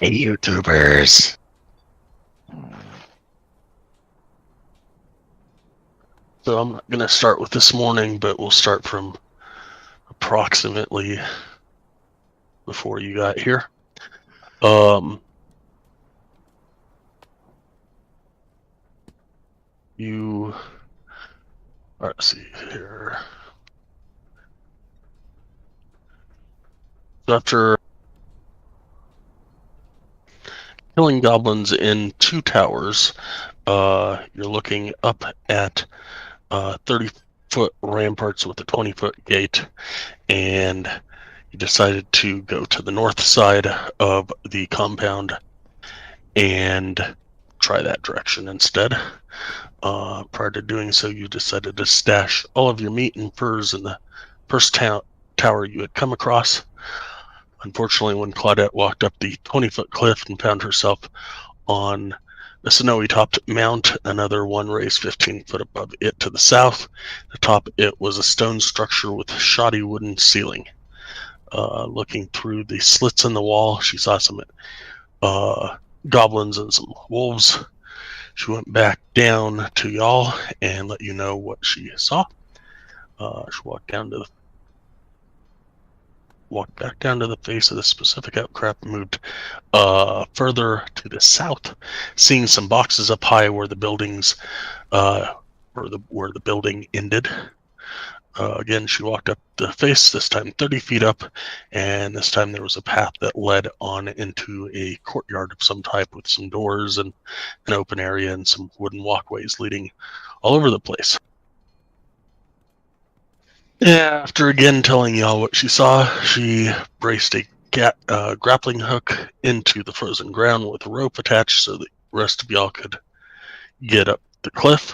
Hey, YouTubers. So I'm not going to start with this morning, but we'll start from approximately before you got here. You, all right, let's see here. So after killing goblins in 2 towers, you're looking up at 30-foot ramparts with a 20-foot gate, and you decided to go to the north side of the compound and try that direction instead. Prior to doing so, you decided to stash all of your meat and furs in the first tower you had come across. Unfortunately, when Claudette walked up the 20-foot cliff and found herself on a snowy topped mount, another one raised 15 foot above it to the south. Atop it was a stone structure with a shoddy wooden ceiling. Looking through the slits in the wall, she saw some goblins and some wolves. She went back down to y'all and let you know what she saw. She walked back down to the face of the specific outcrop and moved further to the south, seeing some boxes up high where the buildings where the building ended. Again, she walked up the face, this time 30 feet up, and this time there was a path that led on into a courtyard of some type with some doors and an open area and some wooden walkways leading all over the place. After again telling y'all what she saw, she braced a grappling hook into the frozen ground with a rope attached so the rest of y'all could get up the cliff.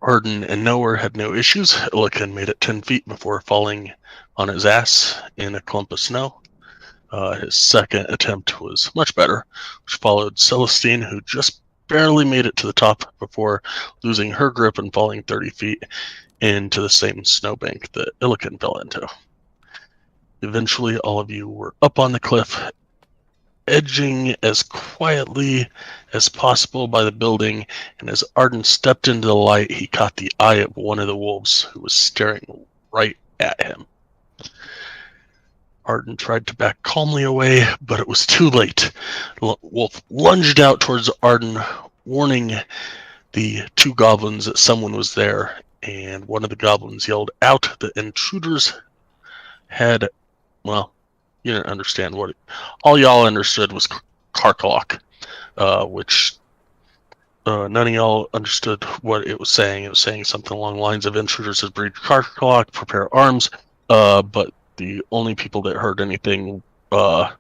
Arden and Nowhere had no issues. Illican made it 10 feet before falling on his ass in a clump of snow. His second attempt was much better, which followed Celestine, who just barely made it to the top before losing her grip and falling 30 feet into the same snowbank that Illican fell into. Eventually, all of you were up on the cliff, edging as quietly as possible by the building, and as Arden stepped into the light, he caught the eye of one of the wolves who was staring right at him. Arden tried to back calmly away, but it was too late. Wolf lunged out towards Arden, warning the 2 goblins that someone was there, and one of the goblins yelled out that intruders had, well, you didn't understand what all y'all understood was Karkolohk, which none of y'all understood what it was saying. It was saying something along the lines of intruders have breached Karkolohk, prepare arms, but the only people that heard anything or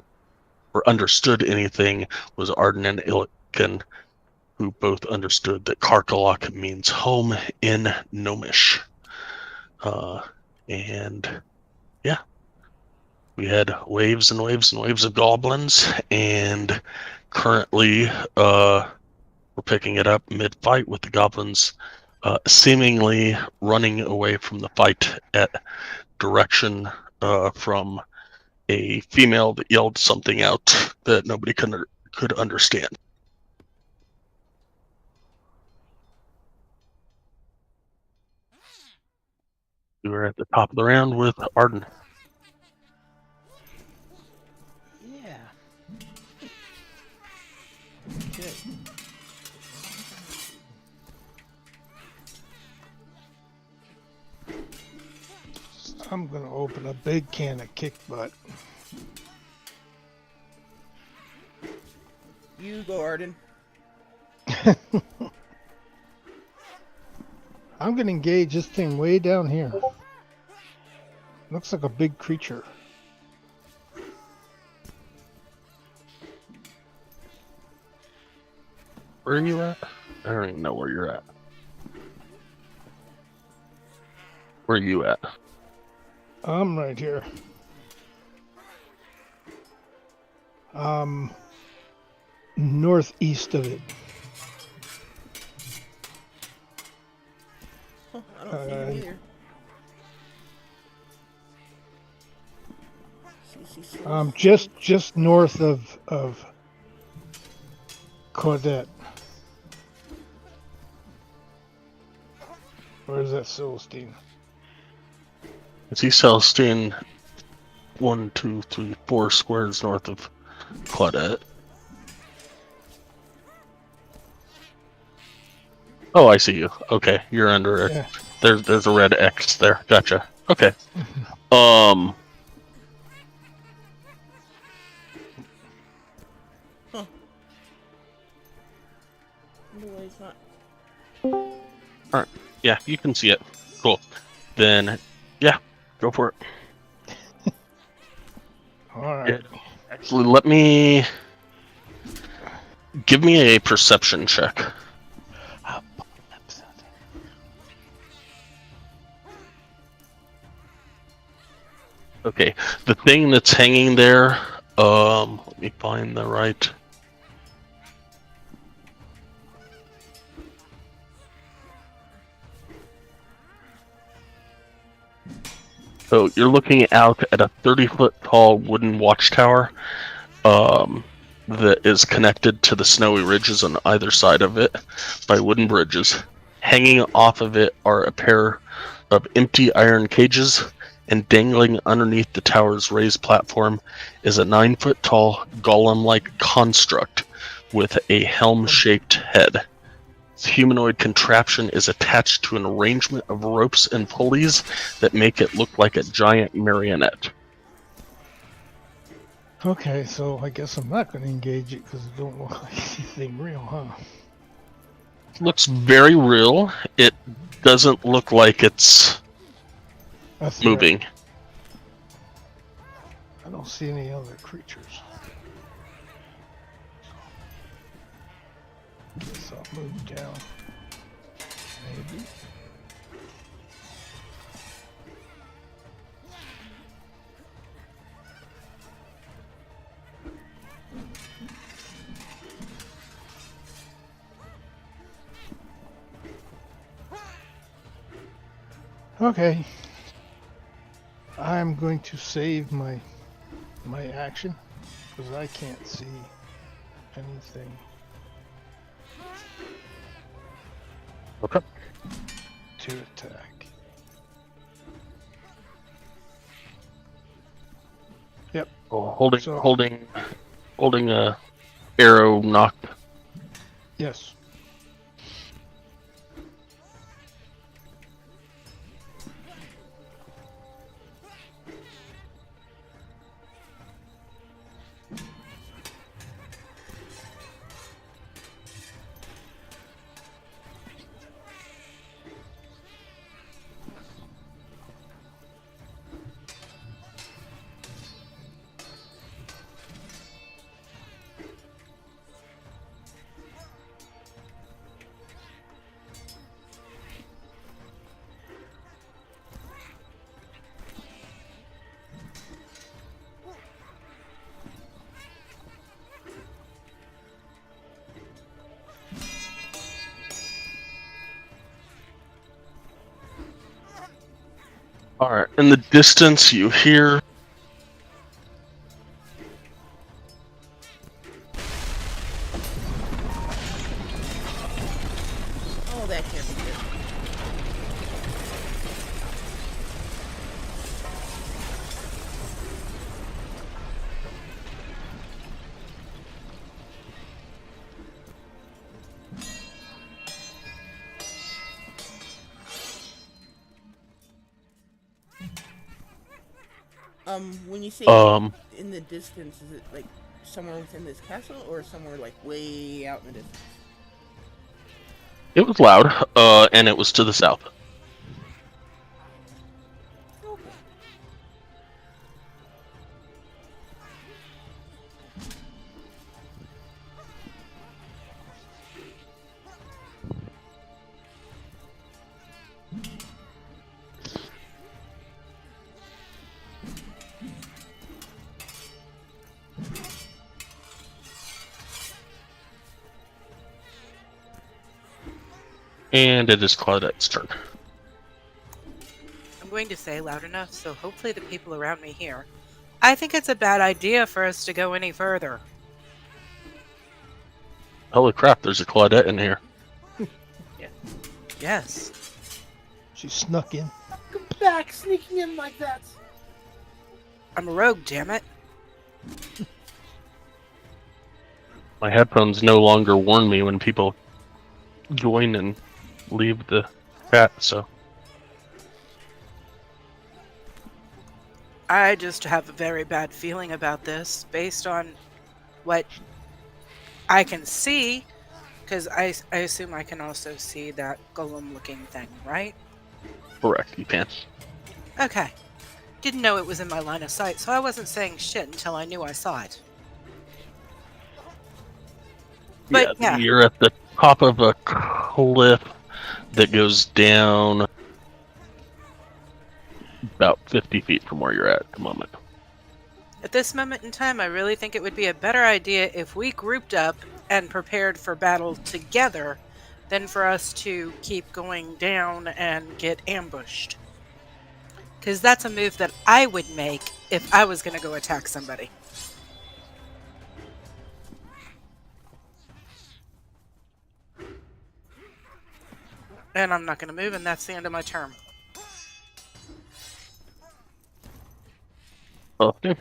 understood anything was Arden and Illican, who both understood that Karkolohk means home in Gnomish. And yeah, we had waves and waves and waves of goblins, and currently we're picking it up mid-fight with the goblins seemingly running away from the fight at direction from a female that yelled something out that nobody could understand. We were at the top of the round with Arden. Yeah. Good. I'm gonna open a big can of kick butt. You go, Arden. I'm gonna engage this thing way down here. Looks like a big creature. Where are you at? I don't even know where you're at. Where are you at? I'm right here. Northeast of it. Oh, I don't see him either. Just north of Claudette. Where's that Celestine? Is he Celestine 1, 2, 3, 4 squares north of Claudette? Oh, I see you. Okay, you're under it. Yeah. There's a red X there. Gotcha. Okay. Huh. No, it's not. Alright. Yeah, you can see it. Cool. Then, yeah, go for it. Alright. Yeah. Actually, give me a perception check. Okay, the thing that's hanging there, let me find the right. So you're looking out at a 30-foot tall wooden watchtower that is connected to the snowy ridges on either side of it by wooden bridges. Hanging off of it are a pair of empty iron cages, and dangling underneath the tower's raised platform is a 9-foot tall golem-like construct with a helm-shaped head. This humanoid contraption is attached to an arrangement of ropes and pulleys that make it look like a giant marionette. Okay, so I guess I'm not going to engage it because it don't look like anything real, huh? Looks very real. It doesn't look like it's That's moving. right. I don't see any other creatures. Guess I'll move down. Maybe. Okay. I'm going to save my action because I can't see anything. Okay. To attack. Yep. Oh, holding a arrow knocked. Yes. Alright, in the distance you hear Oh, that can't be good. When you say in the distance, is it like somewhere within this castle or somewhere like way out in the distance? it was loud, and it was to the south. Okay. And it is Claudette's turn. I'm going to say loud enough so hopefully the people around me hear. I think it's a bad idea for us to go any further. Holy crap, there's a Claudette in here. Yes. She snuck in. Come back, sneaking in like that. I'm a rogue, damn it. My headphones no longer warn me when people join and leave the chat, so. I just have a very bad feeling about this based on what I can see, because I assume I can also see that golem looking thing, right? Correct, you can. Okay. Didn't know it was in my line of sight, so I wasn't saying shit until I knew I saw it. But yeah, You're at the top of a cliff that goes down about 50 feet from where you're at the moment. at this moment in time, I really think it would be a better idea if we grouped up and prepared for battle together than for us to keep going down and get ambushed. Because that's a move that I would make if I was going to go attack somebody. And I'm not going to move, and that's the end of my turn. Okay.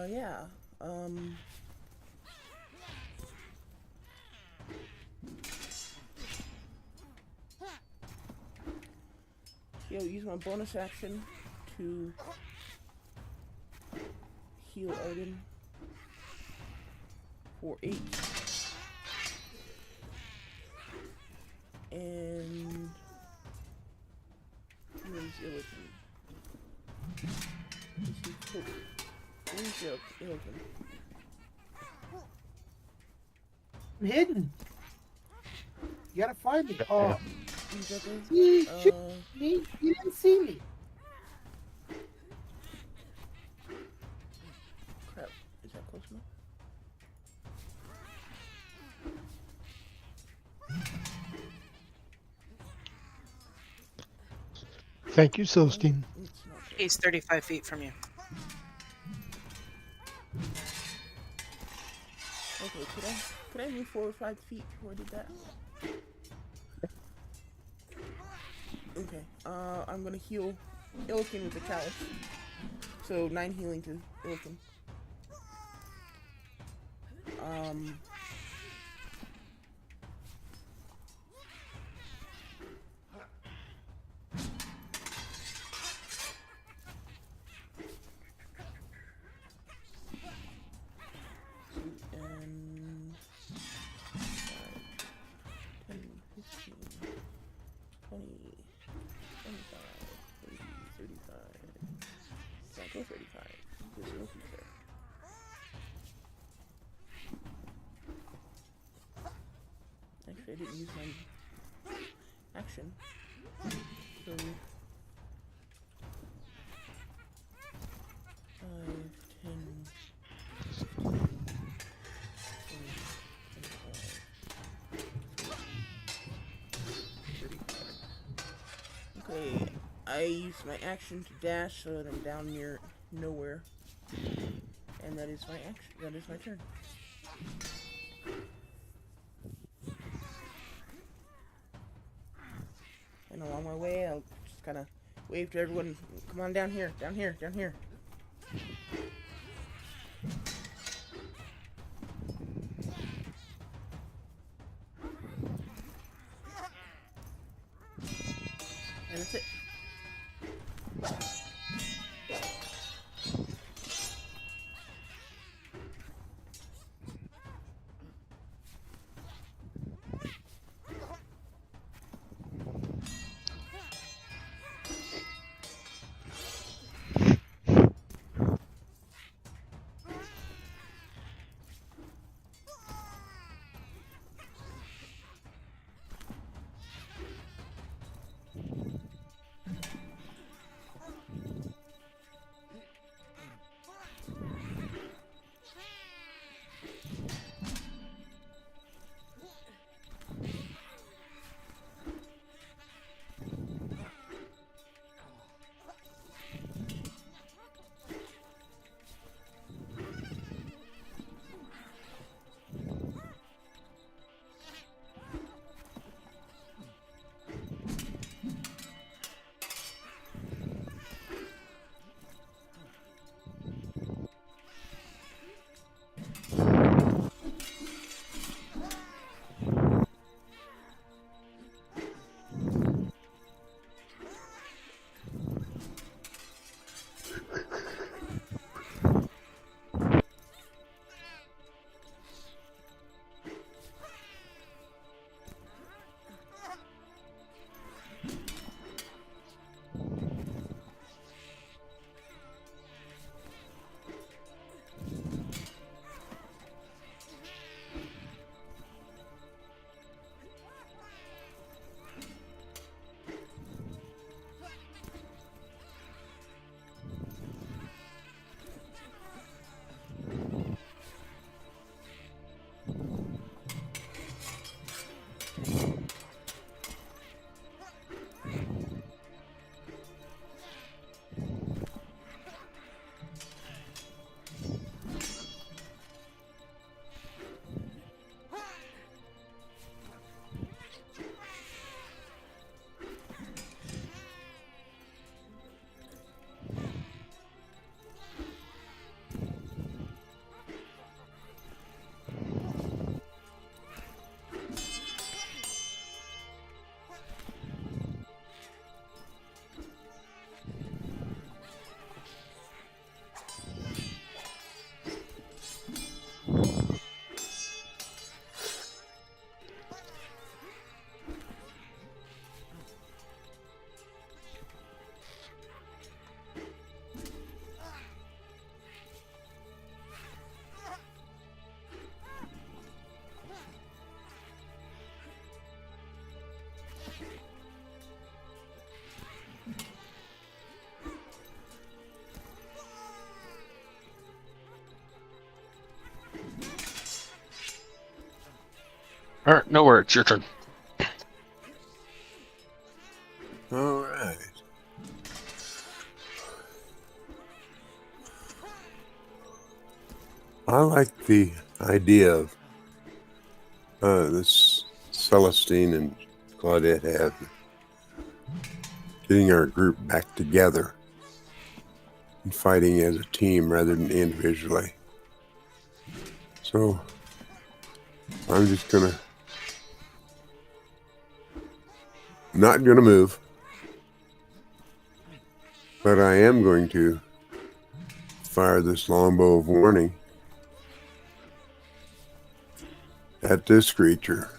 Yeah. Use my bonus action to heal Odin for 8. And where's Illican? Where's Illican? I'm hidden. You gotta find me. Oh, He's up there? you shoot me. You didn't see me. Crap. Is that close enough? Thank you, Celestine. It's not close. He's 35 feet from you. Okay, could I move forward 5 feet before I did that? Okay, I'm gonna heal Illican with the chalice. So 9 healing to Illican. And 5, 10, 15, 20, 25, 30, 35. Can't go 35. There's no feet there. Actually, I didn't use my action. So 5, 10, 15, 20, 35. Okay, I use my action to dash so that I'm down near nowhere. And that is my action. That is my turn. And along my way, I'll just kind of wave to everyone. Come on down here, down here, down here. And that's it. All right, nowhere. It's your turn. All right. I like the idea of this Celestine and Claudette have getting our group back together and fighting as a team rather than individually. So I'm just not gonna move, but I am going to fire this longbow of warning at this creature.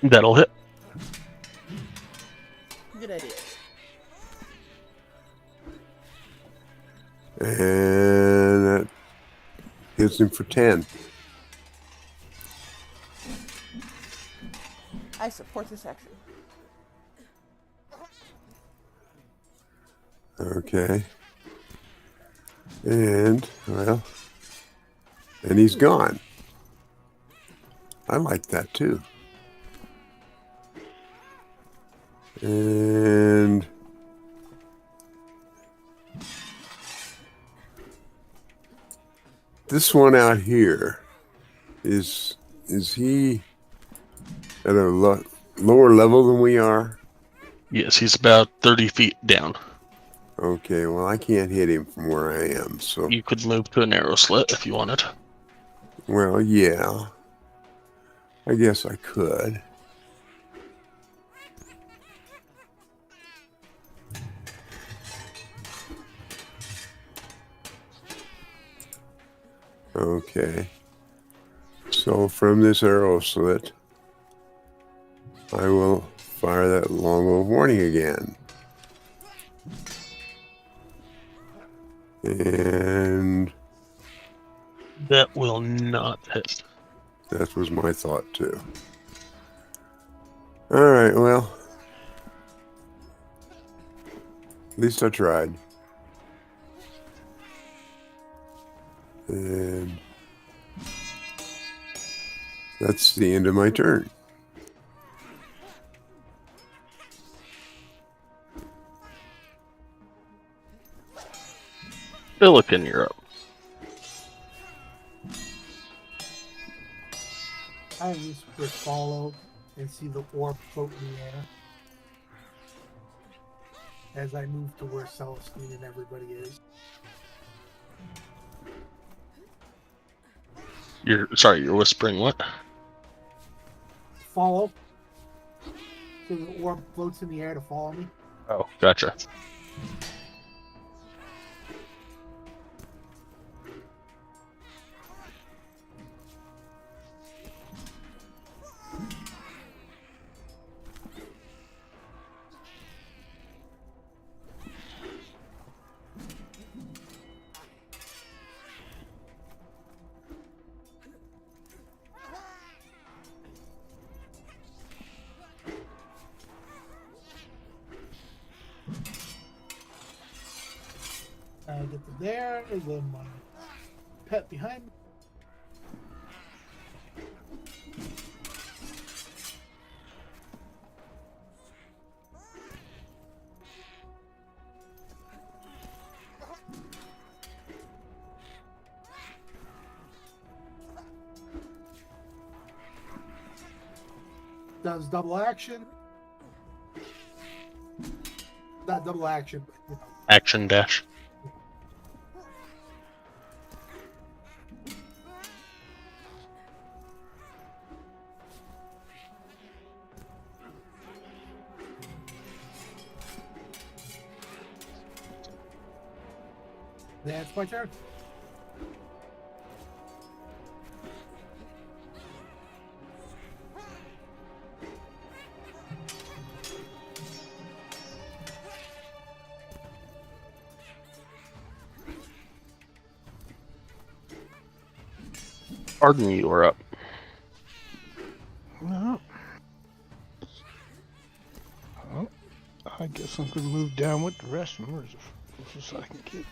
That'll hit. Good idea. And that hits him for 10. I support this action. Okay. And, well, and he's gone. I like that too. And this one out here, is he at a lower level than we are? Yes, he's about 30 feet down. Okay, well, I can't hit him from where I am, so... You could move to a narrow slit if you wanted. Well, yeah. I guess I could. Okay. So from this arrow slit, I will fire that longbow of warning again. And That will not hit. that was my thought too. Alright, well. At least I tried. And that's the end of my turn. Billiken, you're up. I just quick follow and see the orb float in the air as I move to where Celestine and everybody is. You're whispering what? Follow. So the orb floats in the air to follow me. Oh, gotcha. I get to there, and then my pet behind me. Does double action. Not double action, but you know. Action dash. That's my turn. Arden, you are up. No. Oh, I guess I'm gonna move down with the rest of them as close as I can get.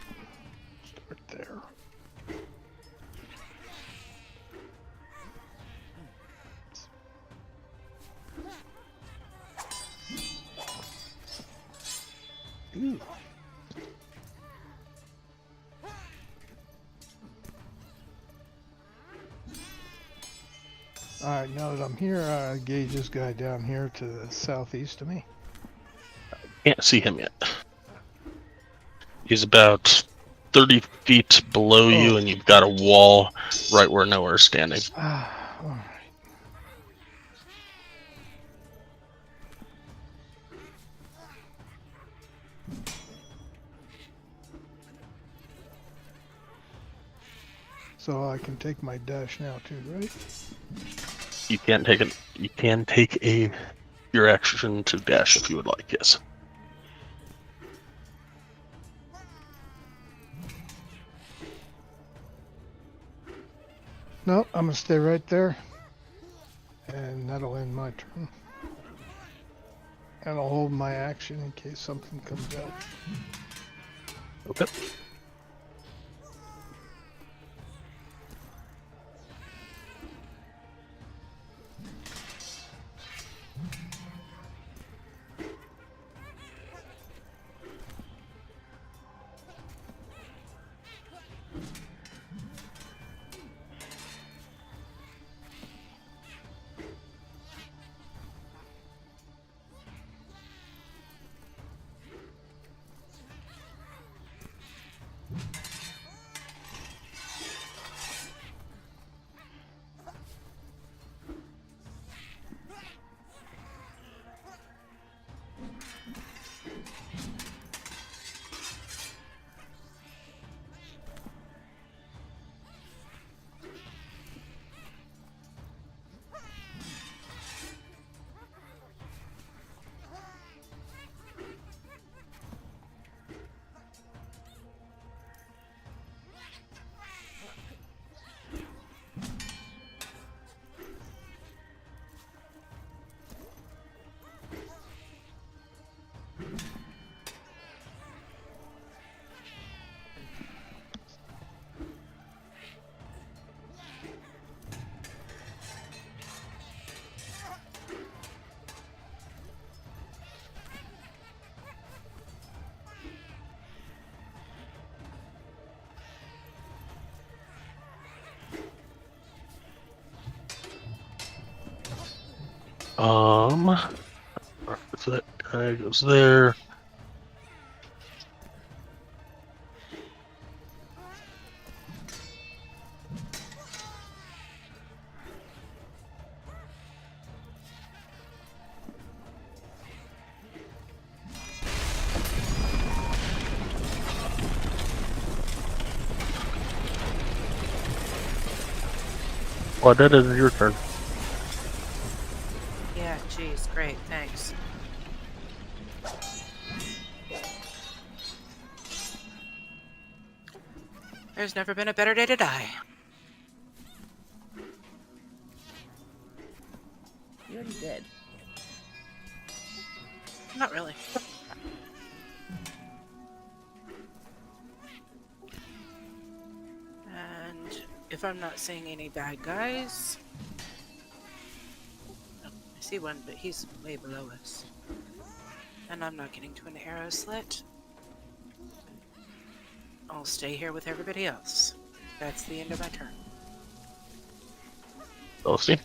Start there. Ooh. Alright, now that I'm here, gauge this guy down here to the southeast of me. Can't see him yet. He's about 30 feet below you, and you've got a wall right where Nowhere's standing. Alright. So I can take my dash now too, right? You can take it. You can take your action to dash if you would like. Yes. No, I'm gonna stay right there. And that'll end my turn. And I'll hold my action in case something comes out. Okay. So that guy goes there. Well, that is your turn. Yeah, geez, great, thanks. There's never been a better day to die. You're already dead. Not really. And if I'm not seeing any bad guys... Oh, I see one, but he's way below us. And I'm not getting to an arrow slit. I'll stay here with everybody else. That's the end of my turn. Celestine.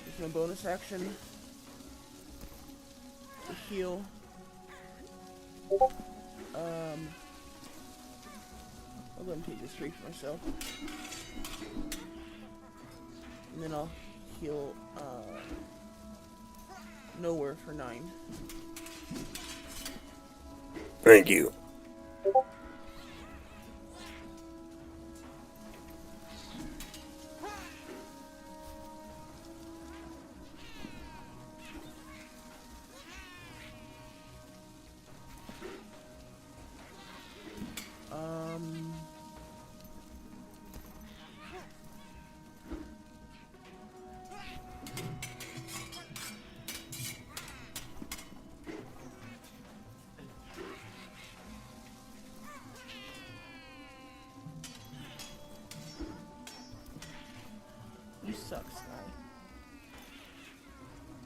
There's no bonus action to heal. I'll go and take this 3 for myself. And then I'll heal Nowhere for 9. Thank you.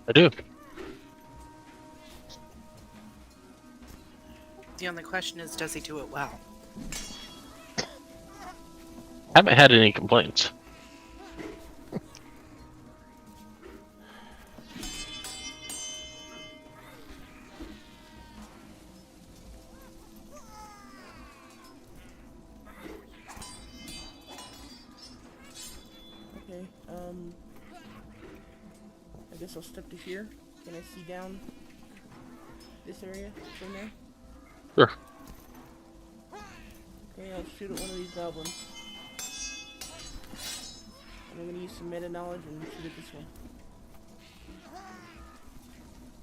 I do. The only question is, does he do it well? Haven't had any complaints. Okay, I guess I'll step to here. Can I see down this area from there? Sure. Okay, I'll shoot at one of these goblins. And I'm gonna use some meta knowledge and shoot at this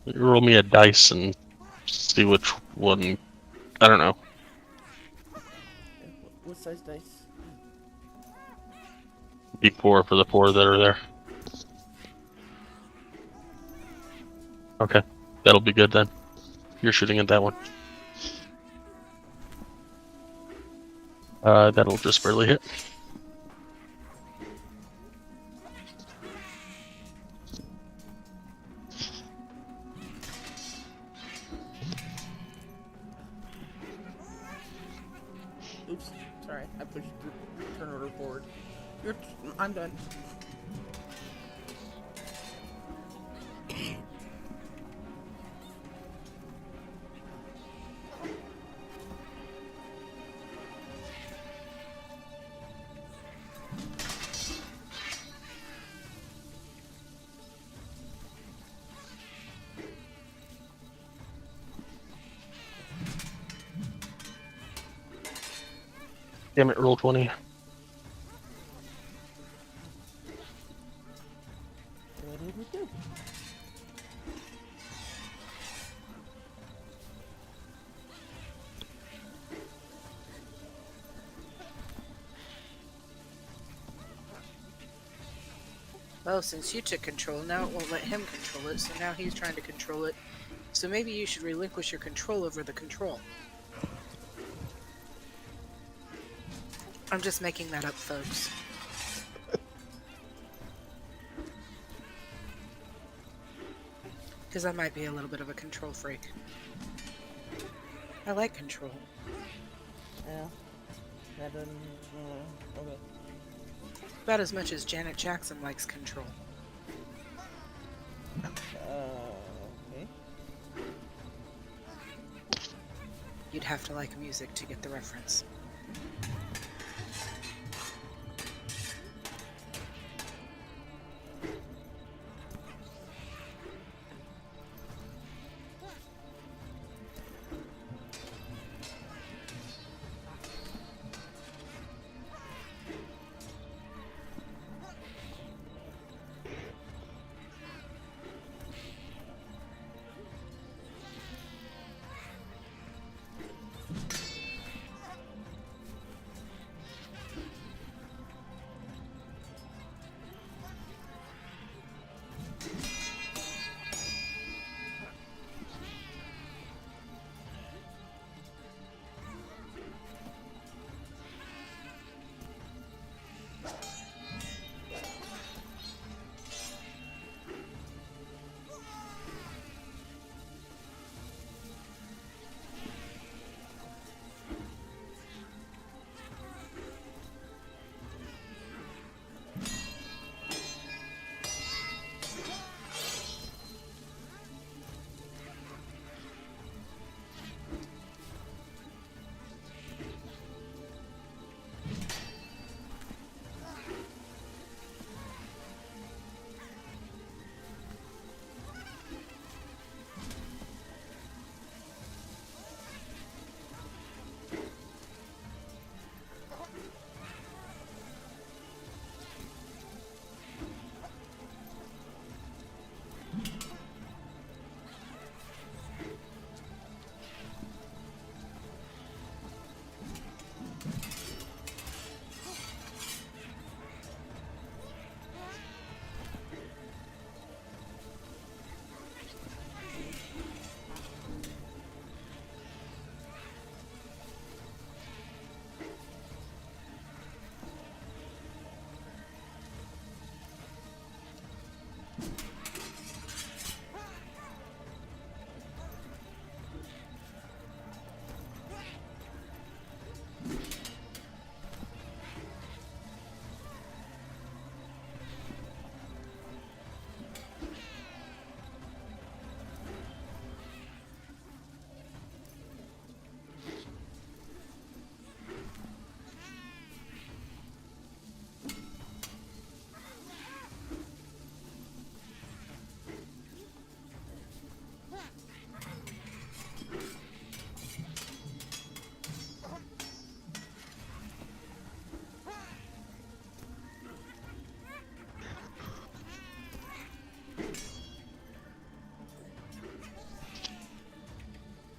one. Roll me a dice and see which one. I don't know. Yeah, what size dice? D4 for the 4 that are there. Okay, that'll be good then. You're shooting at that one. That'll just barely hit. Oops, sorry, I pushed the turn order forward. I'm done. Damn it, roll 20. Well, since you took control, now it won't let him control it, so now he's trying to control it. So maybe you should relinquish your control over the control. I'm just making that up, folks. Because I might be a little bit of a control freak. I like control. Yeah. That doesn't. Okay. About as much as Janet Jackson likes control. Okay. You'd have to like music to get the reference.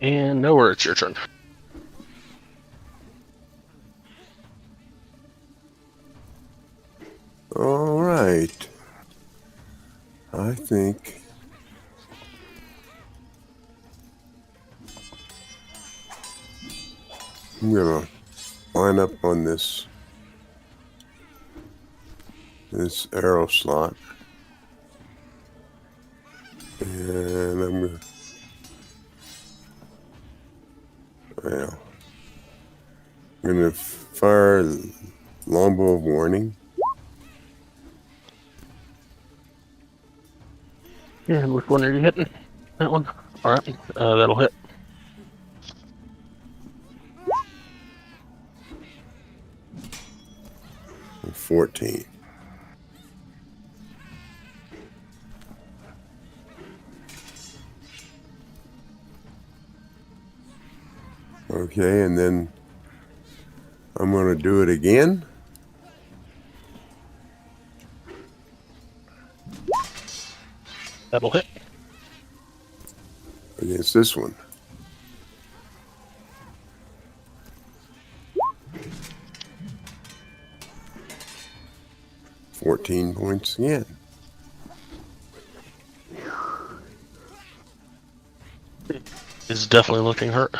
And nowhere, it's your turn. All right. I think I'm gonna line up on this arrow slot, and I'm gonna fire longbow of warning. And which one are you hitting? That one? Alright, that'll hit. And 14. Okay, and then I'm gonna do it again. That'll hit. Against this one. $14 points again. Is definitely looking hurt.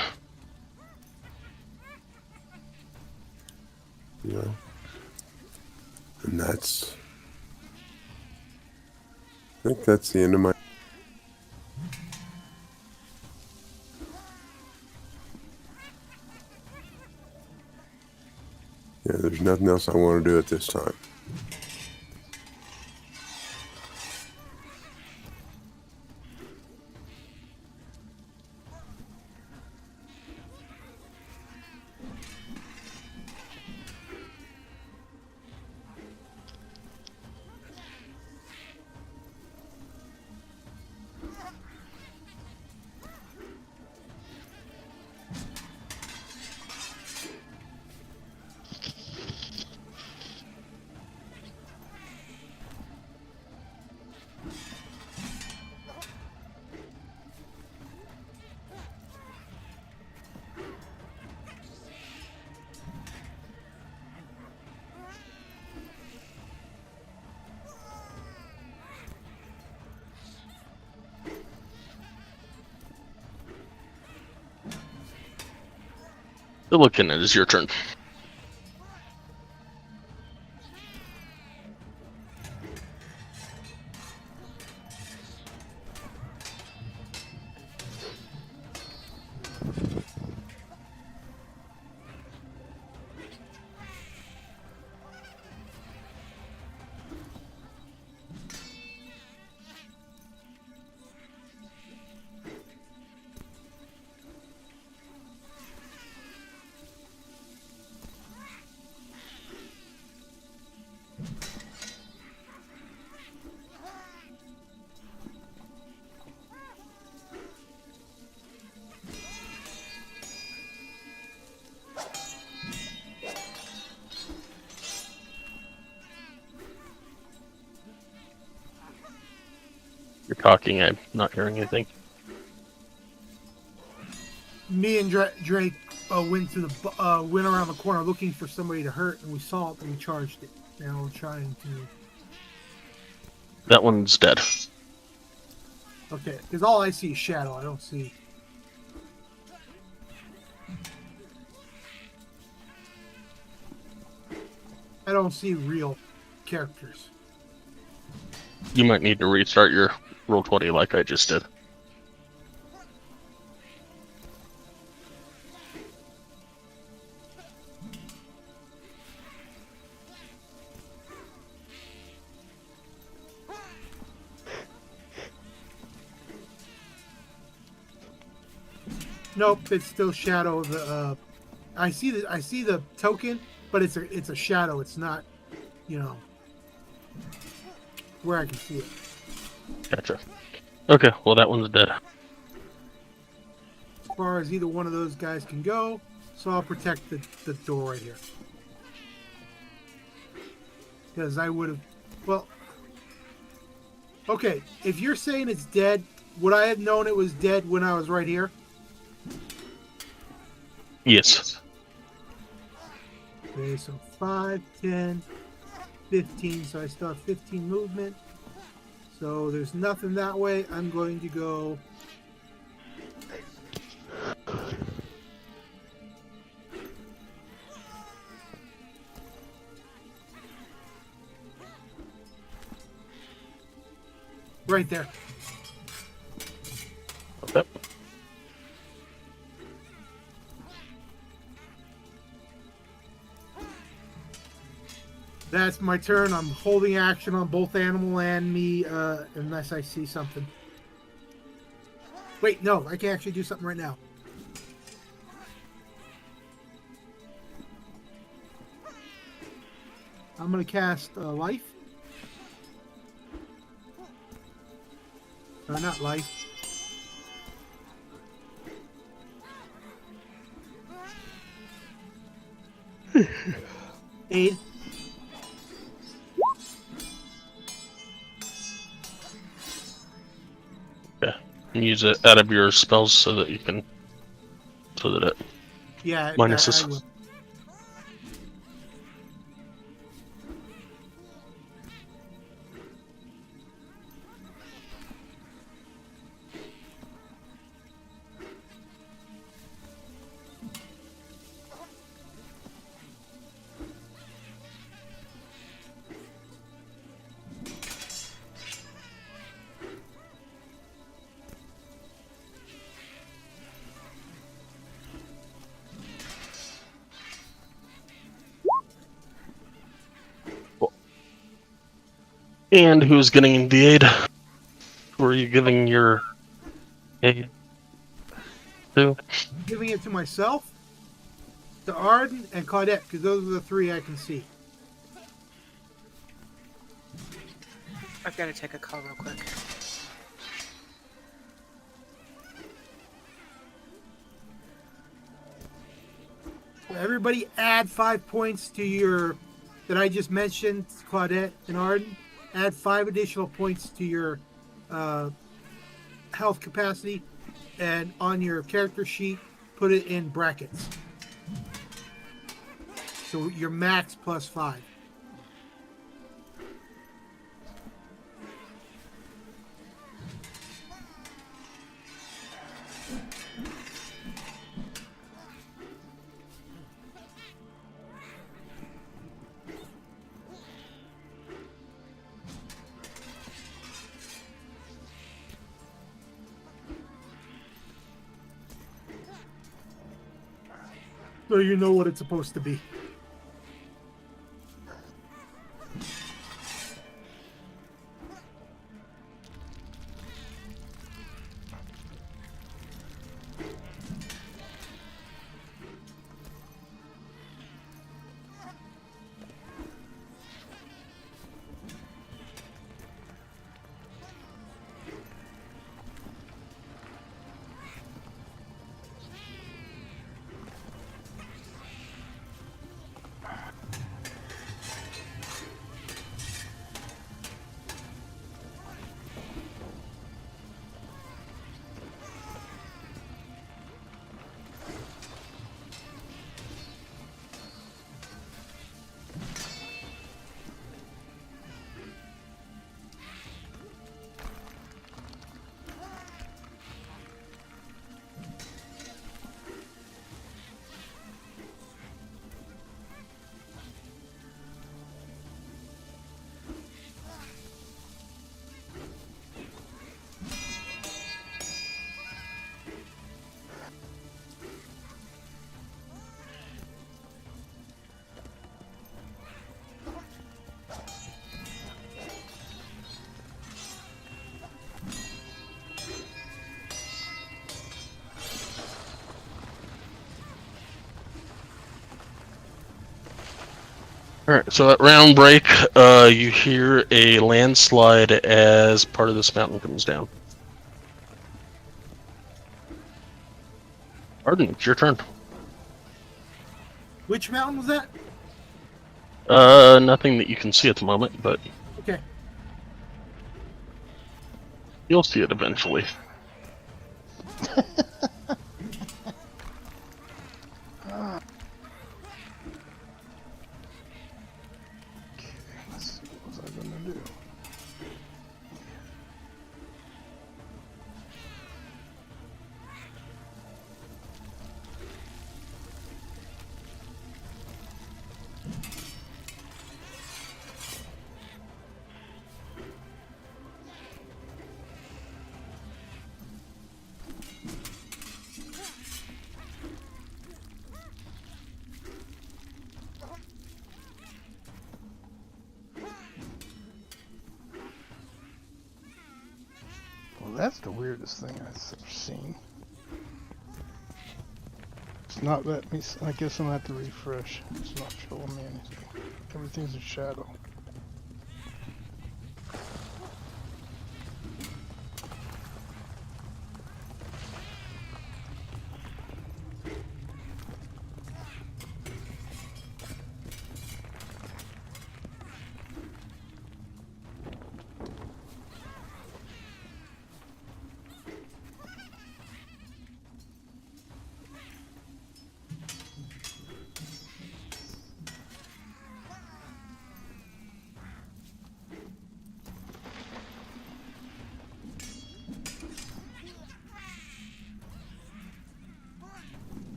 You know, and I think that's the end of my. Yeah, there's nothing else I want to do at this time. Still looking, it is your turn. You're talking, I'm not hearing anything. Me and Drake went went around the corner looking for somebody to hurt, and we saw it and we charged it. Now we're trying to. That one's dead. Okay, because all I see is shadow. I don't see. I don't see real characters. You might need to restart your Roll20 like I just did. Nope, it's still shadow. I see the token, but it's a shadow. It's not, where I can see it. Gotcha. Okay, well that one's dead. As far as either one of those guys can go, so I'll protect the door right here. Because I would have, well, okay, if you're saying it's dead, would I have known it was dead when I was right here? Yes. Okay, so 5, 10, 15. So I still have 15 movement. So there's nothing that way. I'm going to go. Right there. Okay. That's my turn. I'm holding action on both animal and me, unless I see something. Wait, no, I can actually do something right now. I'm going to cast Life. Or not Life. Aid. Yeah. And use it out of your spells so that you can. So that it Yeah, minuses. I will. And who's getting the aid? Who are you giving your aid to? Giving it to myself, to Arden, and Claudette, because those are the 3 I can see. I've got to take a call real quick. Everybody add 5 points to your, that I just mentioned, Claudette and Arden. Add 5 additional points to your health capacity, and on your character sheet, put it in brackets. So your max plus 5. So you know what it's supposed to be. Alright, so at round break, you hear a landslide as part of this mountain comes down. Arden, it's your turn. Which mountain was that? Nothing that you can see at the moment, but Okay. you'll see it eventually. that's the weirdest thing I've ever seen. It's not letting me. I guess I'm gonna have to refresh. It's not showing me anything. Everything's a shadow.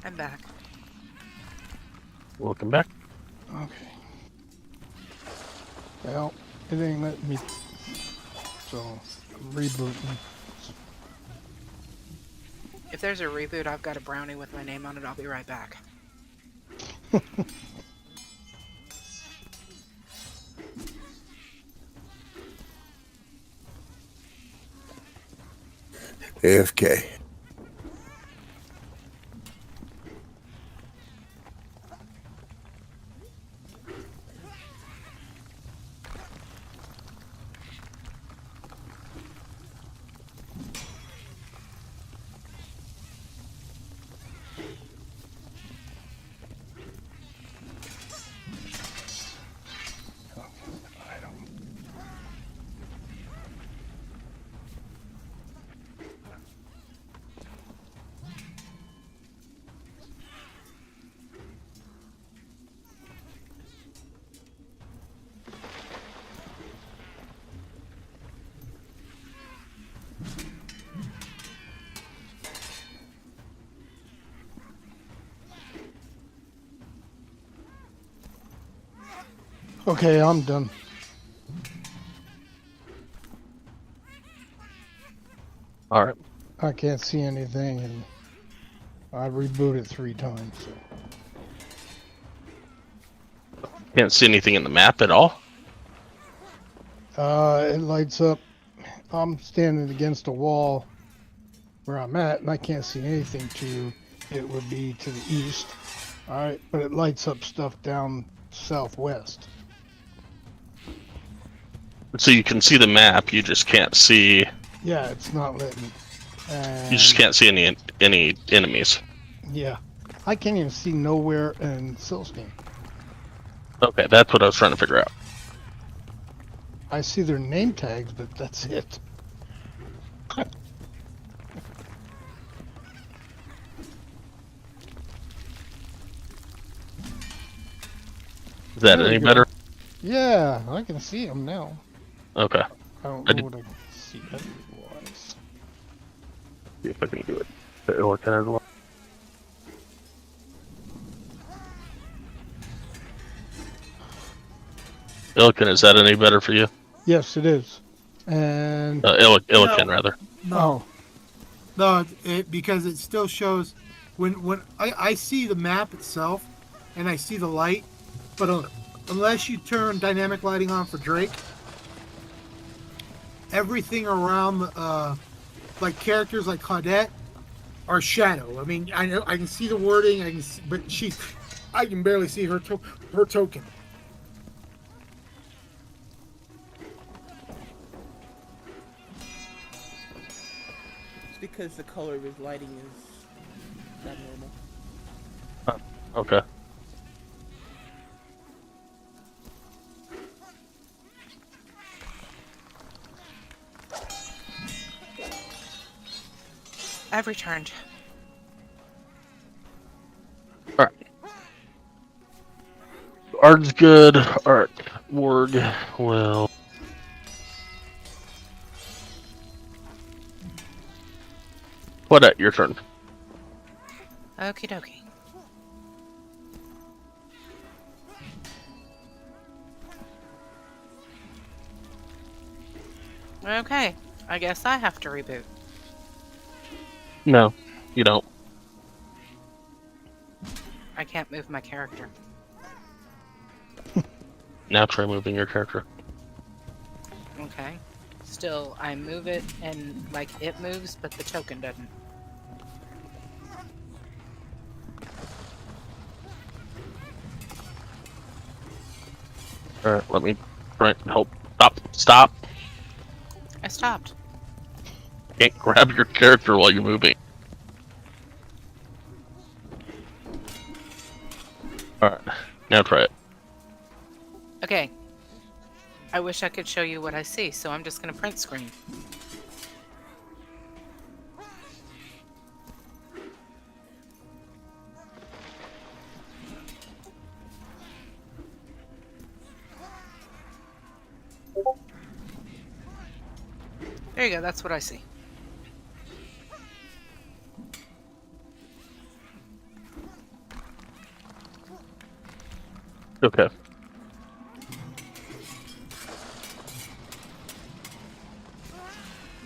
I'm back. Welcome back. Okay. Well, it ain't letting me. So I'm rebooting. If there's a reboot, I've got a brownie with my name on it. I'll be right back. AFK. Okay, I'm done. All right. I can't see anything, and I rebooted 3 times. So. Can't see anything in the map at all. It lights up. I'm standing against a wall where I'm at, and I can't see anything to. It would be to the east. All right, but it lights up stuff down southwest. So you can see the map, you just can't see. Yeah, it's not letting. You just can't see any enemies. Yeah, I can't even see nowhere in Silstein. Okay, that's what I was trying to figure out. I see their name tags, but that's it. Is that There we any go. better? Yeah, I can see them now. Okay. I don't I know did- what I can see otherwise. See if I can do it. The Illican as well. Illican, is that any better for you? Yes, it is. And Illican, No. rather. No, no, because it still shows when I see the map itself and I see the light, but unless you turn dynamic lighting on for Drake, everything around like characters like Claudette are shadow. I mean, I know I can see the wording, but I can barely see her token. It's because the color of his lighting is abnormal. Okay. I've returned. Alright. Art's good. Art. Ward. Well. What? Your turn. Okie dokie. Okay, I guess I have to reboot. No, you don't. I can't move my character. Now try moving your character. Okay. Still, I move it and like it moves, but the token doesn't. Alright, let me try and help. Stop. I stopped. Can't grab your character while you're moving. Alright, now try it. Okay. I wish I could show you what I see, so I'm just gonna print screen. There you go, that's what I see. Okay.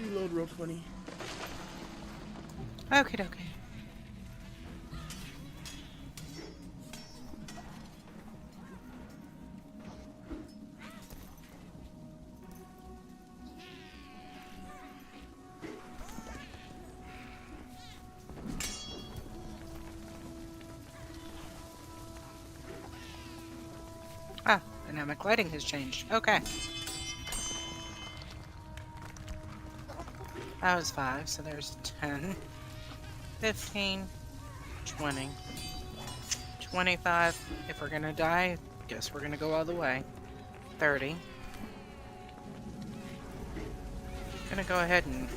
Reload real 20. Okay, okay. Ah, dynamic lighting has changed. Okay. That was 5, so there's 10, 15, 20, 25. If we're gonna die, guess we're gonna go all the way. 30. Gonna go ahead and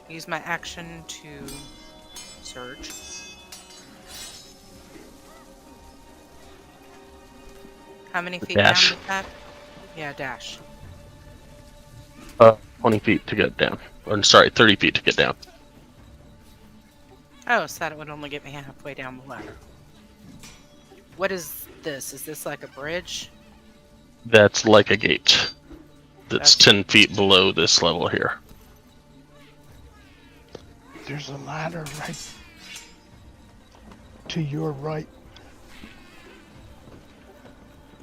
use my action to surge. How many feet Dash. down is that? Yeah, dash. 20 feet to get down. Or, sorry, 30 feet to get down. Oh, so that would only get me halfway down the ladder. What is this? Is this like a bridge? That's like a gate. That's That's- 10 feet below this level here. There's a ladder right to your right.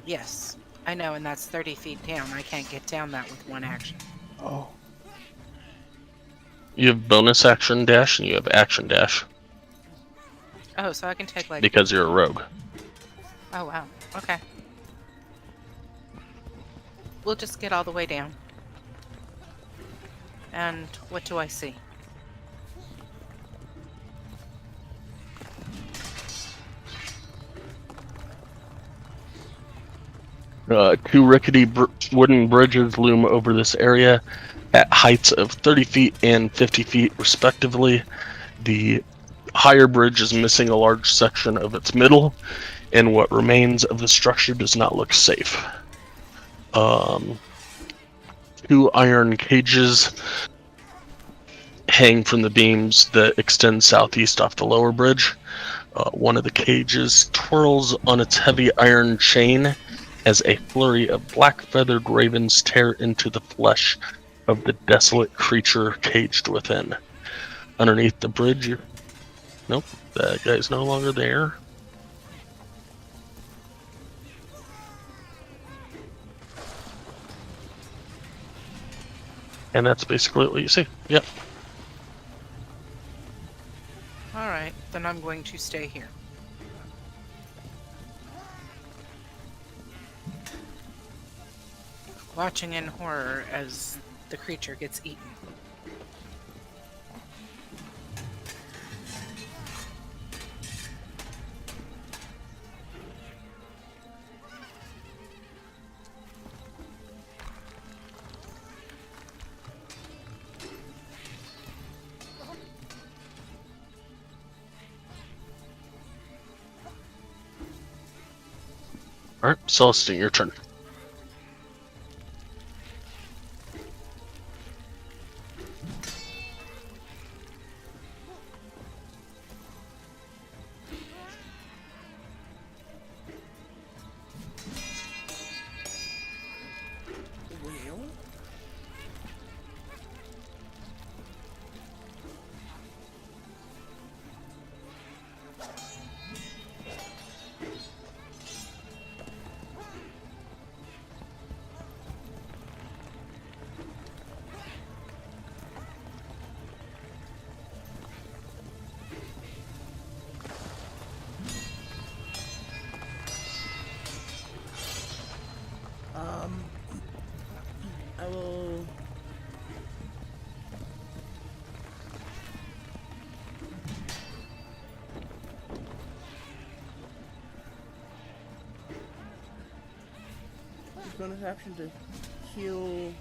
Yes, I know, and that's 30 feet down. I can't get down that with one action. Oh, You have bonus action dash and you have action dash Oh, so I can take like... because you're a rogue. Oh, wow. Okay. We'll just get all the way down. And what do I see? Two rickety wooden bridges loom over this area at heights of 30 feet and 50 feet respectively. The higher bridge is missing a large section of its middle, and what remains of the structure does not look safe. Two iron cages hang from the beams that extend southeast off the lower bridge. One of the cages twirls on its heavy iron chain as a flurry of black-feathered ravens tear into the flesh of the desolate creature caged within. Underneath the bridge, nope, that guy's no longer there. And that's basically what you see. Yep. Alright, then I'm going to stay here. Watching in horror as the creature gets eaten. Alright, Celestine, your turn. Well, will. Use bonus action to heal.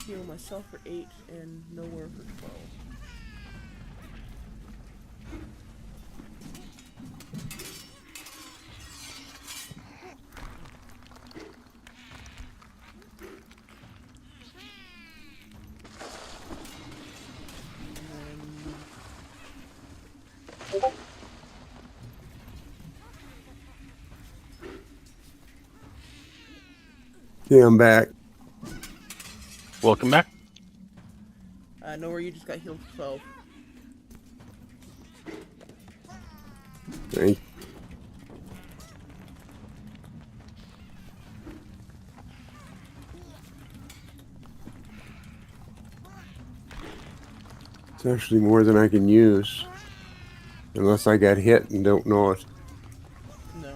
Heal myself for 8 and nowhere for 12. Yeah, I'm back. Welcome back. Nowhere, you just got healed for 12. Thank It's actually more than I can use. Unless I got hit and don't know it. No.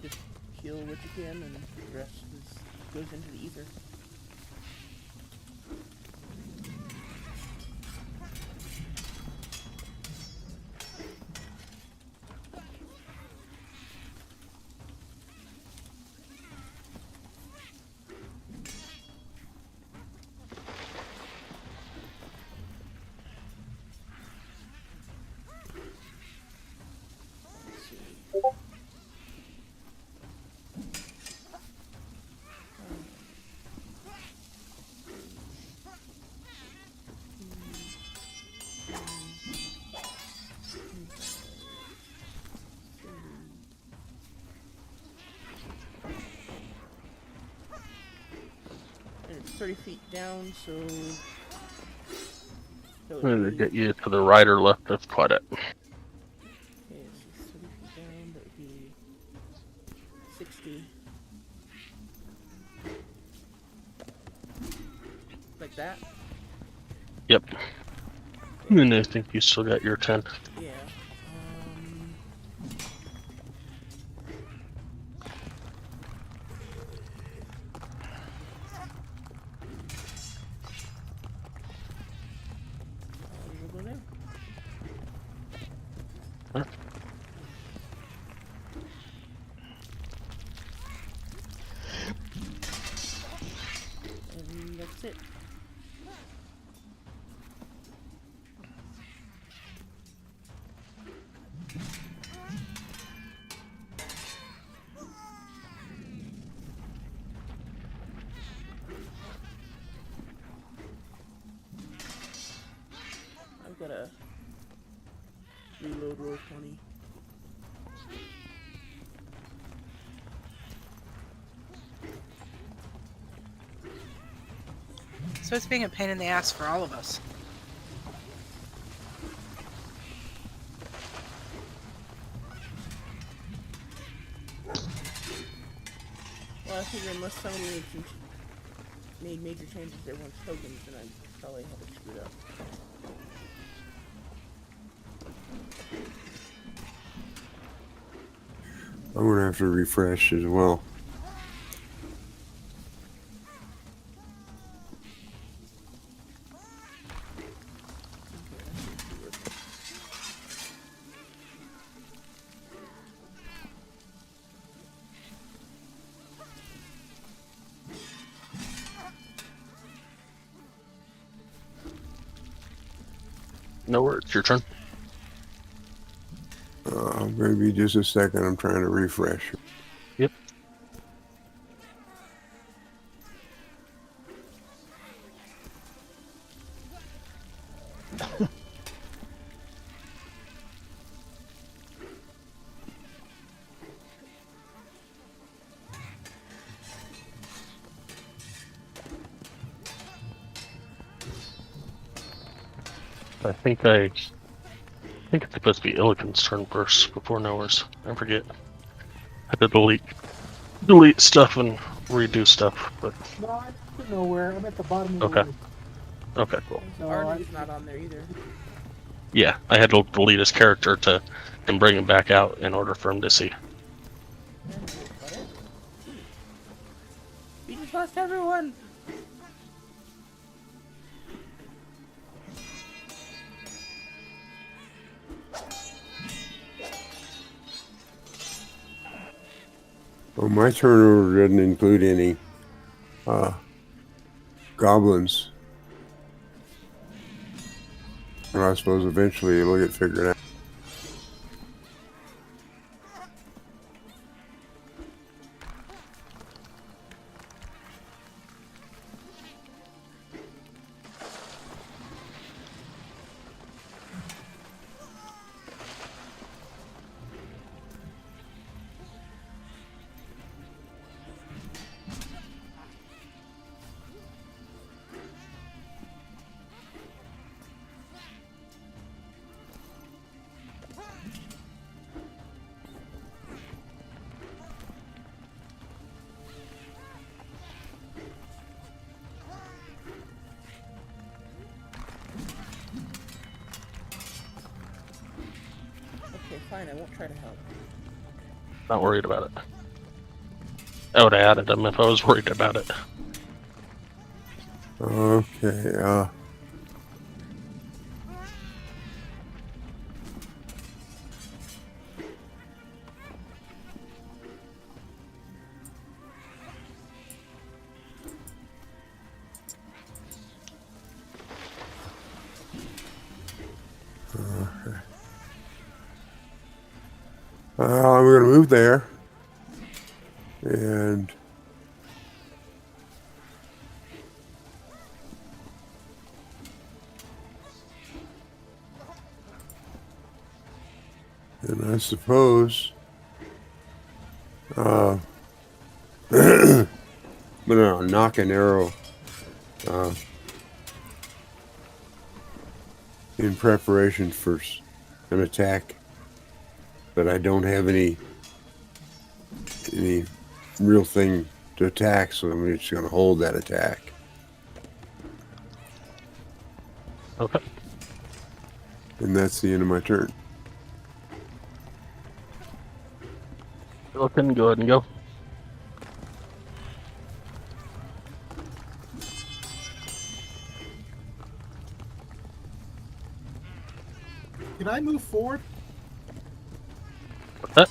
Just heal what you can, and the rest goes into the ether. And it's 30 feet down, so that I'm would gonna be, get you to the right or left of Claudette. okay, so 30 feet down, that would be 60. Like that? Yep. And I think you still got your 10. Yeah. We'll go there. Huh? And that's it. I've got to reload roll 20. So it's being a pain in the ass for all of us. Well, I figure unless somebody made major changes to everyone's tokens, then I probably have it screwed up. I'm gonna have to refresh as well. Nowhere, it's your turn. Maybe just a second. I'm trying to refresh. Yep. I think it's supposed to be Illigan's turn first before Nowhere's. I forget. I had to delete stuff and redo stuff, but No, I'm nowhere. I'm at the bottom of okay. the list. Okay, cool. So Arnie's not on there either. Yeah, I had to delete his character and bring him back out in order for him to see. And that's about it. We just lost everyone! Well, my turn order doesn't include any goblins. But I suppose eventually it'll get figured out. Okay, fine, I won't try to help. Not worried about it. I would have added him if I was worried about it. Okay, I'm going to move there. And I suppose I'm going to knock an arrow in preparation for an attack, but I don't have any real thing to attack, so I'm just going to hold that attack. Okay. And that's the end of my turn. Looking, go ahead and go. Can I move forward? What's that?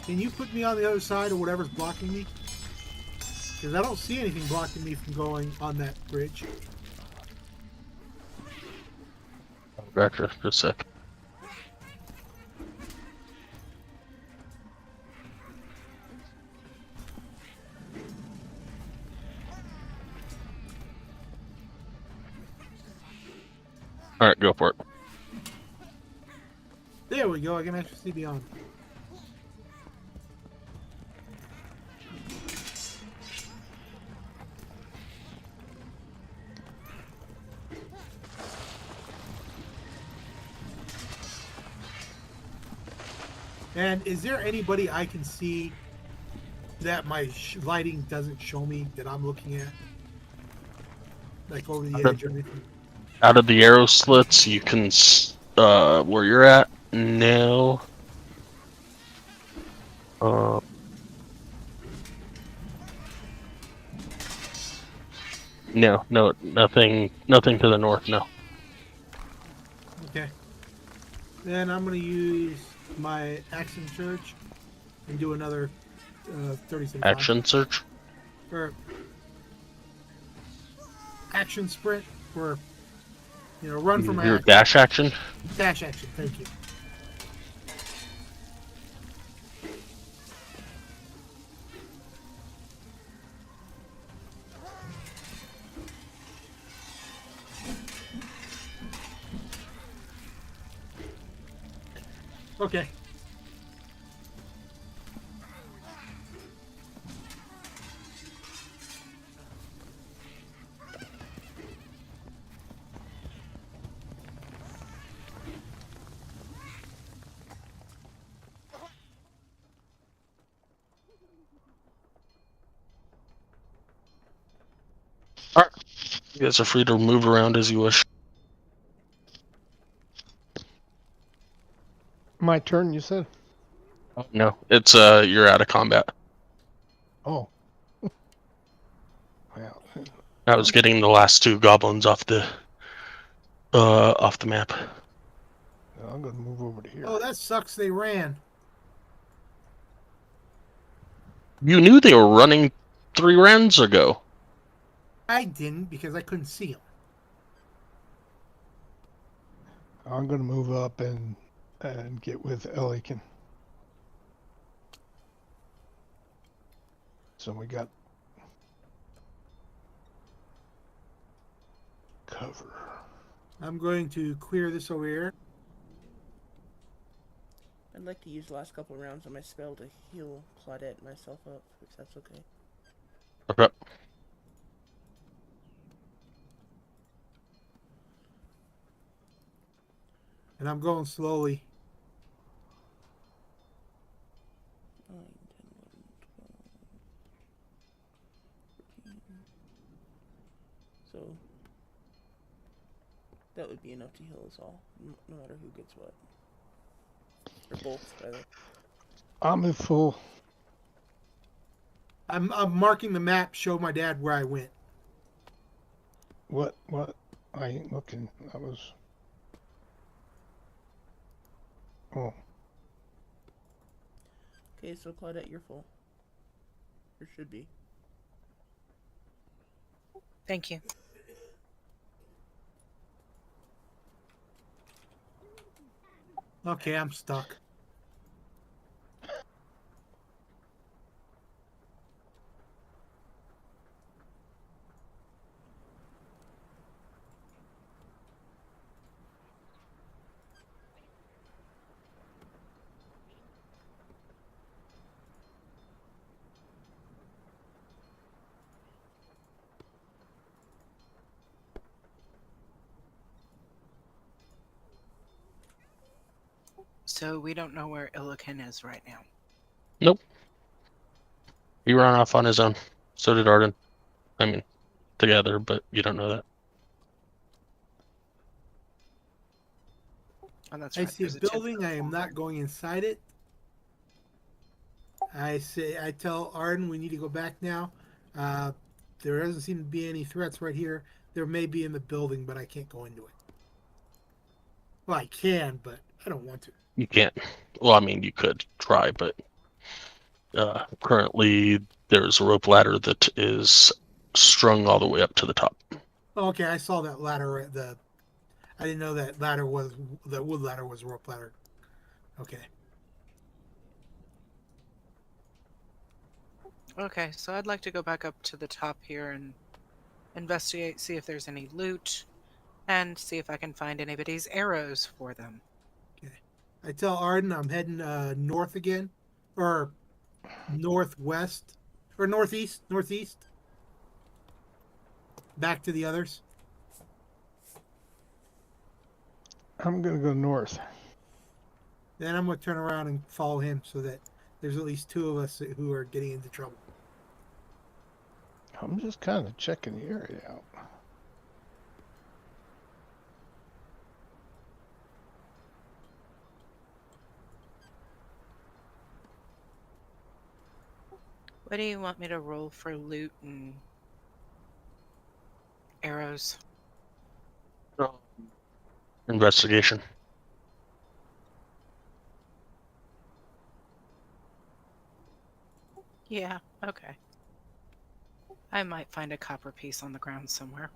Can you put me on the other side of whatever's blocking me? Because I don't see anything blocking me from going on that bridge. Gotcha, just a sec. Alright, go for it. There we go. I can actually see beyond. And is there anybody I can see that my lighting doesn't show me that I'm looking at? Like over the edge or anything? Out of the arrow slits, you can, where you're at now. No, nothing to the north, no. Okay. Then I'm going to use my action surge and do another 30 Action search? Or action sprint for, run from Your action. dash action? Dash action, thank you. Okay. Alright. You guys are free to move around as you wish. My turn, you said? Oh, no, it's you're out of combat. Oh. Well, I was getting the last two goblins off the map. I'm going to move over to here. Oh, that sucks. They ran. You knew they were running 3 rounds ago. I didn't because I couldn't see them. I'm going to move up and get with Elikin. So we got cover. I'm going to clear this over here. I'd like to use the last couple of rounds of my spell to heal Claudette myself up, if that's okay. Okay. And I'm going slowly. 9, 10, 11, 12, 13. So that would be enough to heal us all, no matter who gets what. Or both, rather. I'm in full. I'm marking the map, show my dad where I went. What? I ain't looking. That was... Oh. Okay, so Claudette, you're full. Or should be. Thank you. Okay, I'm stuck. So we don't know where Illiken is right now. Nope. He ran off on his own. So did Arden. I mean, together, but you don't know that. Oh, that's I right. see a There's tin building. I am not going inside it. I tell Arden we need to go back now. There doesn't seem to be any threats right here. There may be in the building, but I can't go into it. Well, I can, but I don't want to. You can't. Well, I mean, you could try, but currently there's a rope ladder that is strung all the way up to the top. Oh, okay, I saw that ladder. I didn't know that wood ladder was a rope ladder. Okay. Okay, so I'd like to go back up to the top here and investigate, see if there's any loot, and see if I can find anybody's arrows for them. Okay. I tell Arden I'm heading north again, or northwest, or northeast. Back to the others. I'm going to go north. Then I'm going to turn around and follow him so that there's at least 2 of us who are getting into trouble. I'm just kind of checking the area out. What do you want me to roll for loot and arrows? Investigation. Yeah, okay. I might find a copper piece on the ground somewhere.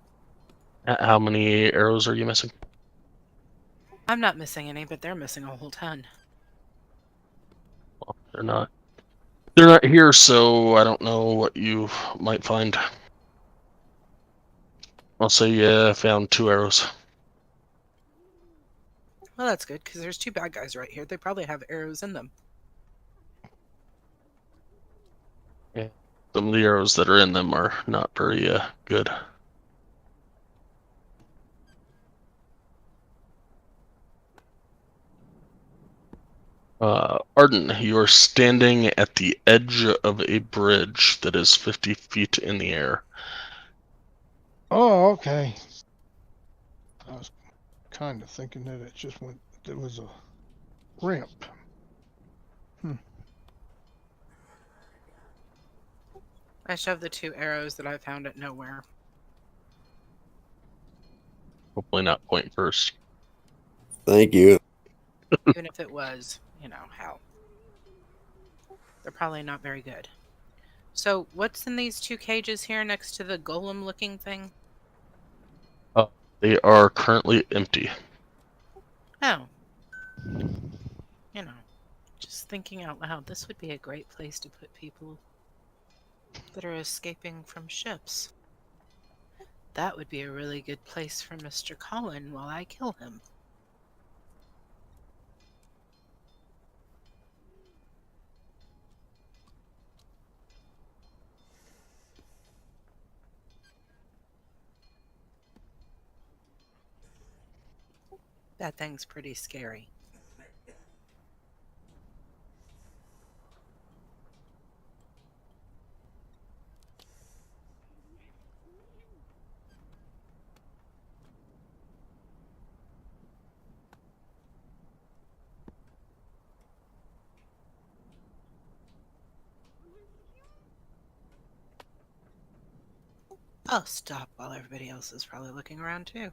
How many arrows are you missing? I'm not missing any, but they're missing a whole ton. Well, they're not here, so I don't know what you might find. I'll say you found 2 arrows. Well, that's good, because there's 2 bad guys right here. They probably have arrows in them. Yeah. Some of the arrows that are in them are not very good. Arden, you are standing at the edge of a bridge that is 50 feet in the air. Oh, okay. I was kind of thinking that it just went. There was a ramp. I shoved the 2 arrows that I found at nowhere. Hopefully not point first. Thank you. Even if it was, hell. They're probably not very good. So, what's in these 2 cages here next to the golem looking thing? Uh, they are currently empty. Oh, you know, just thinking out loud, this would be a great place to put people that are escaping from ships. That would be a really good place for Mr. Colin while I kill him. That thing's pretty scary. I'll stop while everybody else is probably looking around too.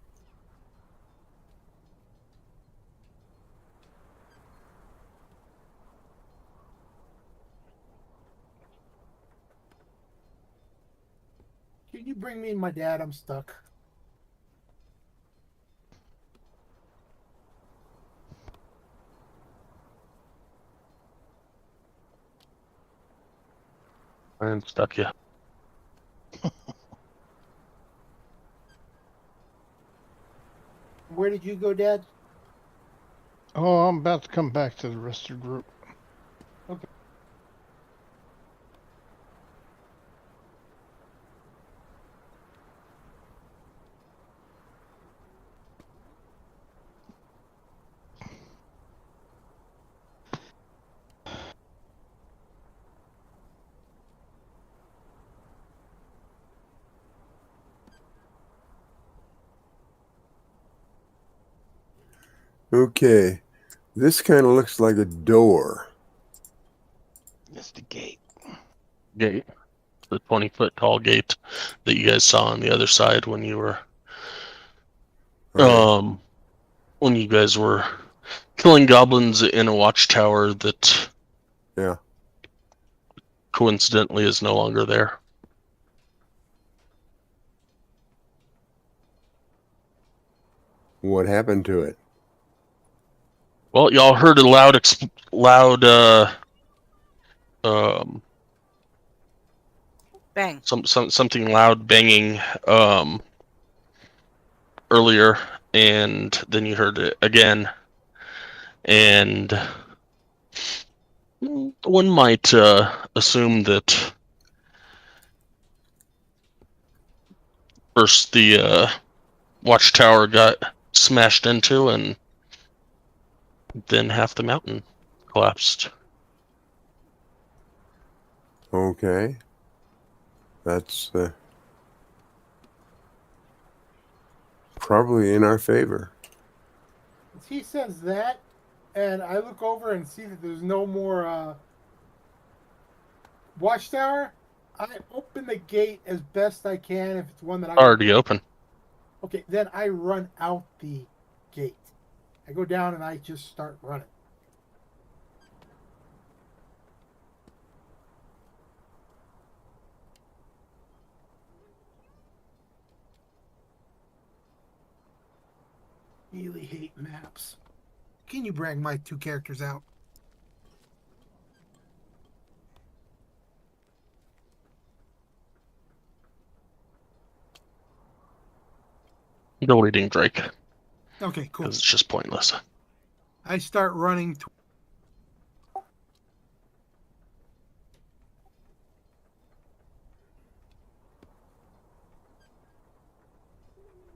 Can you bring me and my dad? I'm stuck. And stuck you. Where did you go, Dad? Oh, I'm about to come back to the rest of the group. Okay. Okay. This kind of looks like a door. That's the gate. Gate. The 20-foot tall gate that you guys saw on the other side when you were Right. when you guys were killing goblins in a watchtower that Yeah. coincidentally is no longer there. What happened to it? Well, y'all heard a loud um Bang. something loud banging earlier, and then you heard it again, and one might assume that first the watchtower got smashed into, and then half the mountain collapsed. Okay. That's probably in our favor. He says that, and I look over and see that there's no more watchtower. I open the gate as best I can if it's one that I can. Already open. Okay, then I run out the gate. I go down and I just start running. Really hate maps. Can you bring my 2 characters out? Deleting Drake Okay, cool. because it's just pointless. I start running.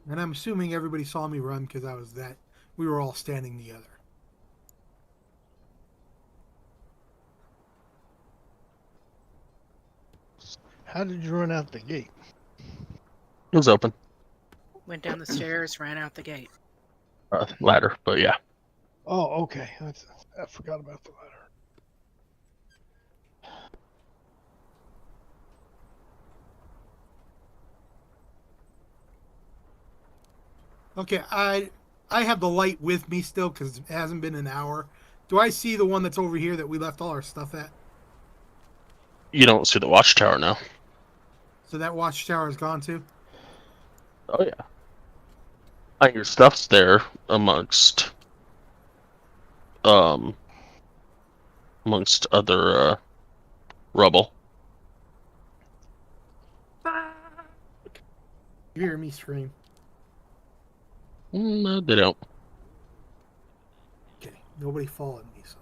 And I'm assuming everybody saw me run because I was that. We were all standing together. How did you run out the gate? It was open. Went down the stairs, ran out the gate. Ladder, but yeah. Oh, okay. I forgot about the ladder. Okay, I have the light with me still because it hasn't been an hour. Do I see the one that's over here that we left all our stuff at? You don't see the watchtower now. So that watchtower is gone too? Oh yeah. Your stuff's there amongst um amongst other rubble. You hear me scream. No, they don't. Okay, nobody followed me, so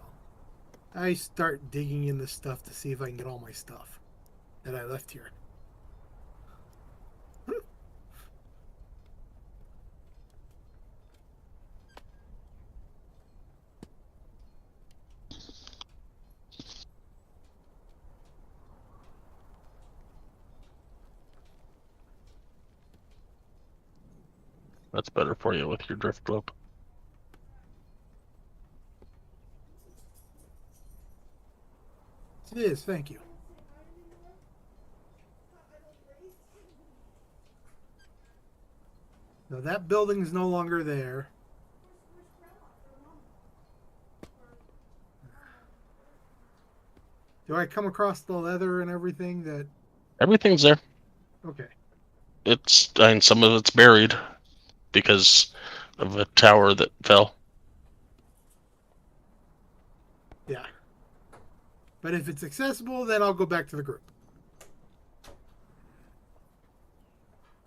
I start digging in this stuff to see if I can get all my stuff that I left here. That's better for you with your drift rope. It is, thank you. Now that building is no longer there. Do I come across the leather and everything that... Everything's there. Okay. Some of it's buried because of a tower that fell. Yeah. But if it's accessible, then I'll go back to the group.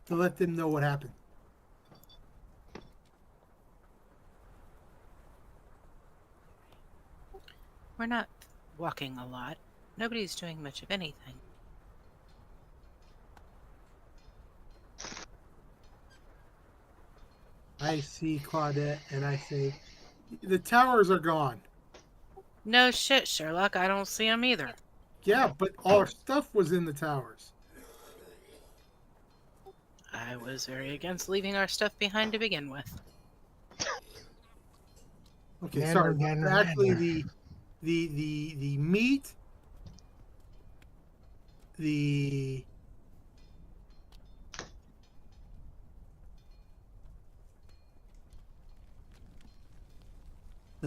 To let them know what happened. We're not walking a lot. Nobody's doing much of anything. I see Claudette and I say, the towers are gone. No shit, Sherlock. I don't see them either. Yeah, but all our stuff was in the towers. I was very against leaving our stuff behind to begin with. Okay, Nanner, sorry. nanner, Actually, nanner. the meat, the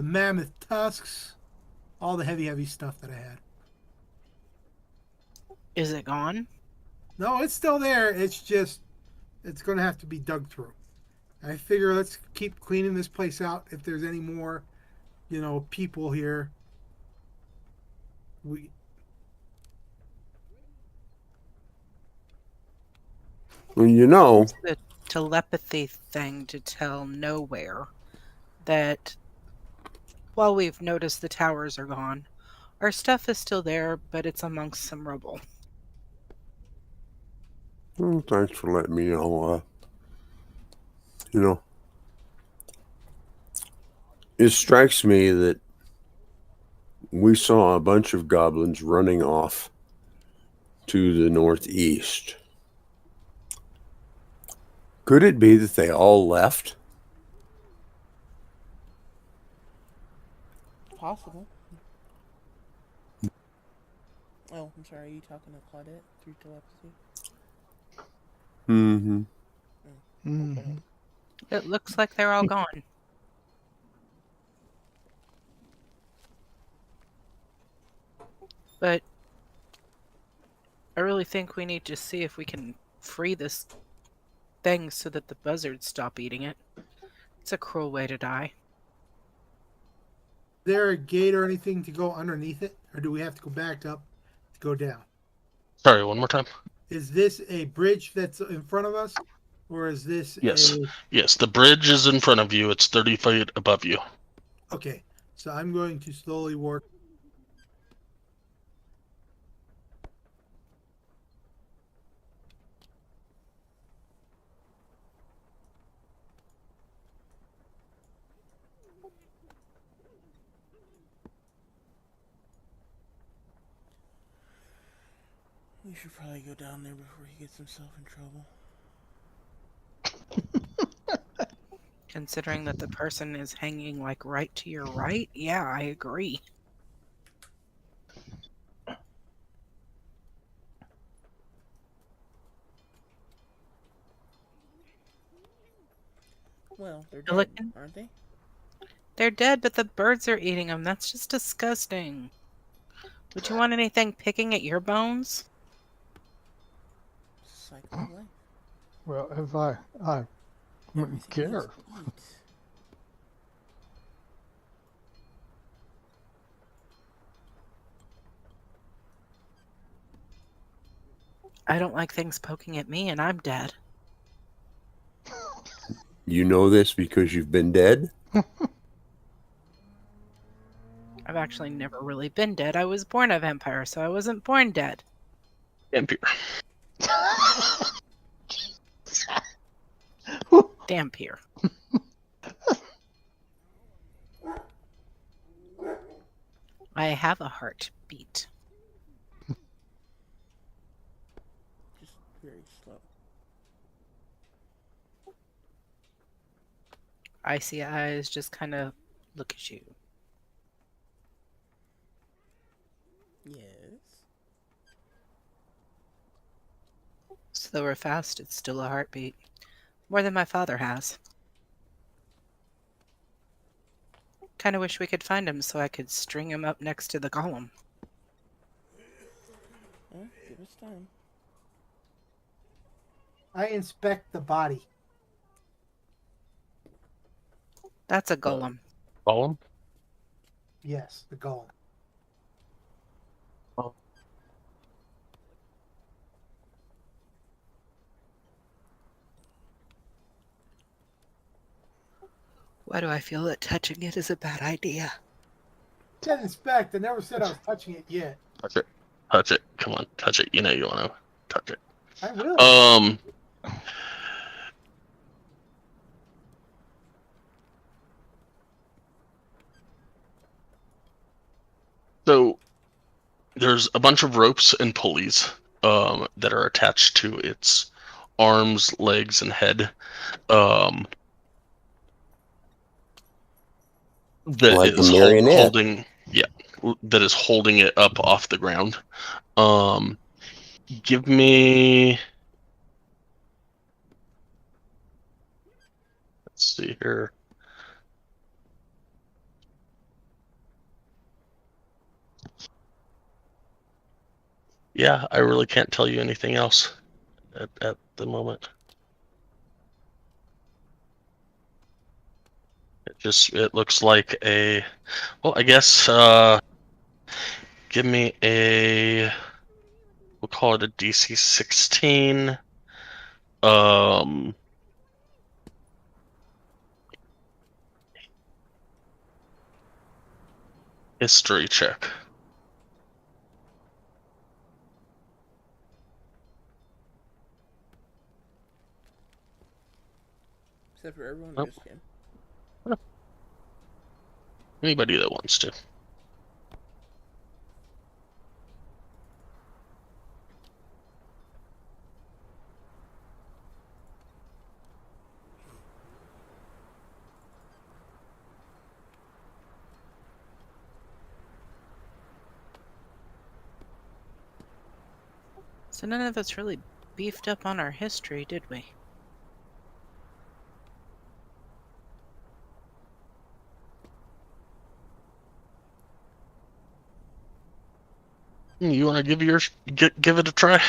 mammoth tusks, all the heavy stuff that I had. Is it gone? No, it's still there. It's just, it's going to have to be dug through. I figure let's keep cleaning this place out. If there's any more, people here, we... Well, It's the telepathy thing to tell Nowhere that while we've noticed the towers are gone, our stuff is still there, but it's amongst some rubble. well, thanks for letting me know. You know, it strikes me that we saw a bunch of goblins running off to the northeast. Could it be that they all left? Possible. Oh, I'm sorry. Are you talking to Claudette through telepathy? Mm-hmm. Mm-hmm. It looks like they're all gone. But I really think we need to see if we can free this thing so that the buzzards stop eating it. It's a cruel way to die. Is there a gate or anything to go underneath it? Or do we have to go back up to go down? Sorry, one more time. Is this a bridge that's in front of us? Or is this Yes. Yes, the bridge is in front of you. It's 30 feet above you. Okay, so I'm going to slowly work. We should probably go down there before he gets himself in trouble. Considering that the person is hanging like right to your right, yeah, I agree. Well, they're You're dead, looking- aren't they? They're dead, but the birds are eating them. That's just disgusting. Would you want anything picking at your bones? Cycle of life. Well, if I wouldn't Everything needs care. to eat. I don't like things poking at me, and I'm dead. You know this because you've been dead? I've actually never really been dead. I was born a vampire, so I wasn't born dead. Vampire. Dampier. I have a heartbeat. Just very slow. Icy eyes just kind of look at you. Yes. Slow or fast, it's still a heartbeat. More than my father has. Kind of wish we could find him so I could string him up next to the golem. Well, give us time. I inspect the body. That's a golem. Golem? Yes, the golem. Why do I feel that touching it is a bad idea? Said inspect. I never said I was touching it yet. Touch it. Touch it. Come on, touch it. You know you want to touch it. I will. So there's a bunch of ropes and pulleys that are attached to its arms, legs, and head. That Like a is marionette. holding, yeah, that is holding it up off the ground. Give me. Let's see here. Yeah, I really can't tell you anything else at the moment. It looks like a, well, I guess give me a, we'll call it a DC 16 history check. Except for everyone Nope. just him. Anybody that wants to. So none of us really beefed up on our history, did we? You want to give it a try?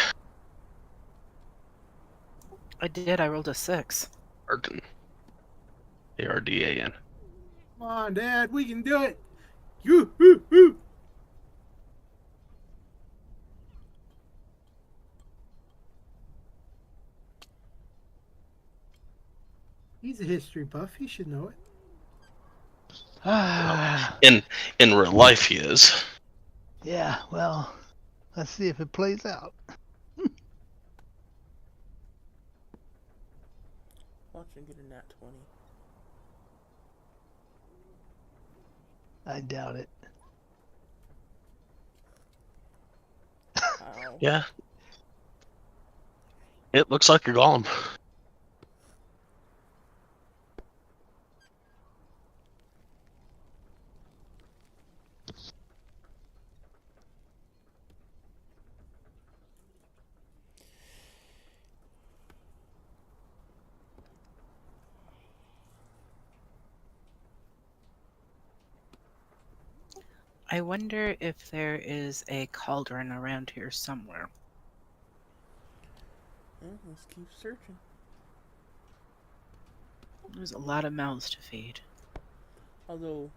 I did. I rolled a 6. Arden. ARDAN. Come on, Dad. We can do it. Yoo-hoo-hoo. He's a history buff. He should know it. Ah, In real life, he is. yeah, well, let's see if it plays out. Watch him get a nat 20. I doubt it. Ow. Yeah. It looks like a golem. I wonder if there is a cauldron around here somewhere. Well, let's keep searching. There's a lot of mouths to feed. Although,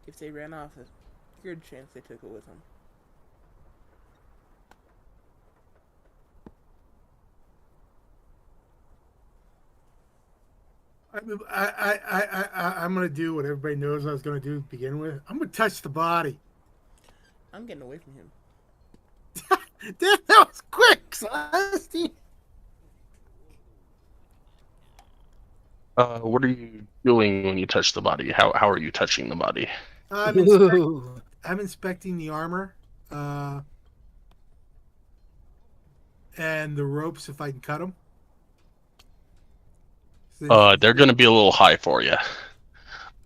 if they ran off, there's a good chance they took it with them. I'm gonna do what everybody knows I was gonna do to begin with. I'm gonna touch the body. I'm getting away from him. Damn, that was quick, Celestine. What are you doing when you touch the body? How are you touching the body? I'm Ooh. I'm inspecting the armor, and the ropes if I can cut them. They're going to be a little high for you.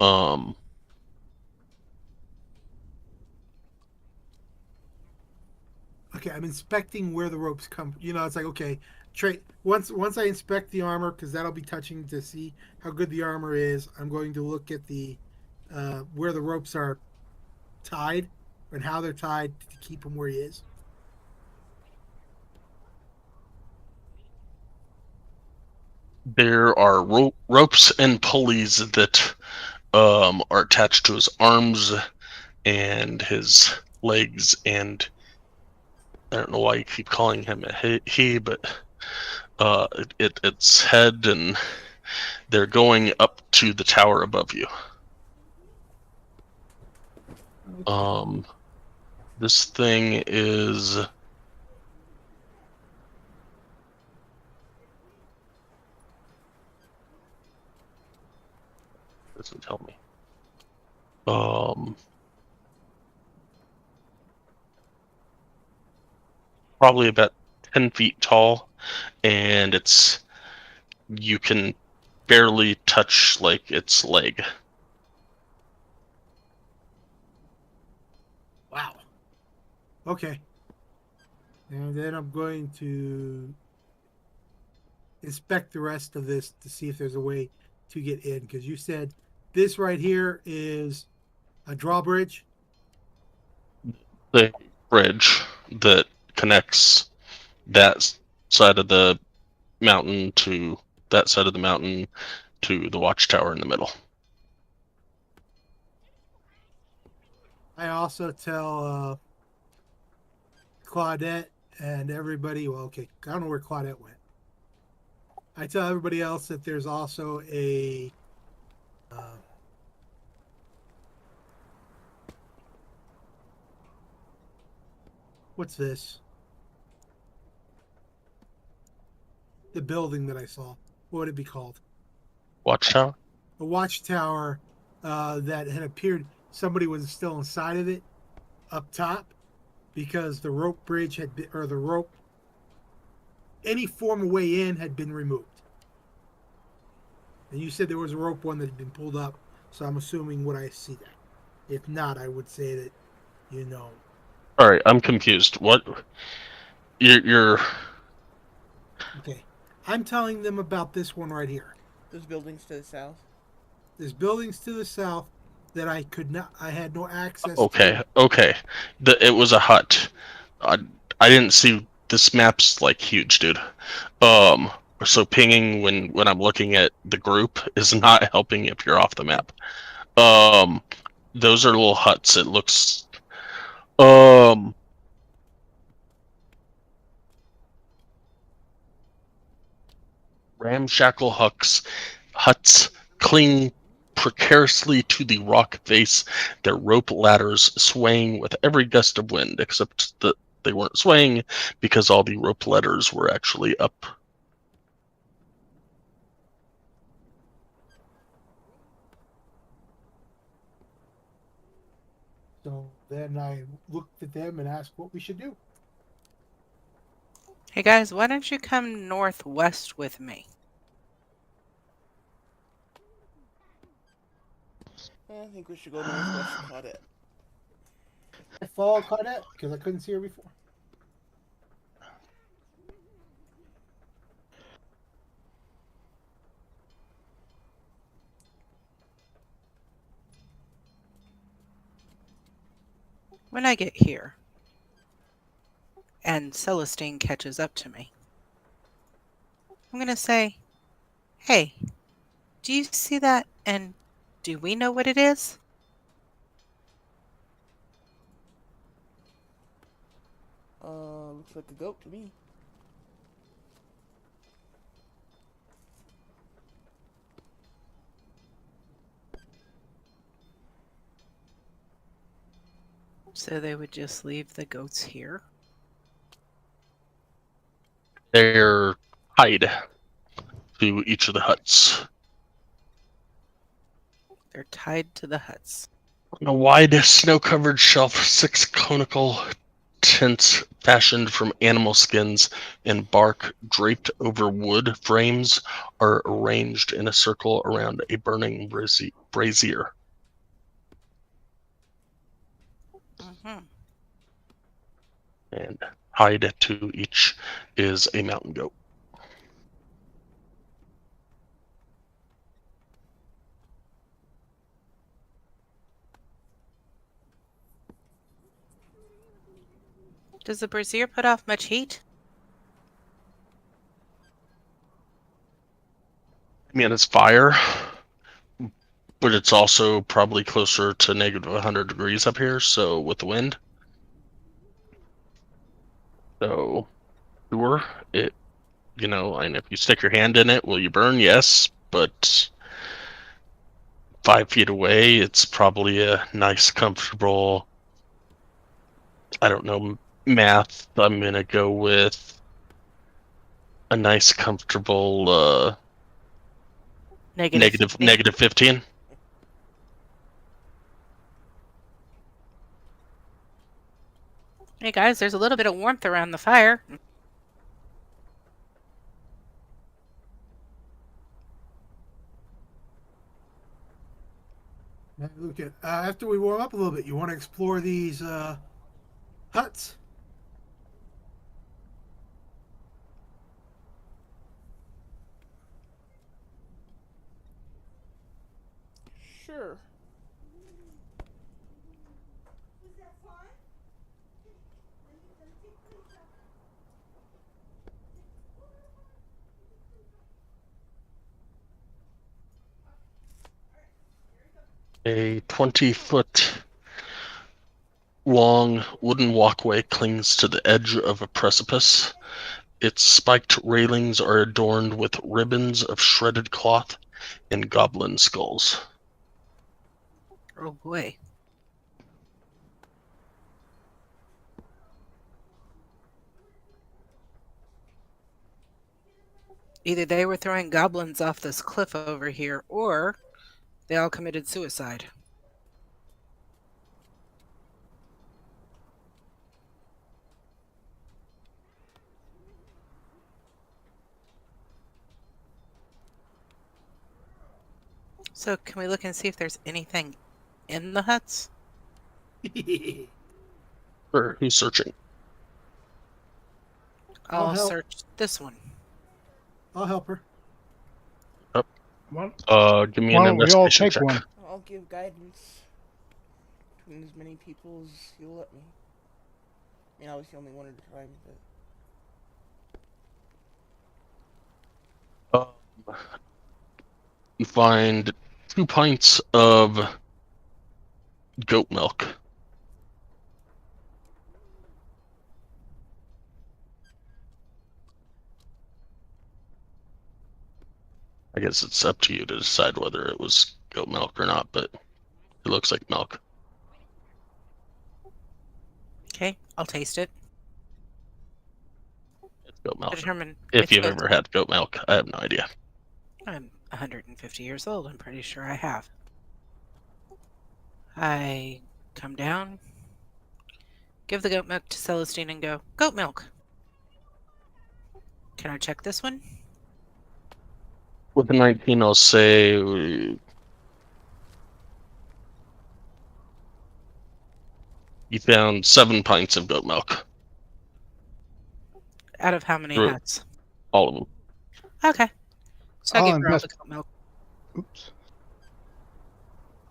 Um, Okay, I'm inspecting where the ropes come. You know, it's like okay, once I inspect the armor because that'll be touching to see how good the armor is. I'm going to look at the where the ropes are tied and how they're tied to keep him where he is. there are ropes and pulleys that are attached to his arms and his legs, and I don't know why you keep calling him a he, but it's head, and they're going up to the tower above you. Okay. This thing is doesn't tell me. Probably about 10 feet tall, and you can barely touch like its leg. Wow. Okay. And then I'm going to inspect the rest of this to see if there's a way to get in because you said this right here is a drawbridge. The bridge that connects that side of the mountain to that side of the mountain to the watchtower in the middle. I also tell Claudette and everybody. Well, okay, I don't know where Claudette went. I tell everybody else that there's also a what's this? The building that I saw. What would it be called? Watchtower? A watchtower that had appeared. Somebody was still inside of it up top because the rope bridge had been, or the rope, any form of way in had been removed. And you said there was a rope one that had been pulled up, so I'm assuming would I see that? If not, I would say that, you know. All right, I'm confused. What? You're Okay. I'm telling them about this one right here. Those buildings to the south. There's buildings to the south that I had no access okay. to. Okay, it was a hut. I I didn't see this map's like huge, dude. Um, so pinging when I'm looking at the group is not helping if you're off the map. Um, those are little huts. It looks um ramshackle huts cling precariously to the rock face, their rope ladders swaying with every gust of wind, except that they weren't swaying because all the rope ladders were actually up. So then I looked at them and asked what we should do. Hey guys, why don't you come northwest with me? I think we should go northwest to Claudette. I followed Claudette because I couldn't see her before. When I get here and Celestine catches up to me, I'm going to say, hey, do you see that? And do we know what it is? Looks like a goat to me. So they would just leave the goats here. They're tied to each of the huts. They're tied to the huts. On a wide, snow-covered shelf, 6 conical tents fashioned from animal skins and bark draped over wood frames are arranged in a circle around a burning brazier. Mm-hmm. And tied to each is a mountain goat. Does the brazier put off much heat? I mean, it's fire, but it's also probably closer to negative 100 degrees up here, so with the wind. So, sure, it, and if you stick your hand in it, will you burn? Yes, but 5 feet away, it's probably a nice, comfortable, I don't know, math. I'm going to go with a nice, comfortable Negative 15? negative 15. Hey guys, there's a little bit of warmth around the fire. Look at after we warm up a little bit. You want to explore these huts? Sure. A 20-foot long wooden walkway clings to the edge of a precipice. Its spiked railings are adorned with ribbons of shredded cloth and goblin skulls. Oh boy. Either they were throwing goblins off this cliff over here, or they all committed suicide. So can we look and see if there's anything in the huts? Sure, who's searching? I'll I'll help. search this one. I'll help her. Give me Why an don't we all investigation take check. one? I'll give guidance between as many people as you'll let me. I mean, obviously only one at a time, but... You find 2 pints of goat milk. I guess it's up to you to decide whether it was goat milk or not, but it looks like milk. Okay, I'll taste it. It's goat milk. Determine If it's you've goat ever milk. had goat milk, I have no idea. I'm 150 years old. I'm pretty sure I have. I come down, give the goat milk to Celestine and go, goat milk. Can I check this one? With the 19, I'll say you found 7 pints of goat milk. Out of how many Through huts? all of them. Okay. So I I'll give her all the goat milk. Oops.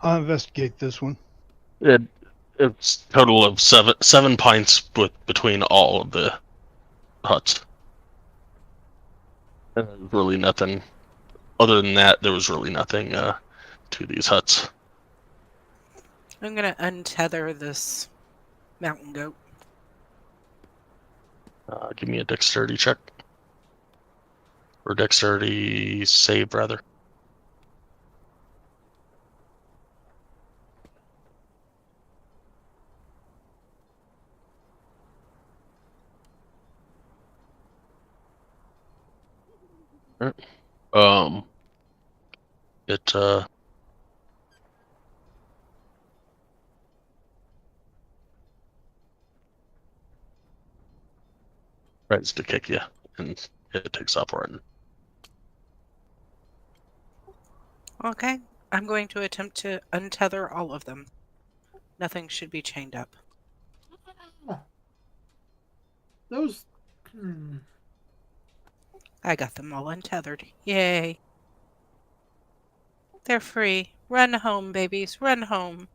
I'll investigate this one. It It's total of seven pints between all of the huts. And there's really nothing other than that. There was really nothing to these huts. I'm gonna untether this mountain goat. Give me a dexterity check. Or dexterity save, rather. Alright. It tries to kick you, and it takes off running. Okay, I'm going to attempt to untether all of them. Nothing should be chained up. Those. I got them all untethered. Yay. They're free. Run home, babies. Run home.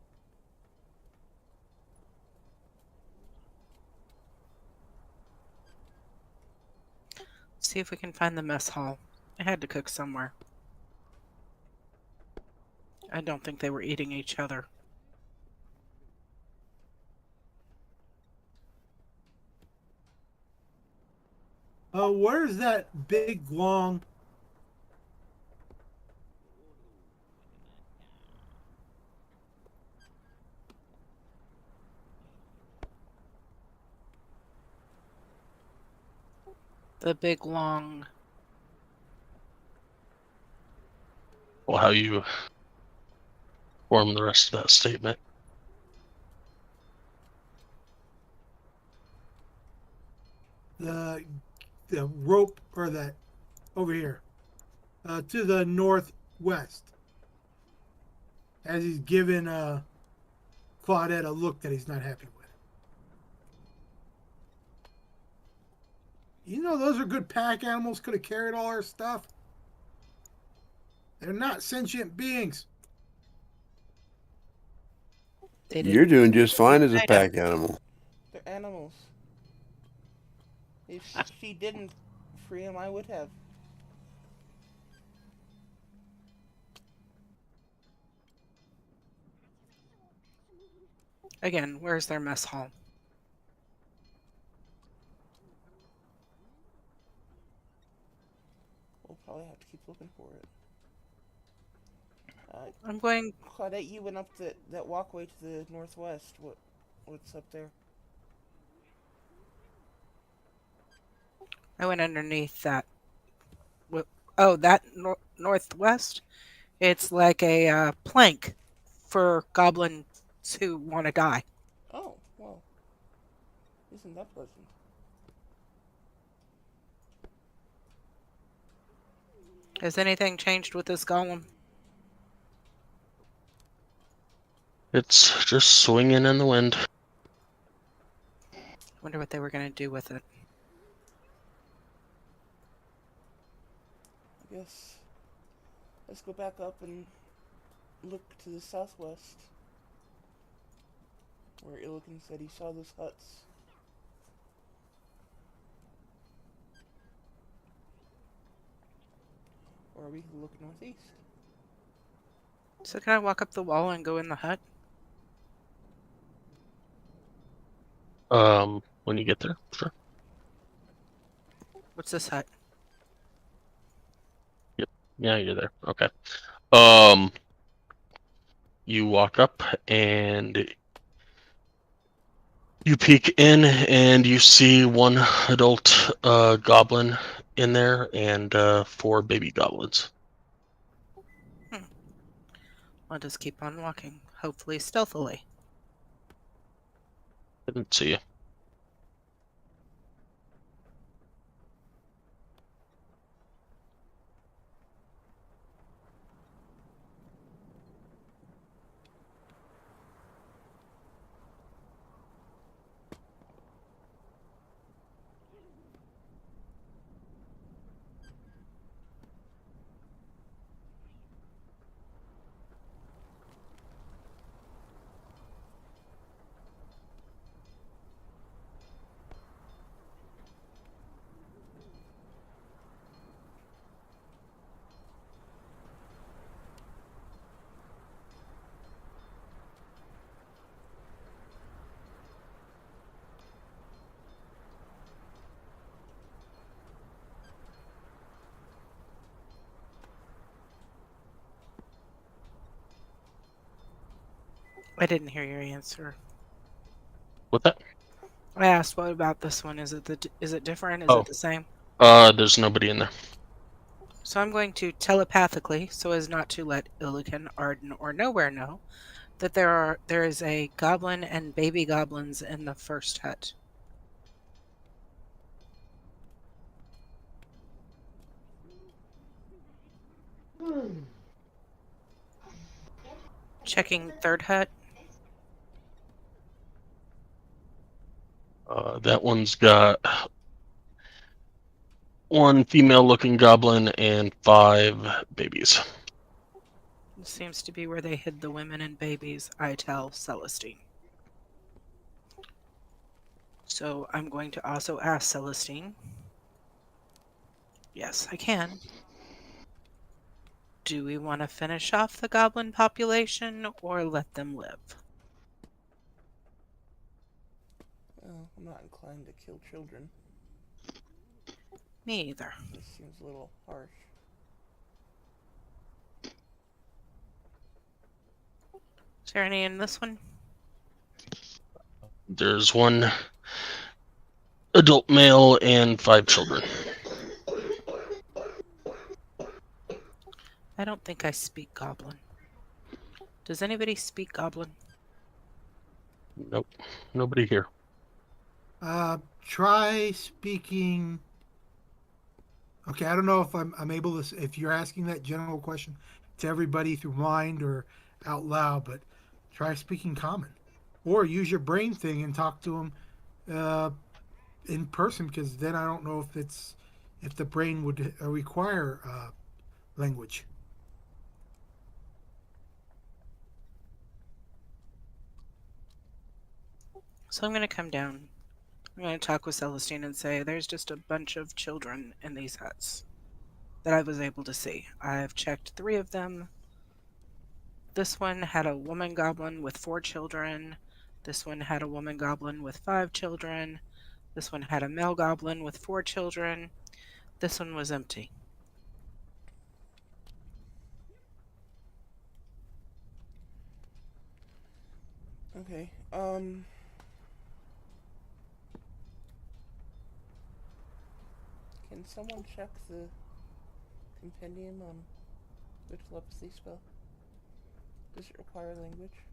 See if we can find the mess hall. I had to cook somewhere. I don't think they were eating each other. Where's that big long? The big long. Well, how you form the rest of that statement? The rope or that over here to the northwest as he's giving Claudette a look that he's not happy with. You know, those are good pack animals, could have carried all our stuff. They're not sentient beings. They You're didn't doing just fine as a item. pack animal. They're animals. If she didn't free him, I would have. Again, where's their mess hall? We'll probably have to keep looking for it. I'm going. Claudette, you went up that walkway to the northwest. What's up there? I went underneath that. Oh, that northwest? It's like a plank for goblins who want to die. Oh, well. Isn't that pleasant? Has anything changed with this golem? It's just swinging in the wind. Wonder what they were going to do with it. I guess let's go back up and look to the southwest, where Illiken said he saw those huts. Or we can look northeast. So can I walk up the wall and go in the hut? When you get there, sure. What's this hut? Yep. Yeah, you're there. Okay. You walk up and you peek in and you see one adult goblin in there and 4 baby goblins. I'll just keep on walking, hopefully stealthily. Didn't see you. I didn't hear your answer. With that? I asked, what about this one? Is it different? Is Oh. it the same? There's nobody in there. So I'm going to telepathically, so as not to let Illican, Arden, or Nowhere know, that there is a goblin and baby goblins in the first hut. Checking third hut. That one's got one female-looking goblin and 5 babies. This seems to be where they hid the women and babies, I tell Celestine. So I'm going to also ask Celestine. Yes, I can. Do we want to finish off the goblin population or let them live? Well, I'm not inclined to kill children. Me either. This seems a little harsh. Is there any in this one? There's 1 adult male and 5 children. I don't think I speak goblin. Does anybody speak goblin? Nope, nobody here. Try speaking. Okay, I don't know if I'm able to. If you're asking that general question to everybody through mind or out loud, but try speaking common, or use your brain thing and talk to them in person. Because then I don't know if the brain would require language. So I'm going to come down. I'm going to talk with Celestine and say there's just a bunch of children in these huts that I was able to see. I've checked 3 of them. This one had a woman goblin with 4 children. This one had a woman goblin with 5 children. This one had a male goblin with 4 children. This one was empty. Okay, can someone check the compendium on the telepathy spell? Does it require language?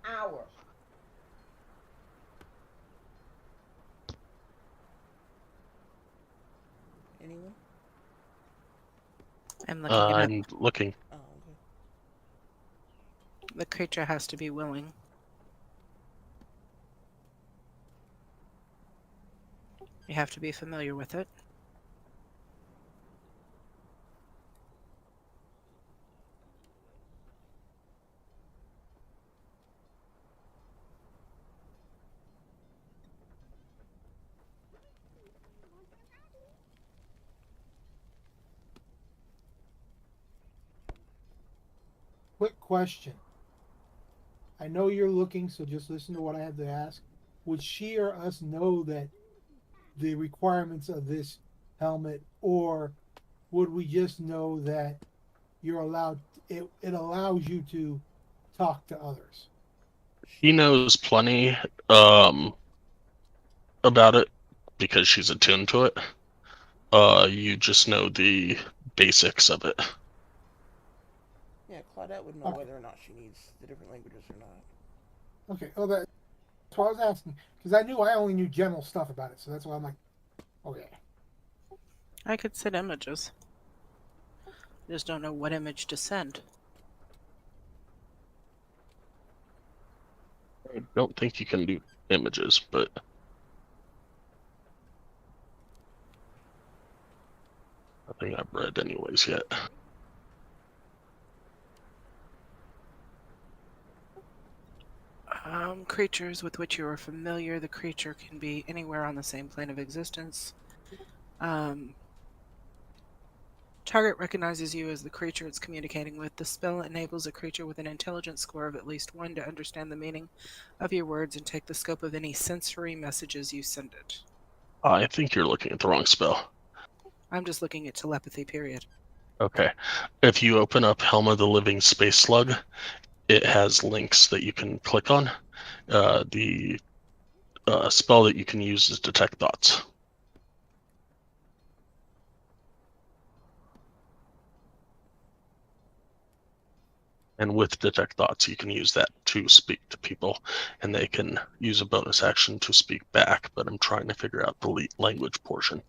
Hour. Anyone? I'm looking it up. I'm looking. Oh, okay. The creature has to be willing. You have to be familiar with it. Quick question. I know you're looking, so just listen to what I have to ask. Would she or us know that the requirements of this helmet, or would we just know that you're allowed? It allows you to talk to others. He knows plenty about it because she's attuned to it. You just know the basics of it. Yeah, Claudette would know Okay. whether or not she needs the different languages or not. Okay. Oh, that's what I was asking because I only knew general stuff about it, so that's why I'm like, okay. I could send images. I just don't know what image to send. I don't think you can do images, but nothing I've read anyways yet. Creatures with which you are familiar. The creature can be anywhere on the same plane of existence. Target recognizes you as the creature it's communicating with. The spell enables a creature with an intelligence score of at least 1 to understand the meaning of your words and take the scope of any sensory messages you send it. I think you're looking at the wrong spell. I'm just looking at telepathy, period. Okay. If you open up Helm of the Living Space Slug, it has links that you can click on. The spell that you can use is Detect Thoughts. And with Detect Thoughts, you can use that to speak to people, and they can use a bonus action to speak back, but I'm trying to figure out the language portion.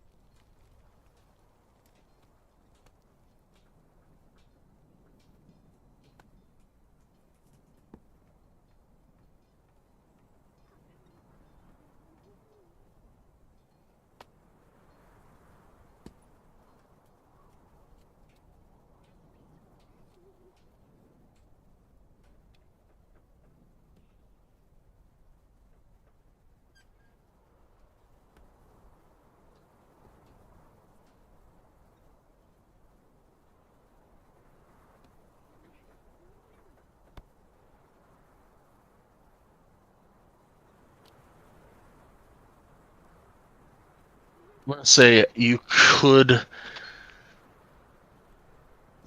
I'm going to say you could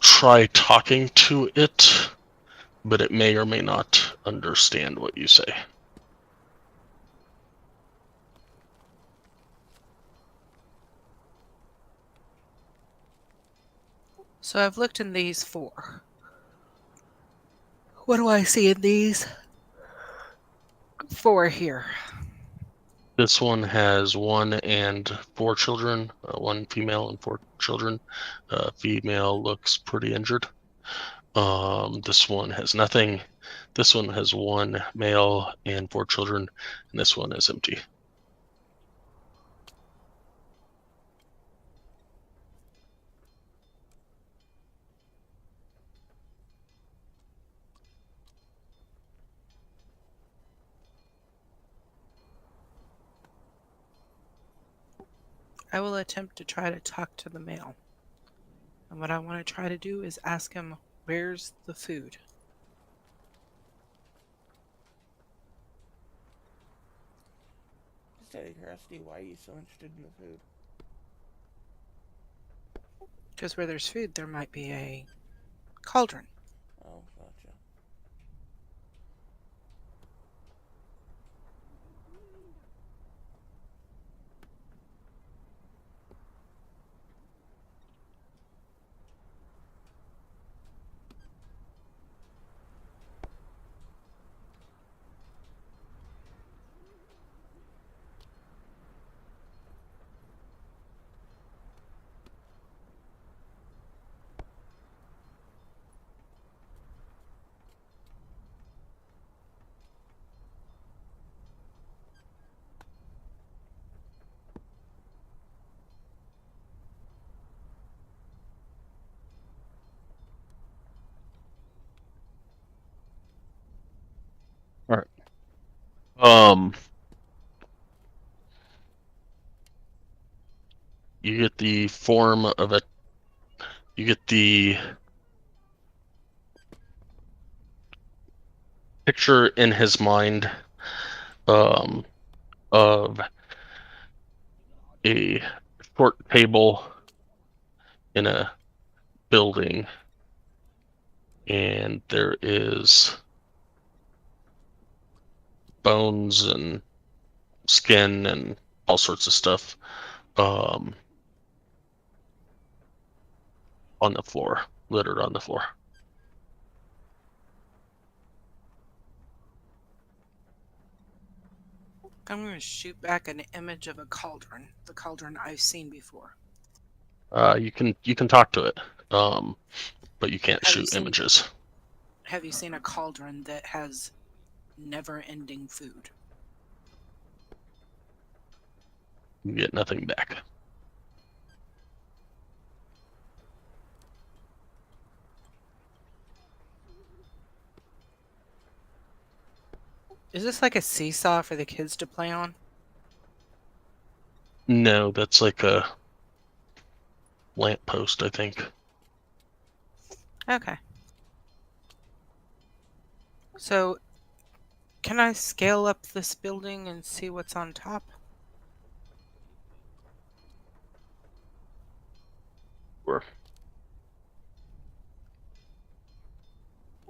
try talking to it, but it may or may not understand what you say. So I've looked in these 4. What do I see in these 4 here? This one has 1 and 4 children, 1 female and 4 children. Female looks pretty injured. This one has nothing. This one has 1 male and 4 children, and this one is empty. I will attempt to try to talk to the male. And what I want to try to do is ask him, where's the food? Just out of curiosity, why are you so interested in the food? Because where there's food, there might be a cauldron. Oh, gotcha. All right. You get the form of a. You get the picture in his mind of a short table in a building, and there is bones and skin and all sorts of stuff on the floor, littered on the floor. I'm going to shoot back an image of a cauldron, the cauldron I've seen before. You can talk to it, but you can't Have you shoot seen- images. Have you seen a cauldron that has never-ending food? You get nothing back. Is this like a seesaw for the kids to play on? No, that's like a lamppost, I think. Okay. So, can I scale up this building and see what's on top? Sure.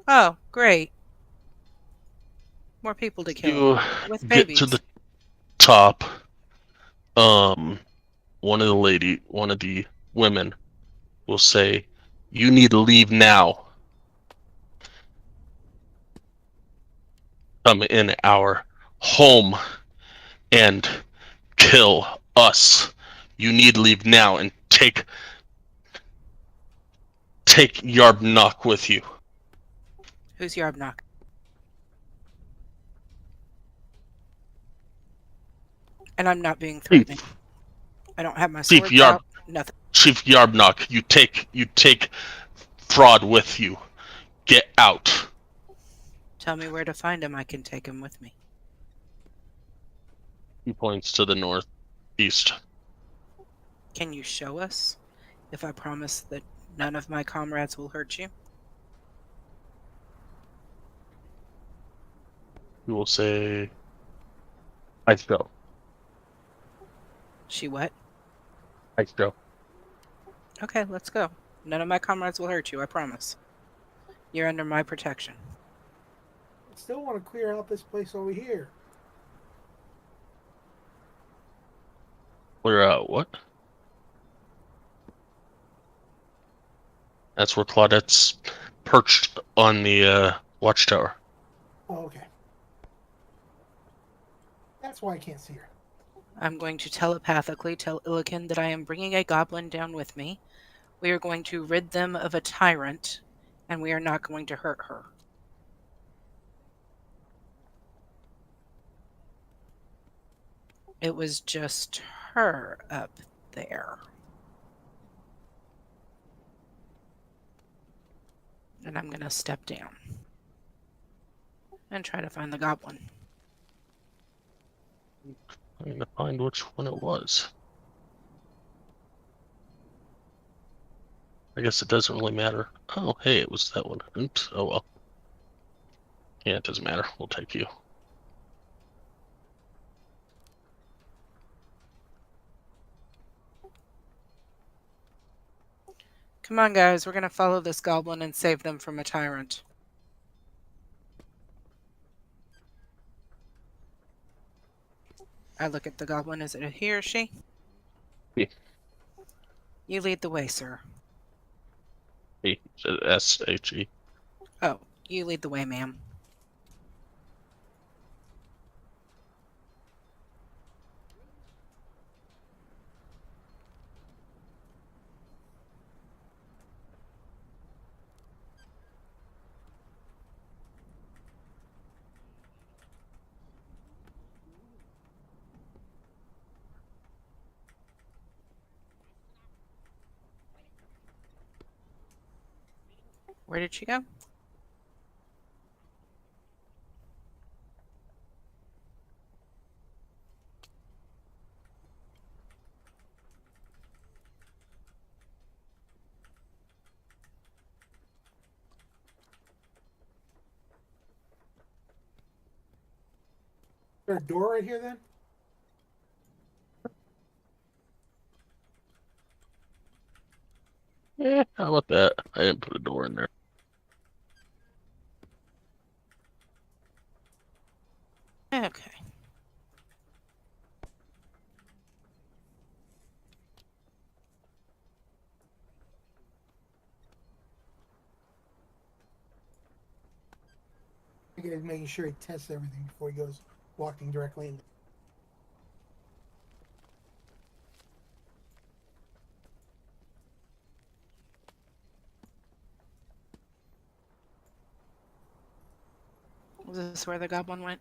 Oh, great. More people to kill. You With get to babies. the top. One of the women will say, "You need to leave now. Come in our home and kill us. You need to leave now and take Yarbnock with you." Who's Yarbnock? And I'm not being threatening. Chief, I don't have my Chief swords Yarb, out. Nothing. Chief Yarbnock. You take fraud with you. Get out. Tell me where to find him. I can take him with me. He points to the northeast. Can you show us? If I promise that none of my comrades will hurt you? He will say, "I shall. She what? I shall." Okay, let's go. None of my comrades will hurt you, I promise. You're under my protection. I still want to clear out this place over here. Clear out what? That's where Claudette's perched on the watchtower. Oh, okay. That's why I can't see her. I'm going to telepathically tell Illiken that I am bringing a goblin down with me. We are going to rid them of a tyrant, and we are not going to hurt her. It was just her up there. And I'm going to step down and try to find the goblin. I'm going to find which one it was. I guess it doesn't really matter. Oh, hey, it was that one. Oops. Oh, well. Yeah, it doesn't matter. We'll take you. Come on, guys. We're going to follow this goblin and save them from a tyrant. I look at the goblin. Is it a he or she? He. You lead the way, sir. He said S-H-E. Oh, you lead the way, ma'am. Where did she go? Is there a door right here then? Yeah, how about that? I didn't put a door in there. Okay. I guess making sure he tests everything before he goes walking directly in. Was this where the goblin went?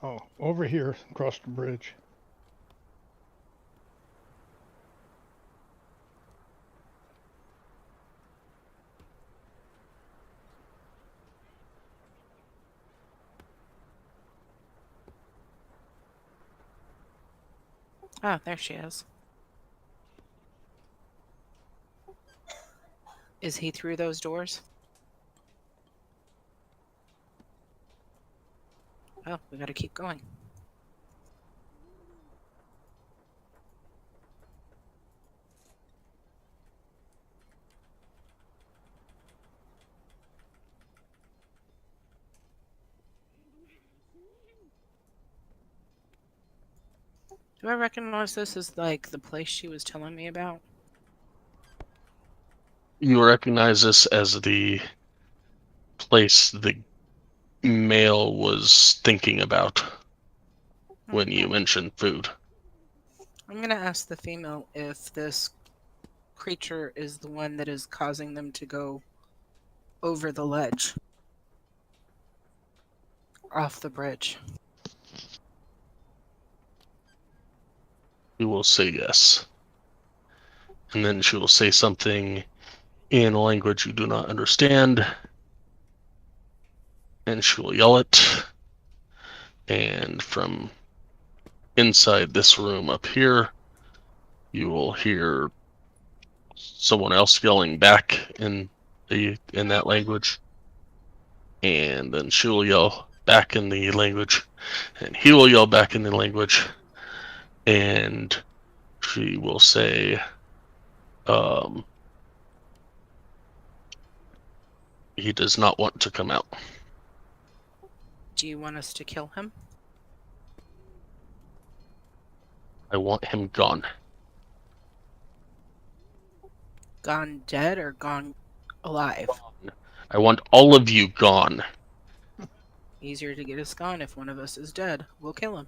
Oh, over here, across the bridge. Oh, there she is. Is he through those doors? Oh, we gotta keep going. Do I recognize this as like the place she was telling me about? You recognize this as the place the male was thinking about when you mentioned food. I'm gonna ask the female if this creature is the one that is causing them to go over the ledge. Off the bridge. She will say yes. And then she will say something in a language you do not understand. And she will yell it. And from inside this room up here, you will hear someone else yelling back in that language. And then she will yell back in the language. And he will yell back in the language. And she will say, he does not want to come out. Do you want us to kill him? I want him gone. Gone dead or gone alive? I want all of you gone. Easier to get us gone if one of us is dead. We'll kill him.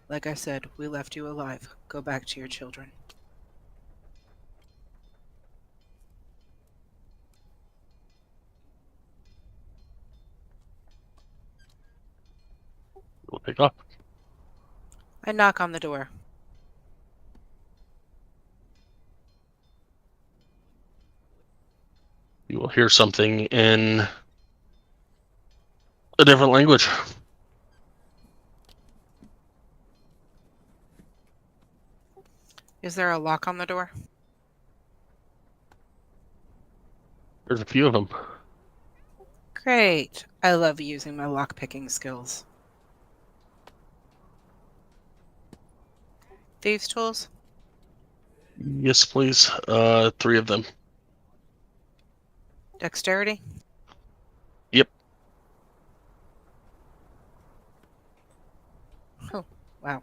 Like I said, we left you alive. Go back to your children. We'll take off. I knock on the door. You will hear something in a different language. Is there a lock on the door? There's a few of them. Great. I love using my lock-picking skills. Thieves' tools? Yes, please. 3 of them. Dexterity? Yep. Oh, wow.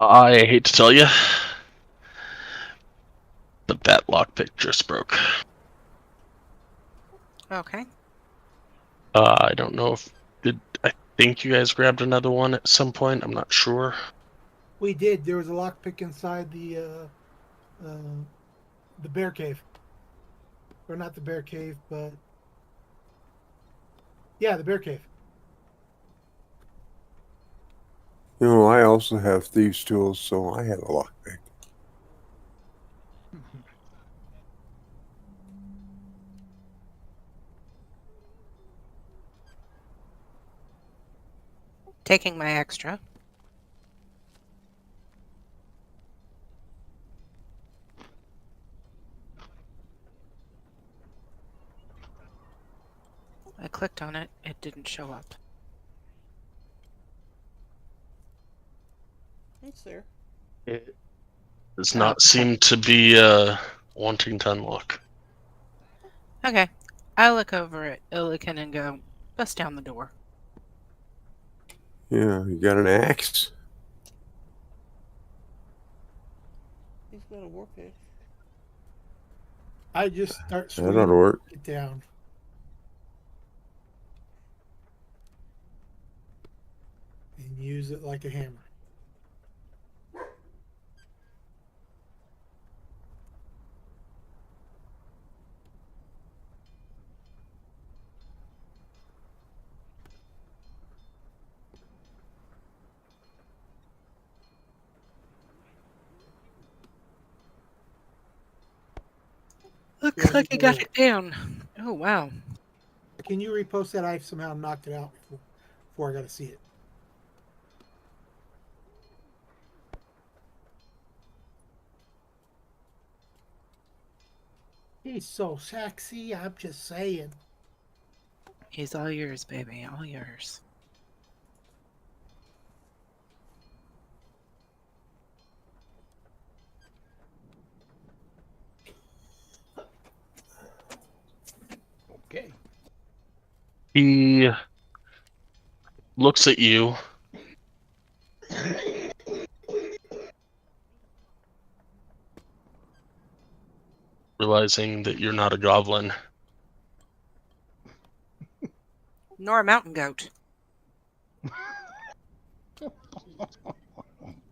I hate to tell you, but that lockpick just broke. Okay. I don't know if I think you guys grabbed another one at some point. I'm not sure. We did. There was a lockpick inside the bear cave, or not the bear cave, but yeah, the bear cave. You know, I also have thieves' tools, so I have a lockpick. Taking my extra. I clicked on it. It didn't show up. It's there. It does not seem to be wanting to unlock. Okay. I look over at Illiken and go, bust down the door. Yeah, you got an axe? He's got a war pick. I just start That swinging ought to work. it down. And use it like a hammer. Looks like I got it down. Oh, wow. Can you repost that? I somehow knocked it out before I got to see it. He's so sexy, I'm just saying. He's all yours, baby, all yours. Okay. He looks at you, realizing that you're not a goblin. Nor a mountain goat.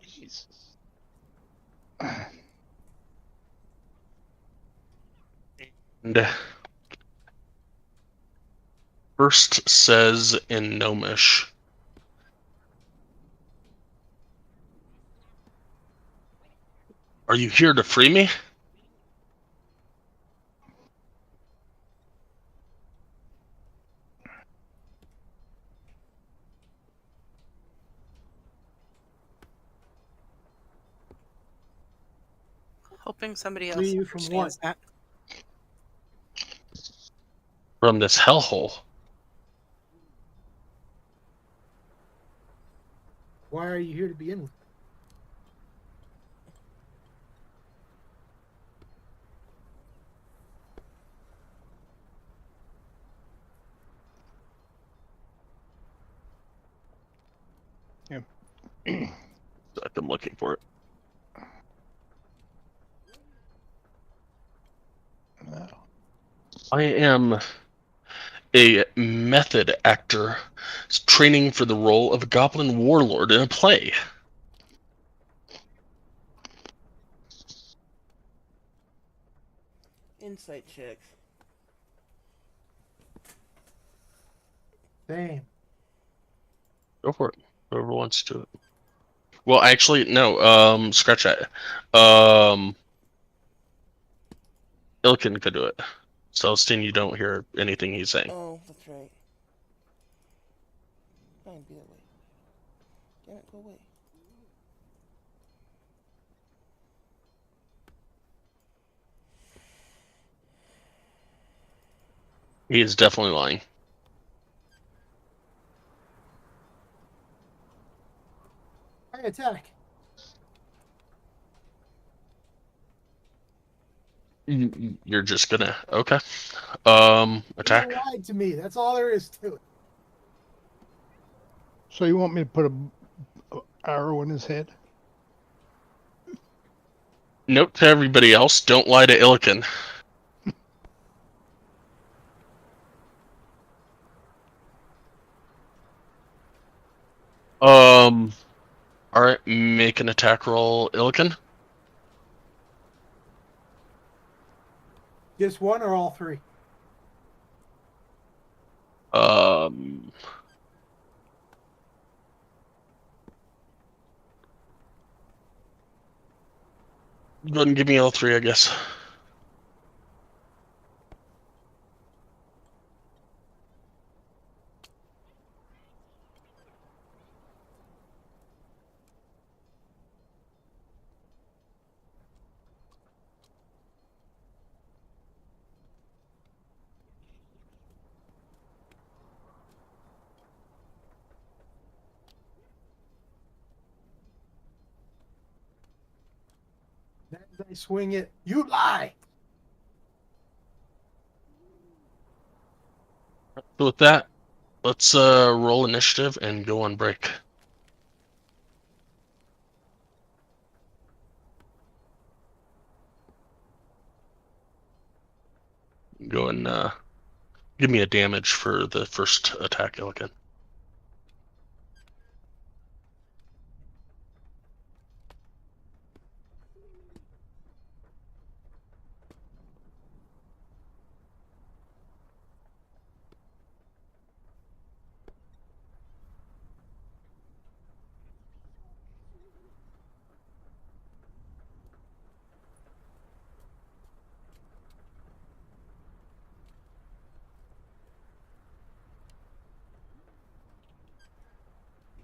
Jesus. And first says in Gnomish, "Are you here to free me?" Hoping somebody Free else you from what? understands that. From this hellhole. Why are you here to begin with? I'm looking for it. I am a method actor training for the role of a goblin warlord in a play. Insight check. Damn. Go for it. Whoever wants to do it. Well, actually, no. Scratch that. Ilkin could do it. Celestine, you don't hear anything he's saying. Oh, that's right. Fine, be that way. Damn it, go away. He is definitely lying. I attack. You're just gonna okay. You Attack. lied to me. That's all there is to it. So you want me to put a arrow in his head? Note to everybody else: don't lie to Ilkin. All right, make an attack roll, Ilkin. Just one or all three? Um, Go ahead and give me all three, I guess. As I swing it, you lie. So with that, let's roll initiative and go on break. Go and give me a damage for the first attack, Ilkin.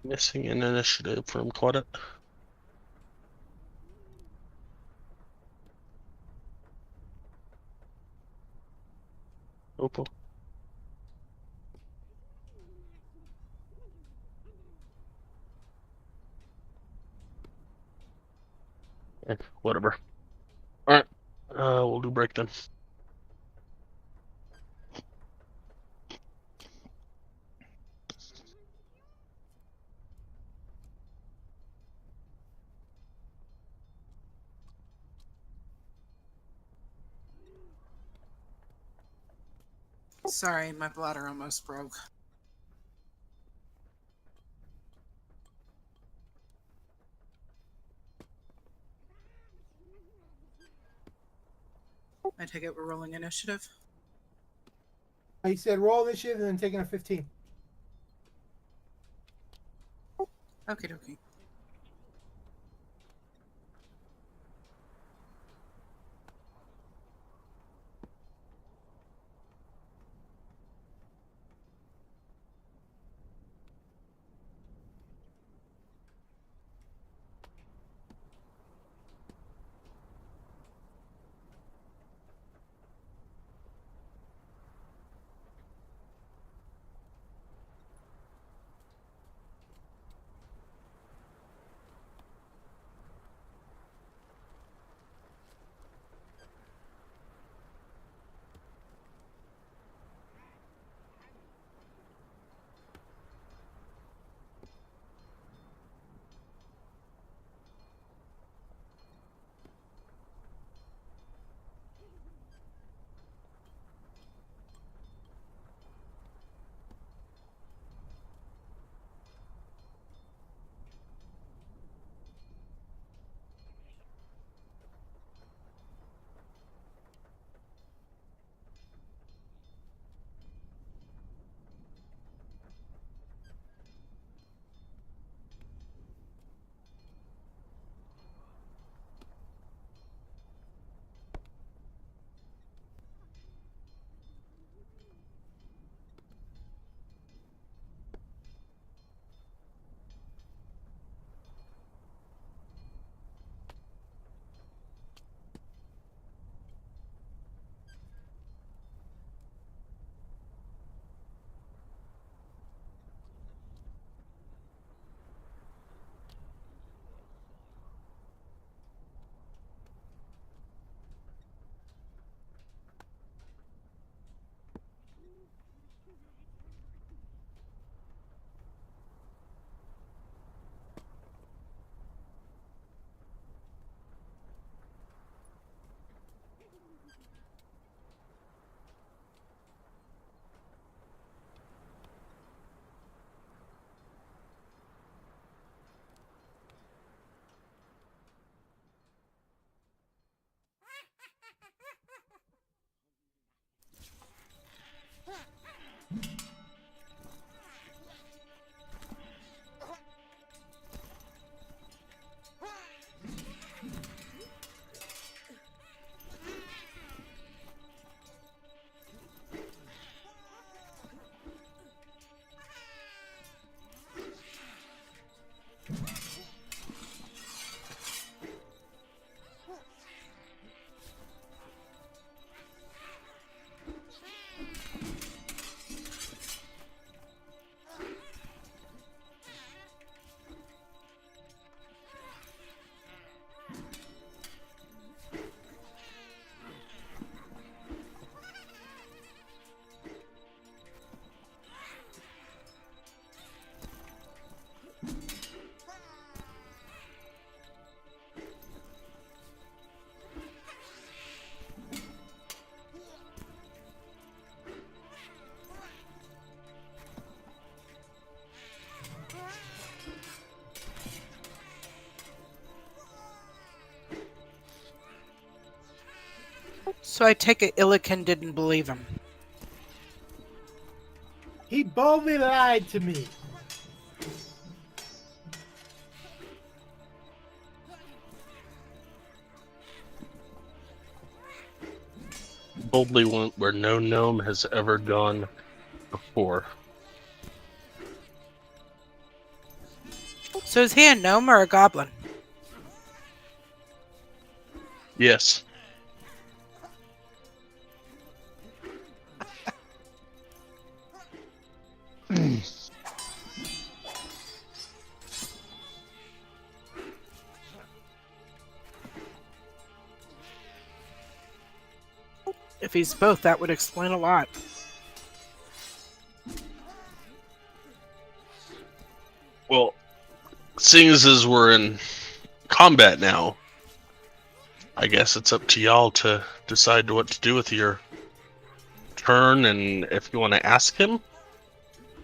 Missing an initiative from Quadet. Opal. Whatever. All right. We'll do break then. Sorry, my bladder almost broke. I take it we're rolling initiative. I said roll initiative and then taking a 15. Okie dokie. So I take it Illiken didn't believe him. He boldly lied to me. Boldly went where no gnome has ever gone before. So is he a gnome or a goblin? Yes. If he's both, that would explain a lot. Well, seeing as we're in combat now, I guess it's up to y'all to decide what to do with your turn and if you want to ask him.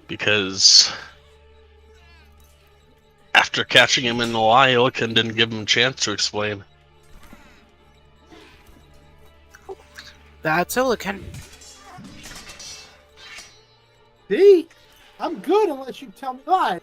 Because after catching him in the lie, Illiken didn't give him a chance to explain. That's Illiken. See? I'm good unless you tell me lies.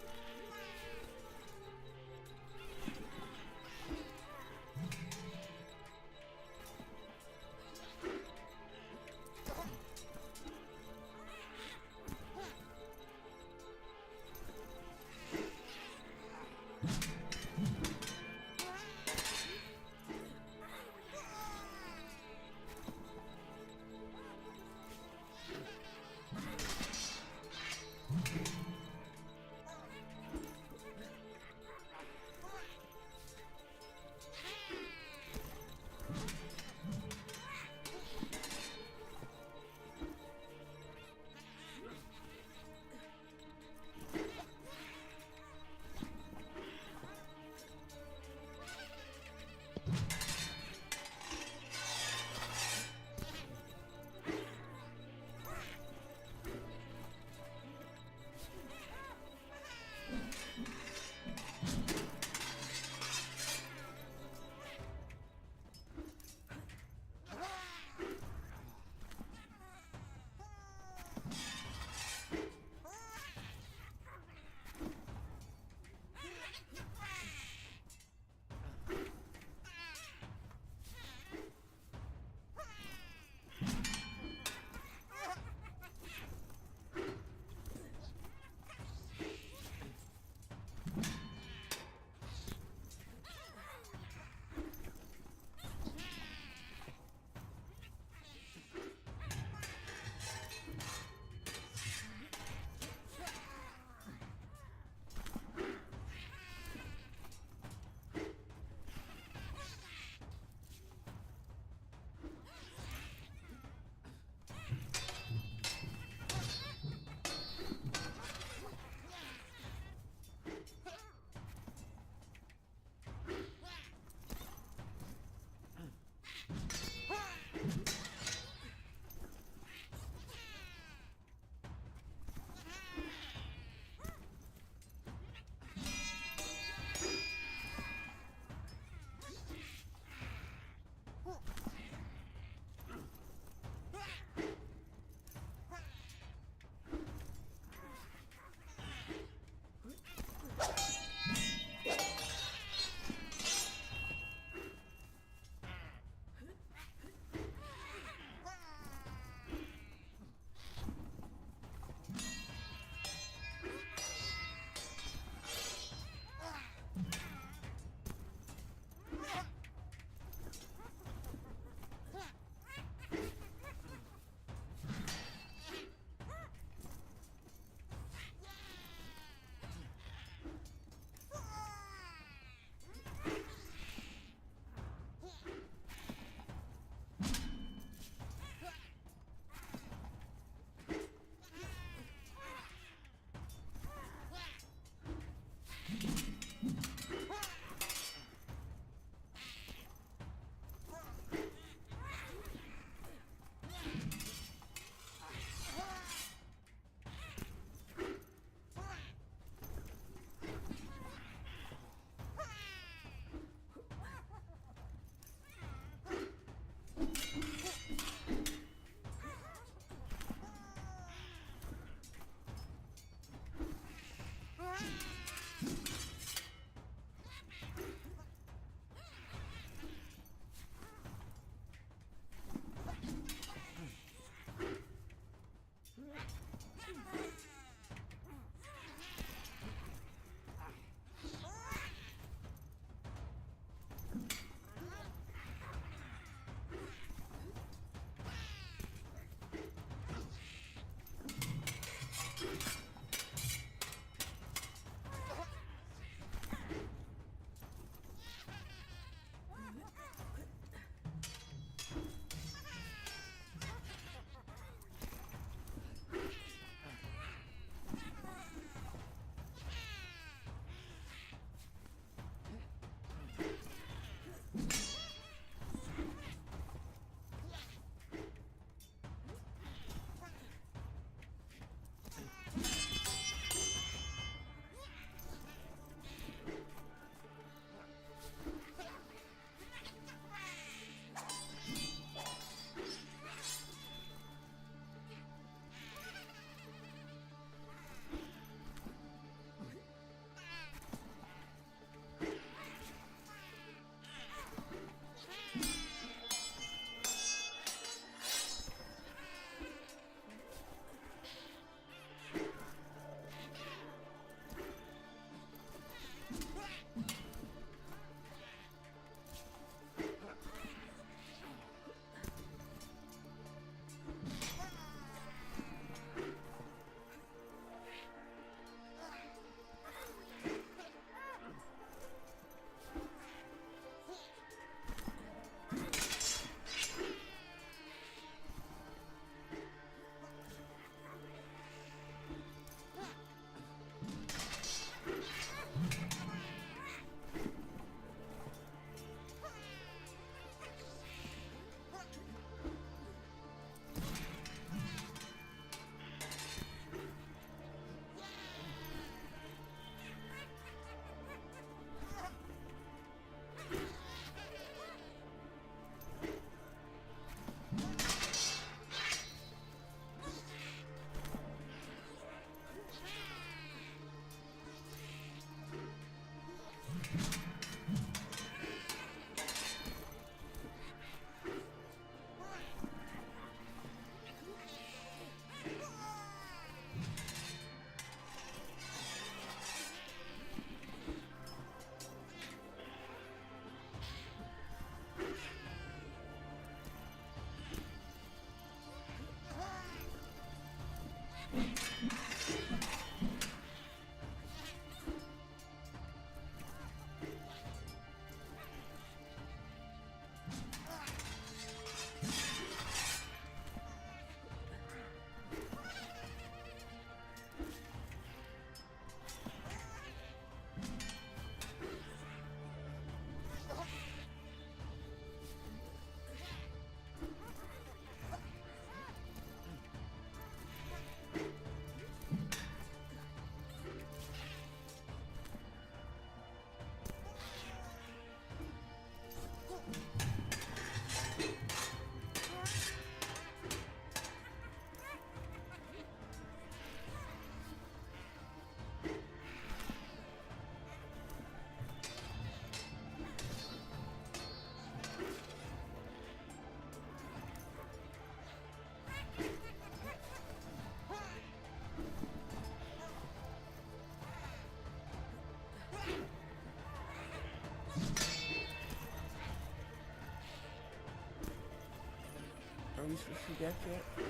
is she back yet?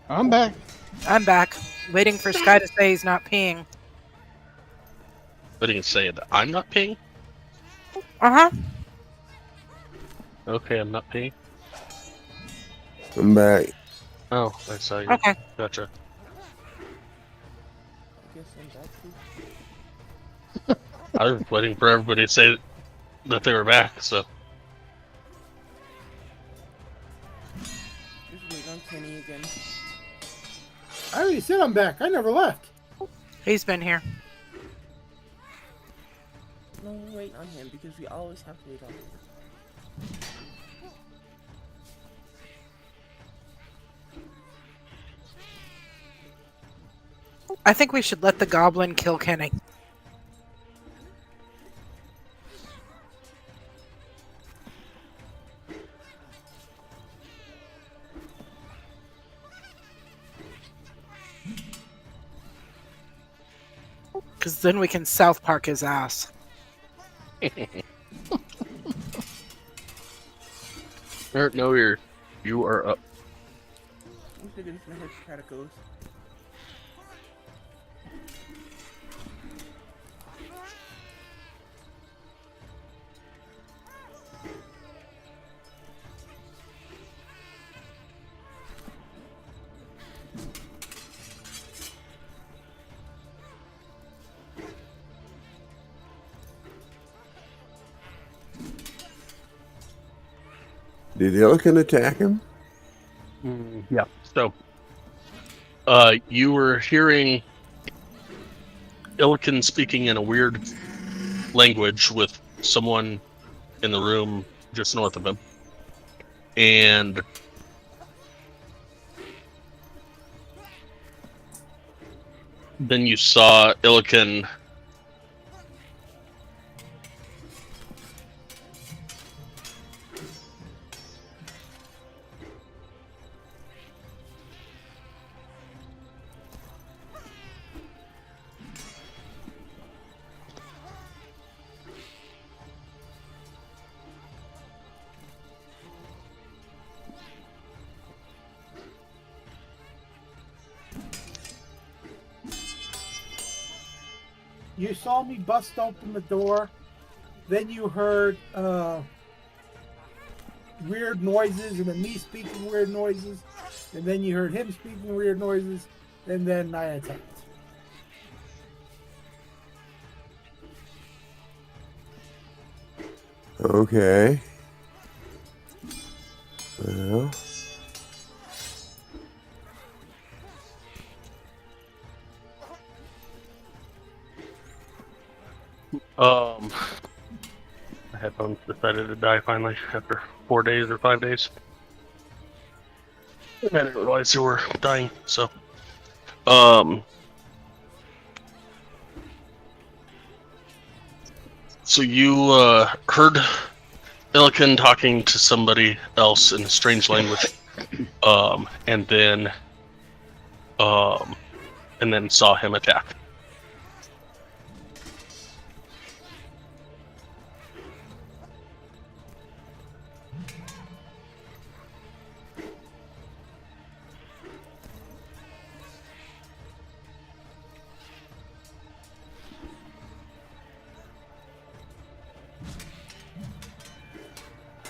I'm back. I'm back, waiting for Sky to say he's not peeing. But you can say that I'm not peeing. Uh huh. Okay, I'm not peeing. I'm back. Oh, I saw you. Okay. Gotcha. I guess I'm back too. I was waiting for everybody to say that they were back. So Just waiting on Kenny again. I already said I'm back. I never left. He's been here. No, we're waiting on him because we always have to wait on him. I think we should let the goblin kill Kenny. Because then we can South Park his ass. no, you are up. I'm still getting my head Karkolohk. Did Illican attack him? Yeah. So, you were hearing Illican speaking in a weird language with someone in the room just north of him, and then you saw Illican You saw me bust open the door. Then you heard weird noises, and then me speaking weird noises. And then you heard him speaking weird noises. And then I attacked. Okay. Well, my headphones decided to die finally after 4 days or 5 days. I didn't realize they were dying. So you heard Illican talking to somebody else in a strange language, and then saw him attack.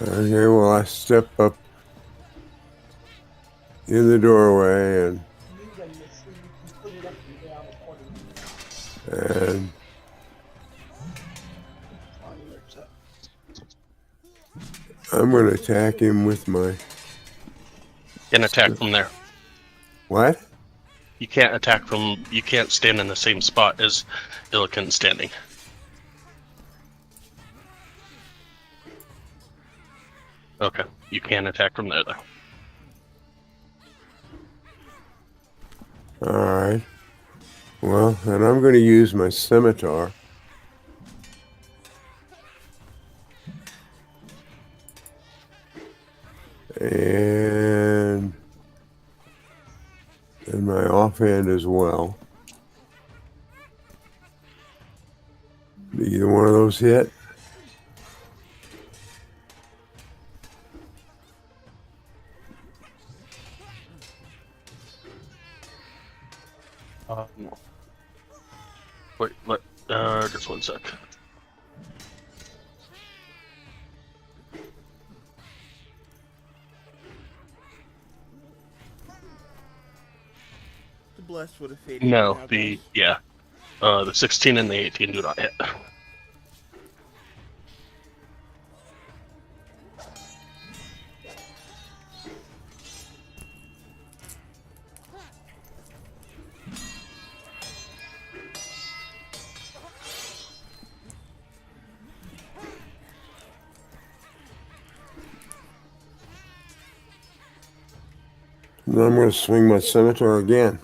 okay, well, I step up in the doorway and I'm going to attack him with my... Can attack from there. What? You can't attack from. You can't stand in the same spot as Illican standing. Okay, you can attack from there though. Alright. Well, then I'm going to use my scimitar. And my offhand as well. Did either one of those hit? No. Wait, just one sec. The blessed would have faded. No, Now, the guys. the 16 and the 18 do not hit. Then I'm going to swing my scimitar again.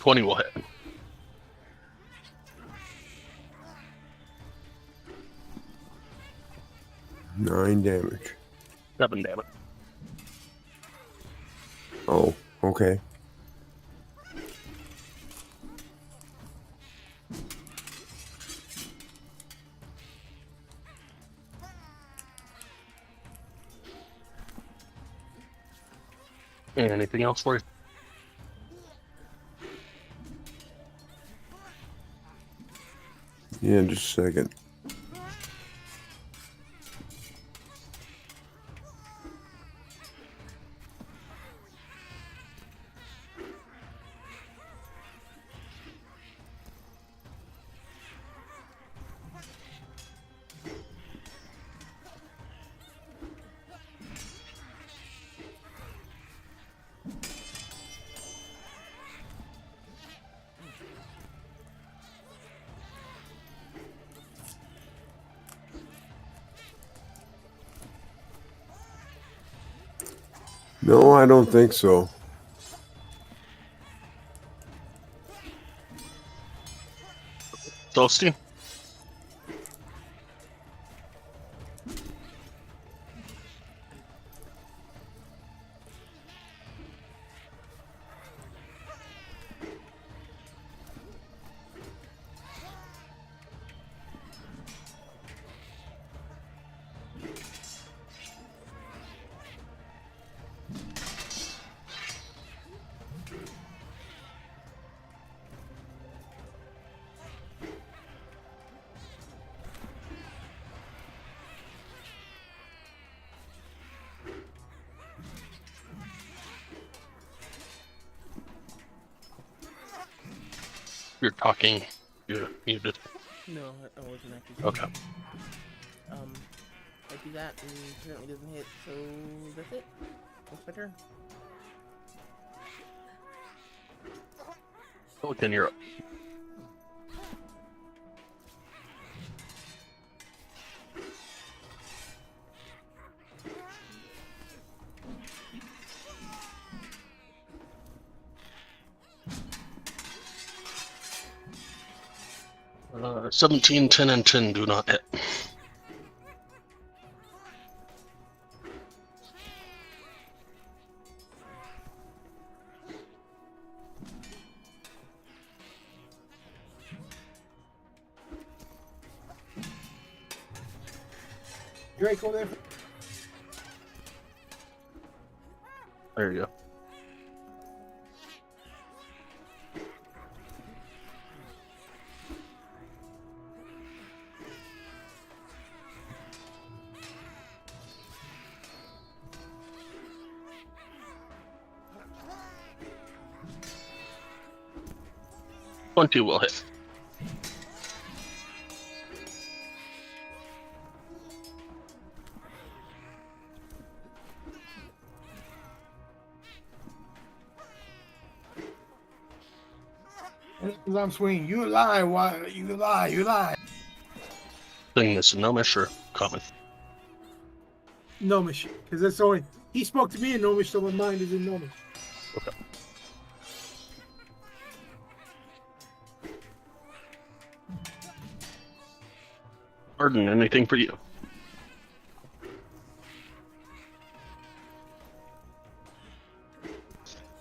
20 will hit. Nine damage. 7 damage. Oh, okay. Anything else for you? Yeah, just a second. No, I don't think so. Toasty? You're talking. You're muted. No, I wasn't actually. Okay. I do that and apparently doesn't hit, so that's it. That's my turn. Pelican, you're up. Uh, 17, 10, and 10 do not hit. Draco there. There you go. Twenty will hit. As I'm swinging, you lie, why? You lie, you lie. Thing is gnomish or common. Gnomish, because that's the only. He spoke to me in Gnomish, so my mind is in Gnomish. Okay. Arden, anything for you?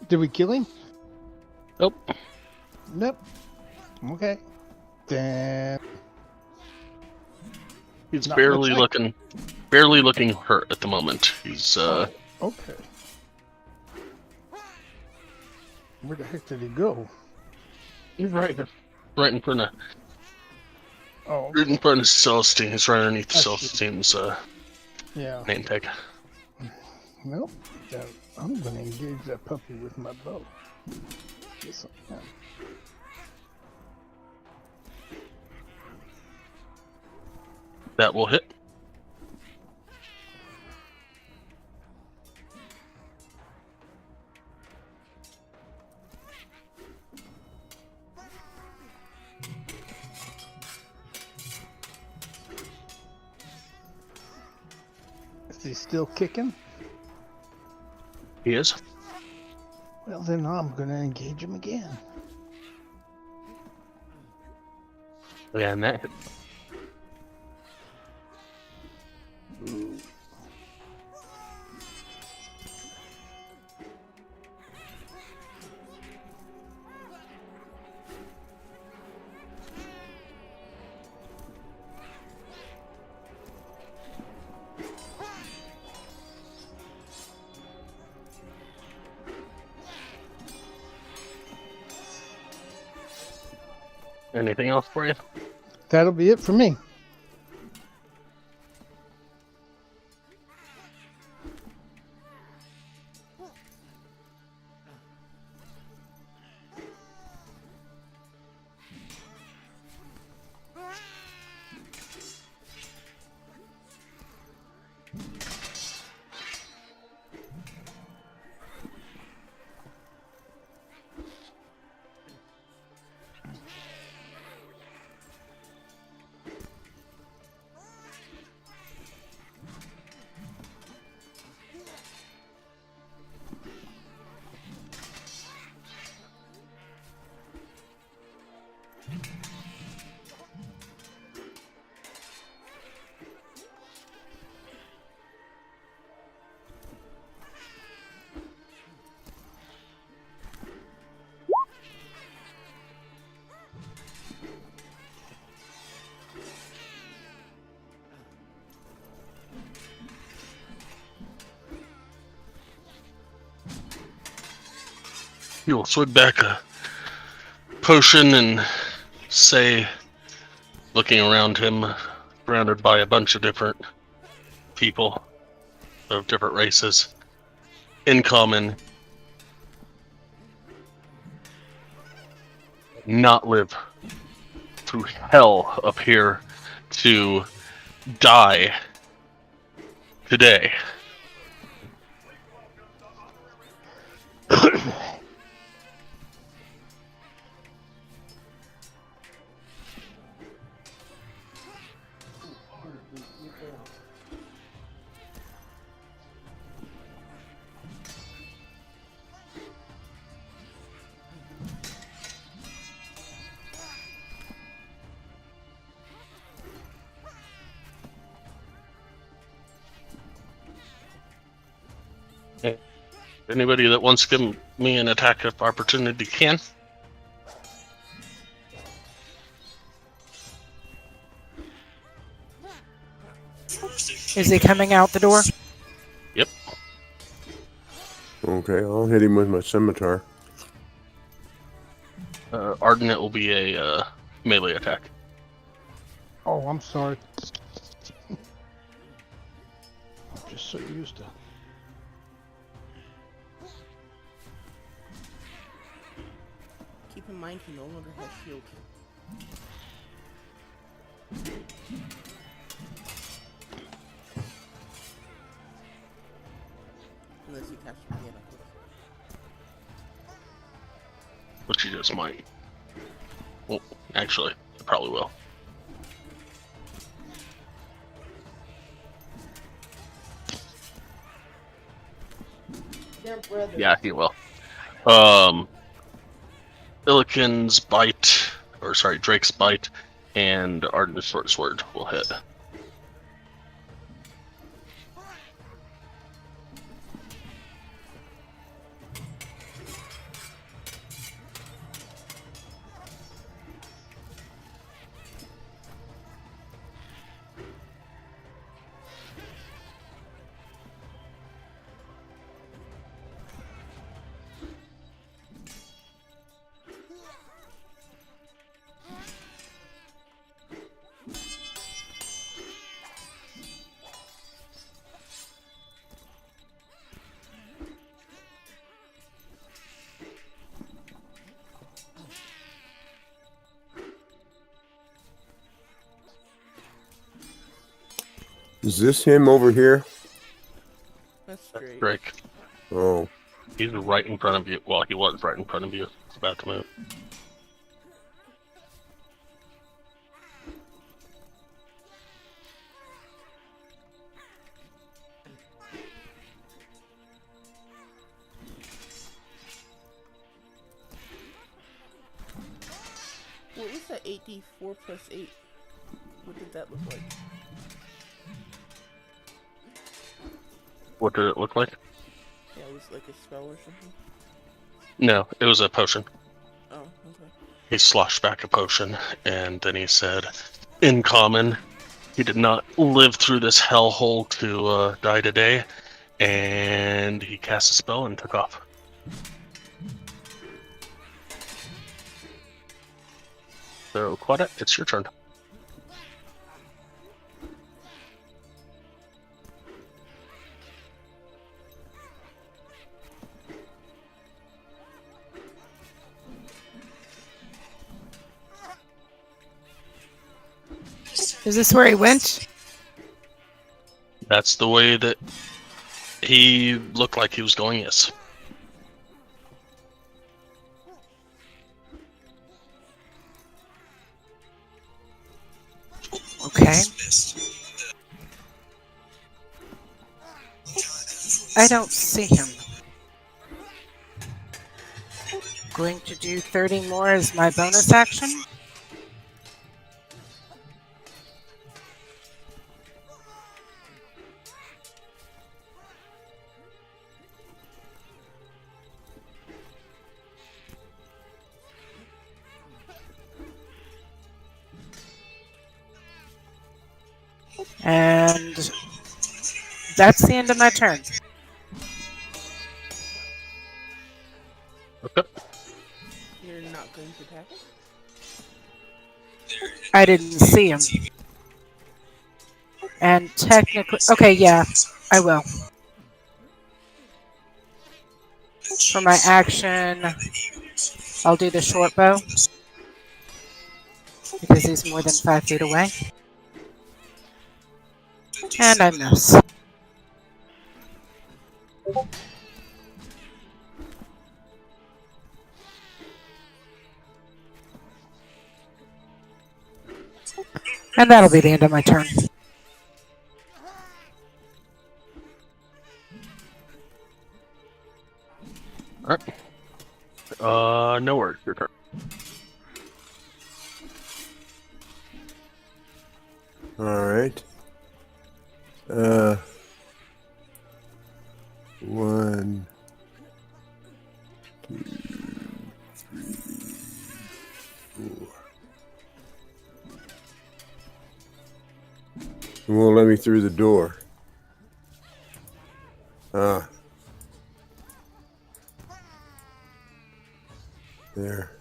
Did we kill him? Nope. Nope. Okay. Then He's not much I- barely looking hurt at the moment. He's Oh, okay. Where the heck did he go? he's right in front of Oh, right in front of Celestine. He's right underneath I see. Celestine's Yeah. name tag. Well, then I'm gonna engage that puppy with my bow. Yes, I am. That will hit. Is he still kicking? He is. Well, then I'm gonna engage him again. Yeah, and that hit. Ooh. Anything else for you? That'll be it for me. He will swig back a potion and say, looking around him, surrounded by a bunch of different people of different races, in common, not live through hell up here to die today. Anybody that wants to give me an attack of opportunity can. Is he coming out the door? Yep. Okay, I'll hit him with my scimitar. Arden, it will be a melee attack. Oh, I'm sorry. I'm just so used to. Keep in mind he no longer has shield. Unless he casts me in, of course. Which you just might. Well, actually, it probably will. Yeah, he will. Illiken's bite, or sorry, Drake's bite, and Arden's short sword will hit. Is this him over here? That's That's great. Drake. Oh, He's right in front of you. Well, he was right in front of you. He's about to move. What was that 8d4 plus 8? What did that look like? What did it look like? Yeah, it was like a spell or something? No, it was a potion. Oh, okay. He sloshed back a potion, and then he said, in common, he did not live through this hellhole to die today, and he cast a spell and took off. So, Quada, it's your turn. Is this where he went? That's the way that he looked like he was going, yes. Okay. I don't see him. Going to do 30 more as my bonus action. And that's the end of my turn. Okay. You're not going to attack him? I didn't see him. And technically, okay, yeah, I will. For my action, I'll do the short bow. Because he's more than 5 feet away. And I miss. And that'll be the end of my turn. Alright. No worries, your turn. all right. 1, 2, 3, 4. It won't let me through the door. Ah. There.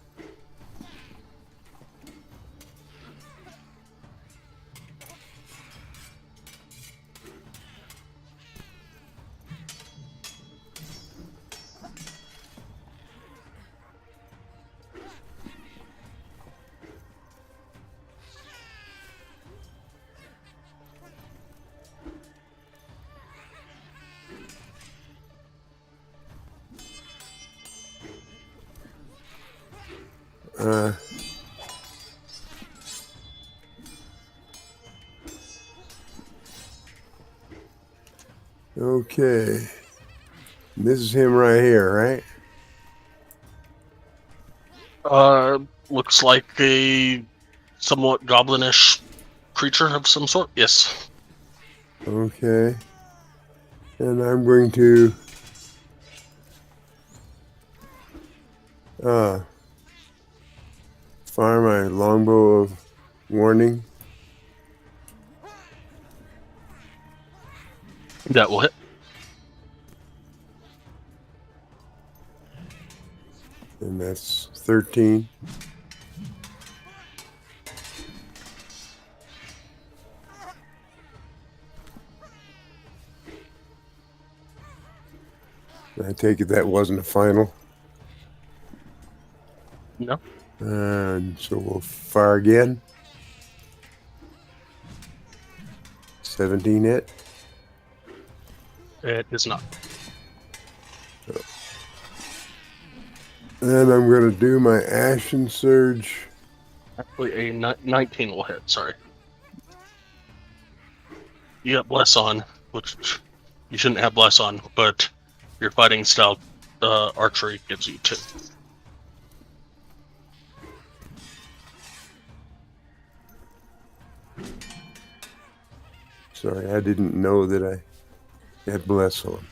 Okay. This is him right here, right? Looks like a somewhat goblinish creature of some sort. Yes. Okay. And I'm going to fire my longbow of warning. That will hit. And that's 13. I take it that wasn't a final. No. And so we'll fire again. 17 hit? It is not. Then I'm going to do my Action Surge. Actually, a 19 will hit. Sorry. You got Bless on, which you shouldn't have Bless on, but your fighting style archery gives you 2. Sorry, I didn't know that I had Bless on.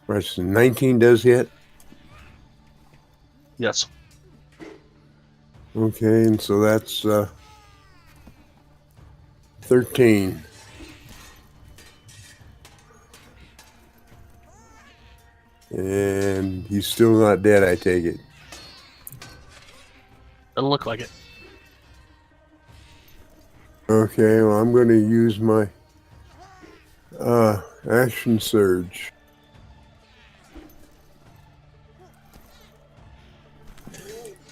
Right, so 19 does hit. Yes. Okay, and so that's 13. And he's still not dead, I take it. Doesn't look like it. Okay, well, I'm going to use my Action Surge.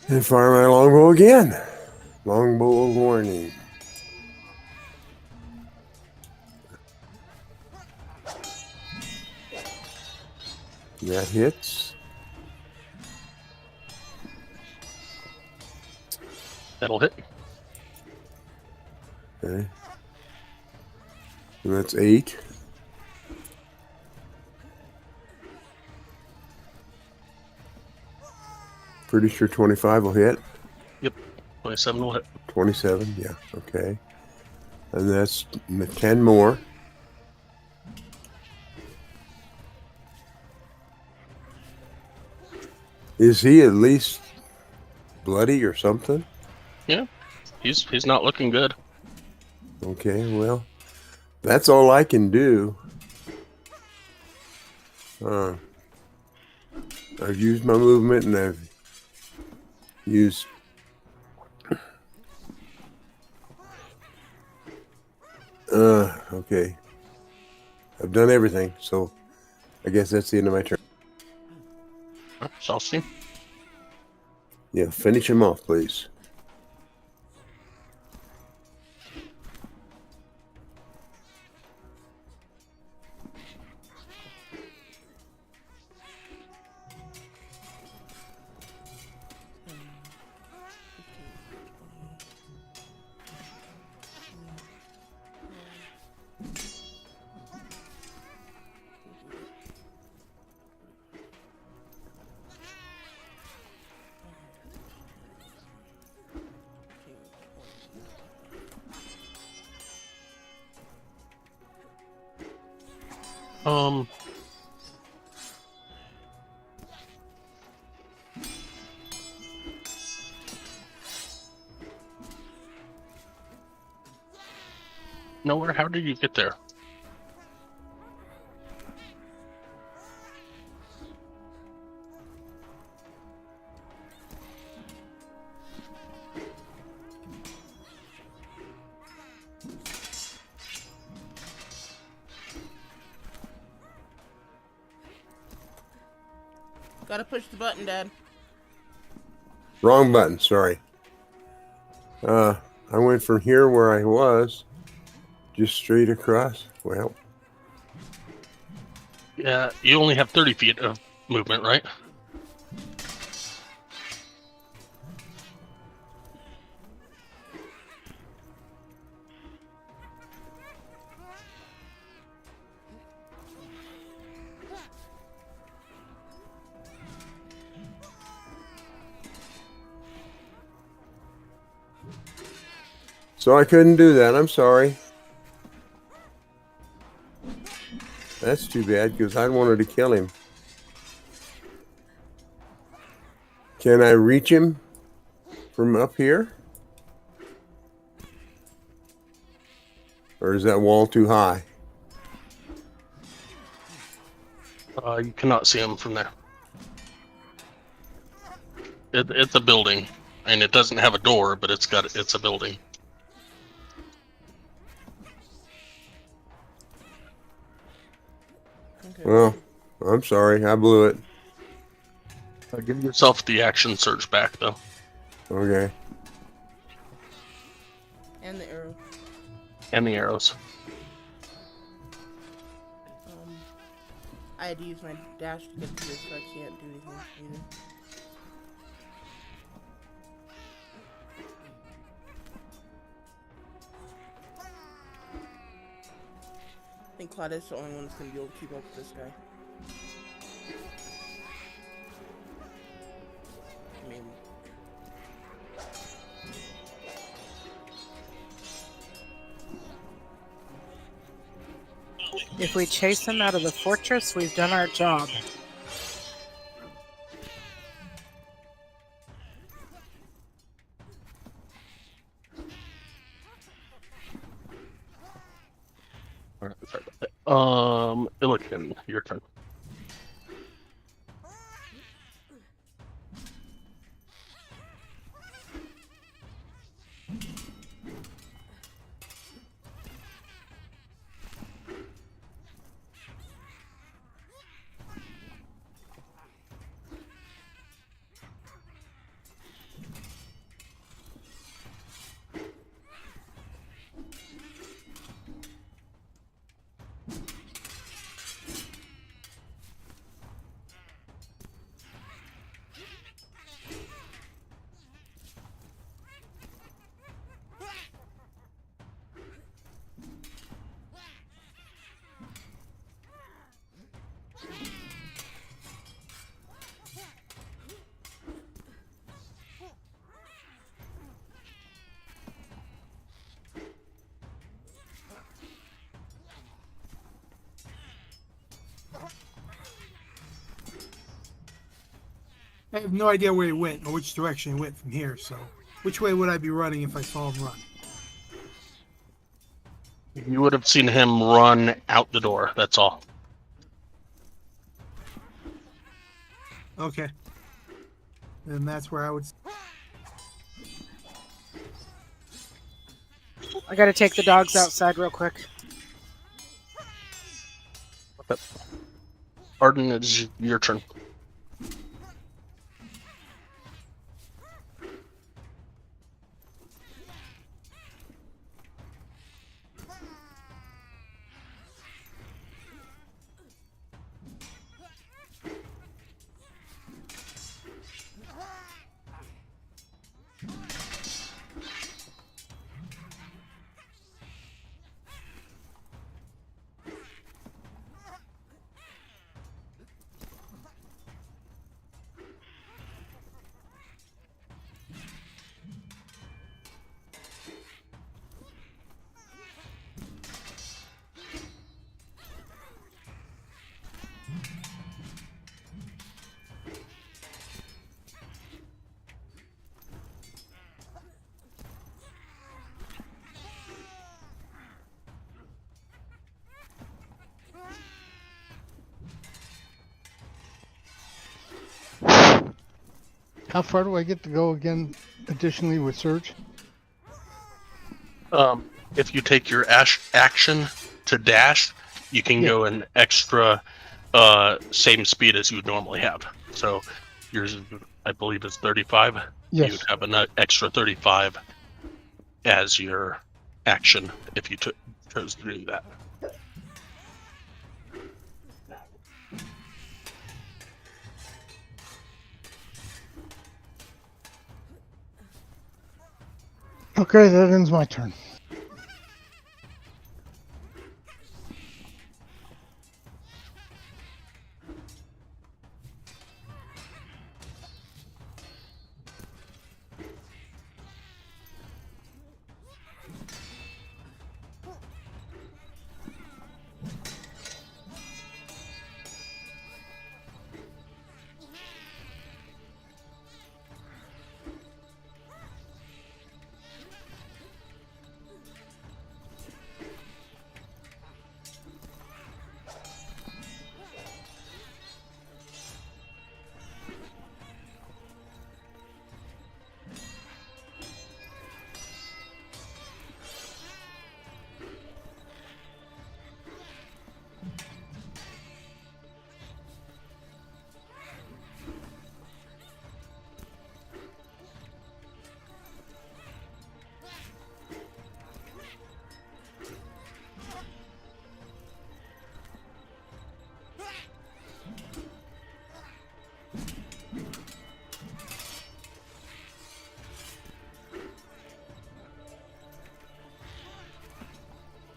And fire my longbow again. Longbow of warning. That hits. That'll hit. Okay. And that's 8. Pretty sure 25 will hit. Yep. 27 will hit. 27, yeah, okay. And that's 10 more. Is he at least bloody or something? Yeah. He's not looking good. Okay, well, that's all I can do. I've used my movement and I've used okay. I've done everything, so I guess that's the end of my turn. So I'll see. Yeah, finish him off, please. Um. Nowhere. How did you get there? Gotta push the button, Dad. Wrong button, sorry. I went from here where I was just straight across. Well, Yeah. You only have 30 feet of movement, right? so I couldn't do that. I'm sorry. That's too bad because I wanted to kill him. Can I reach him from up here? Or is that wall too high? You cannot see him from there. It's a building, and it doesn't have a door, but it's a building. Okay. Well, I'm sorry. I blew it. Give yourself the action surge back, though. Okay. And the arrow. And the arrows. I had to use my dash to get to it, so I can't do anything either. I think Claudette's the only one that's going to be able to keep up with this guy. Maybe. If we chase them out of the fortress, we've done our job. All right, sorry about that. Illican, your turn. I have no idea where he went or which direction he went from here, so which way would I be running if I saw him run? You would have seen him run out the door. That's all. Okay. Then that's where I would. I gotta take the dogs outside real quick. Arden, it's your turn. How far do I get to go again, additionally with Surge? If you take your action to dash, you can Yeah. go an extra same speed as you would normally have. So yours, I believe, is 35. Yes. You'd have an extra 35 as your action if you chose to do that. Okay, that ends my turn.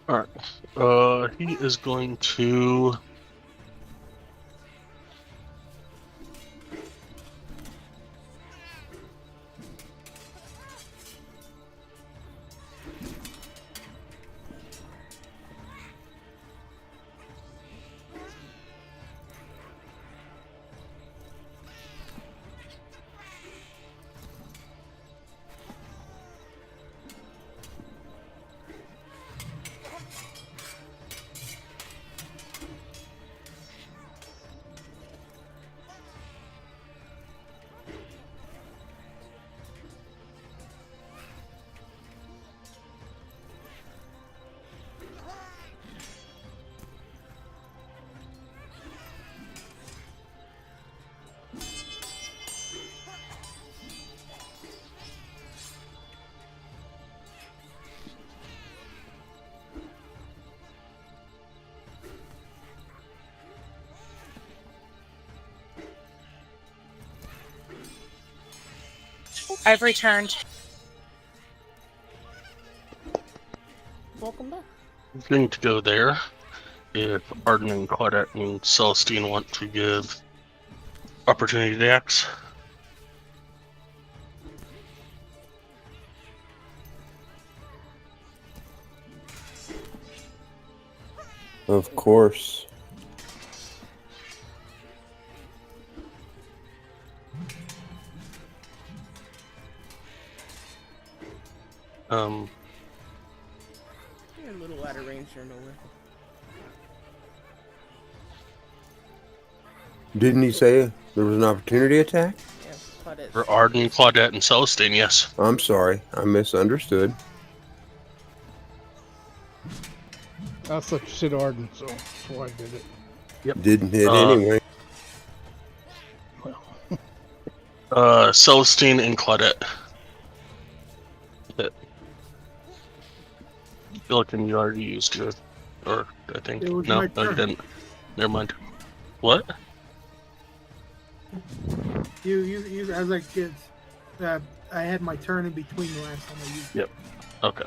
All right. He is going to. I've returned. Welcome back. I'm going to go there. If Arden and Claudette and Celestine want to give opportunity attacks. Of course. You're a little out of range there, nowhere. Didn't he say there was an opportunity attack? Yeah, Claudette. For Arden, Claudette, and Celestine, yes. I'm sorry. I misunderstood. I thought you said Arden, so that's why I did it. Didn't hit anyway. Well, Celestine and Claudette. Gillikin, you already used yours. Or, I think. It was No, my no, you turn. didn't. Never mind. What? You as I get, I had my turn in between the last time I used. Yep. Okay.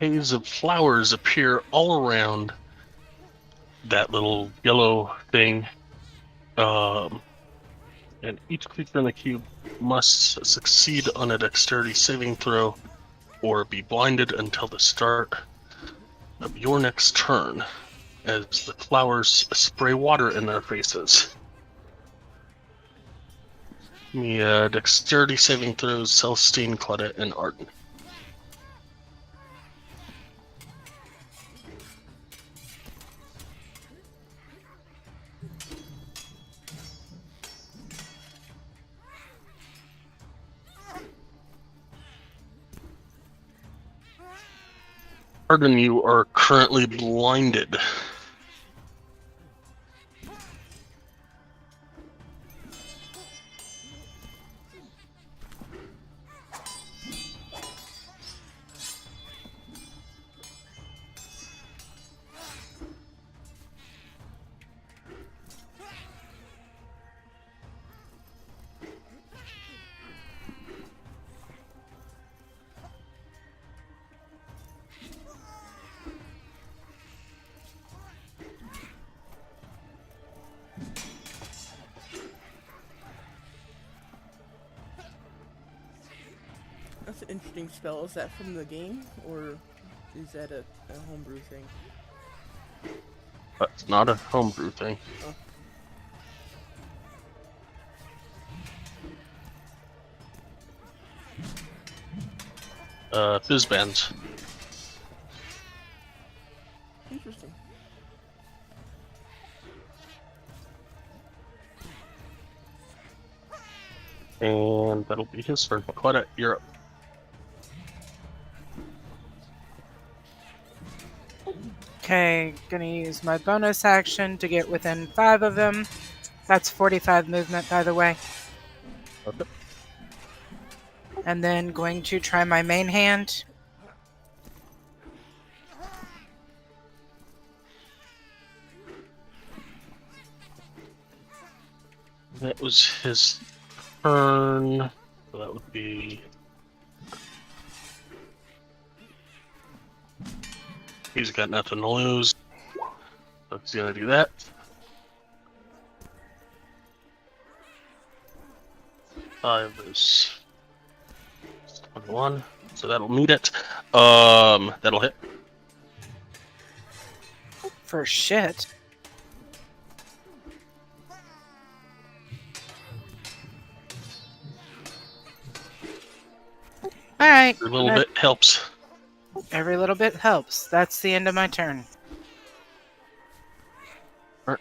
Bouquets of flowers appear all around that little yellow thing. And each creature in the cube must succeed on a dexterity saving throw or be blinded until the start of your next turn as the flowers spray water in their faces. Give me dexterity saving throws, Celestine, Claudette, and Arden. Arden, you are currently blinded. interesting spell. Is that from the game, or is that a homebrew thing? That's not a homebrew thing. Fizz bands. Interesting. And that'll be his turn. Claudette, you're up. Okay, gonna use my bonus action to get within 5 of them. That's 45 movement, by the way. Okay. And then going to try my main hand. That was his turn. So that would be. He's got nothing to lose. So he's gonna do that. Five is 21. So that'll meet it. That'll hit. For shit. Alright. A little bit helps. Every little bit helps. That's the end of my turn.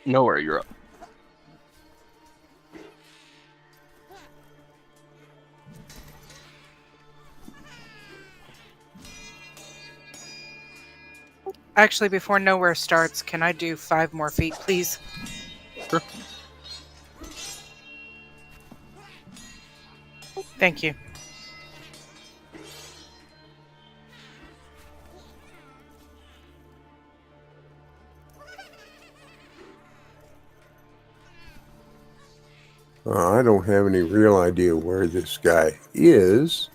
Nowhere, you're up. Actually, before nowhere starts, can I do 5 more feet, please? Sure. Thank you. I don't have any real idea where this guy is.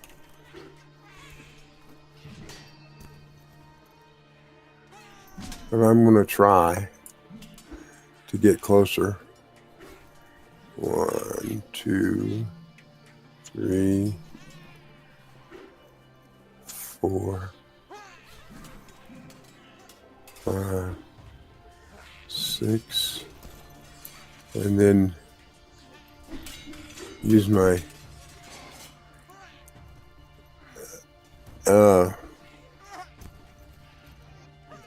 But I'm going to try to get closer. 1, 2, 3, 4, 5, 6, and then use my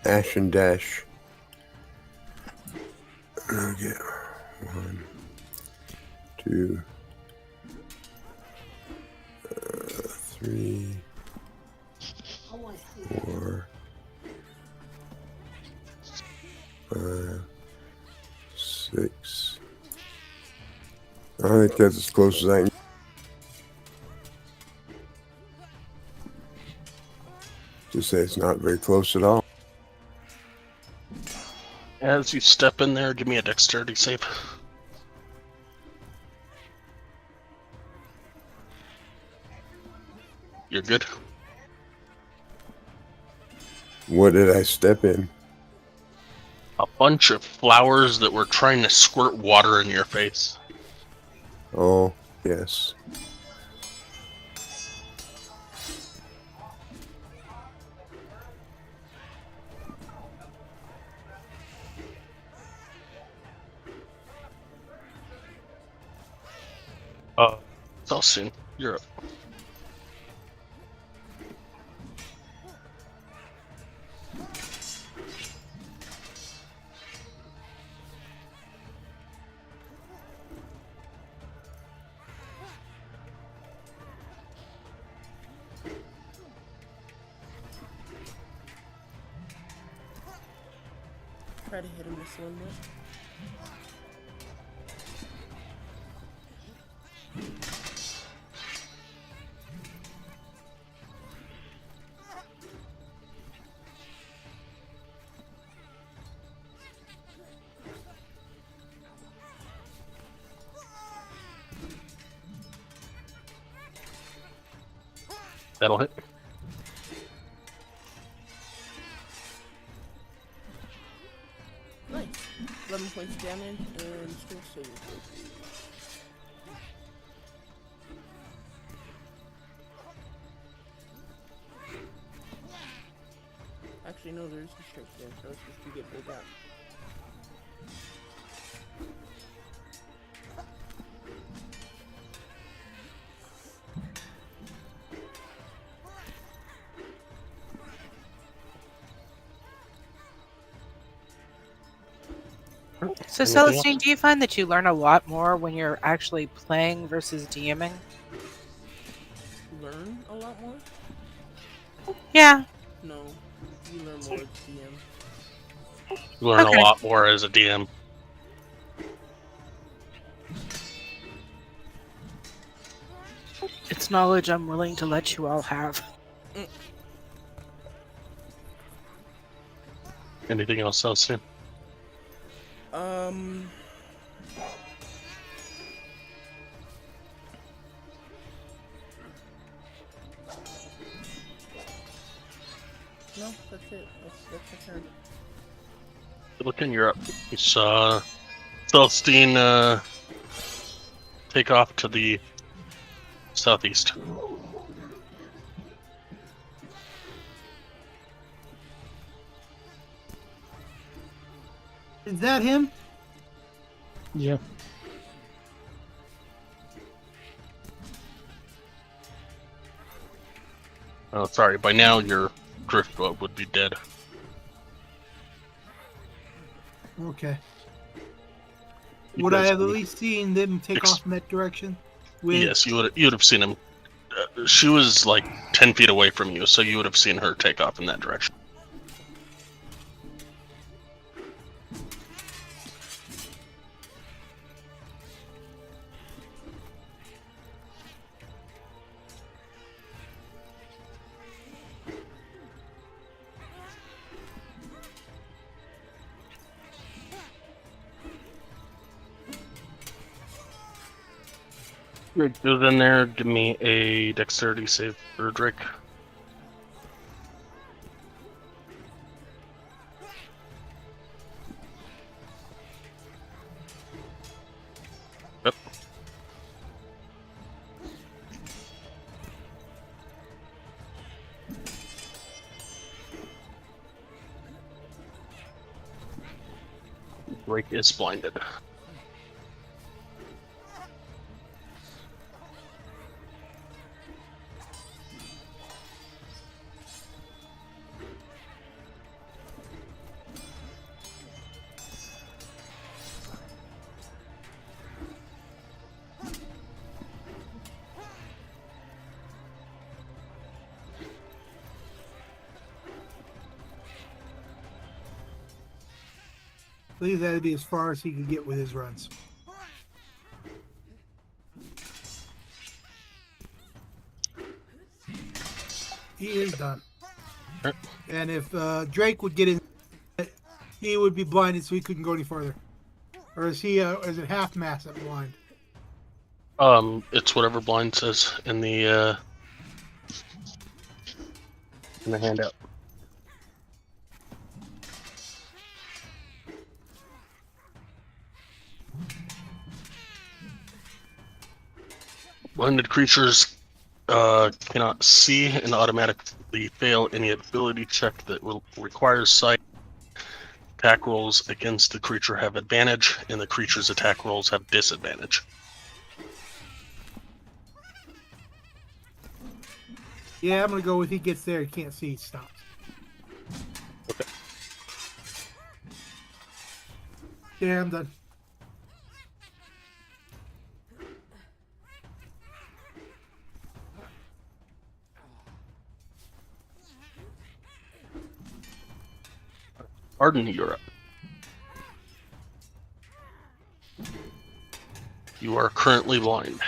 action dash. Okay, 1, 2, 3, 4, 5, 6. I think that's as close as I can. Just say it's not very close at all. As you step in there, give me a dexterity save. You're good. What did I step in? A bunch of flowers that were trying to squirt water in your face. Oh, yes. Celsius, you're up. Try to hit him this one more. That'll hit. Nice. 11 points of damage and still save. Actually, no, there is a strength there, so it's just you get pulled out. So, Anything else? Celestine, do you find that you learn a lot more when you're actually playing versus DMing? Learn a lot more? Yeah. No, you learn more as DM. You learn a Okay. lot more as a DM. It's knowledge I'm willing to let you all have. Anything else, Celestine? Um. No, that's it. That's my turn. Looking, you're up. You saw Celestine take off to the southeast. Is that him? Yeah. Oh, sorry. By now, your driftwood would be dead. Okay. You Would I guys have at can- least seen them take off in that direction? With Yes, you would have seen him. She was like 10 feet away from you, so you would have seen her take off in that direction. Drake goes in there. Give me a dexterity save for Drake. Yep. Drake is blinded. I believe that'd be as far as he could get with his runs. He is done. Alright. And if Drake would get in, he would be blinded, so he couldn't go any further. Or is he? Is it half mass at blind? It's whatever blind says in the handout. Blinded creatures cannot see and automatically fail any ability check that will require sight. Attack rolls against the creature have advantage, and the creature's attack rolls have disadvantage. Yeah, I'm gonna go with he gets there, he can't see, he stops. Okay. Yeah, I'm done. Arden, you're up. You are currently blind.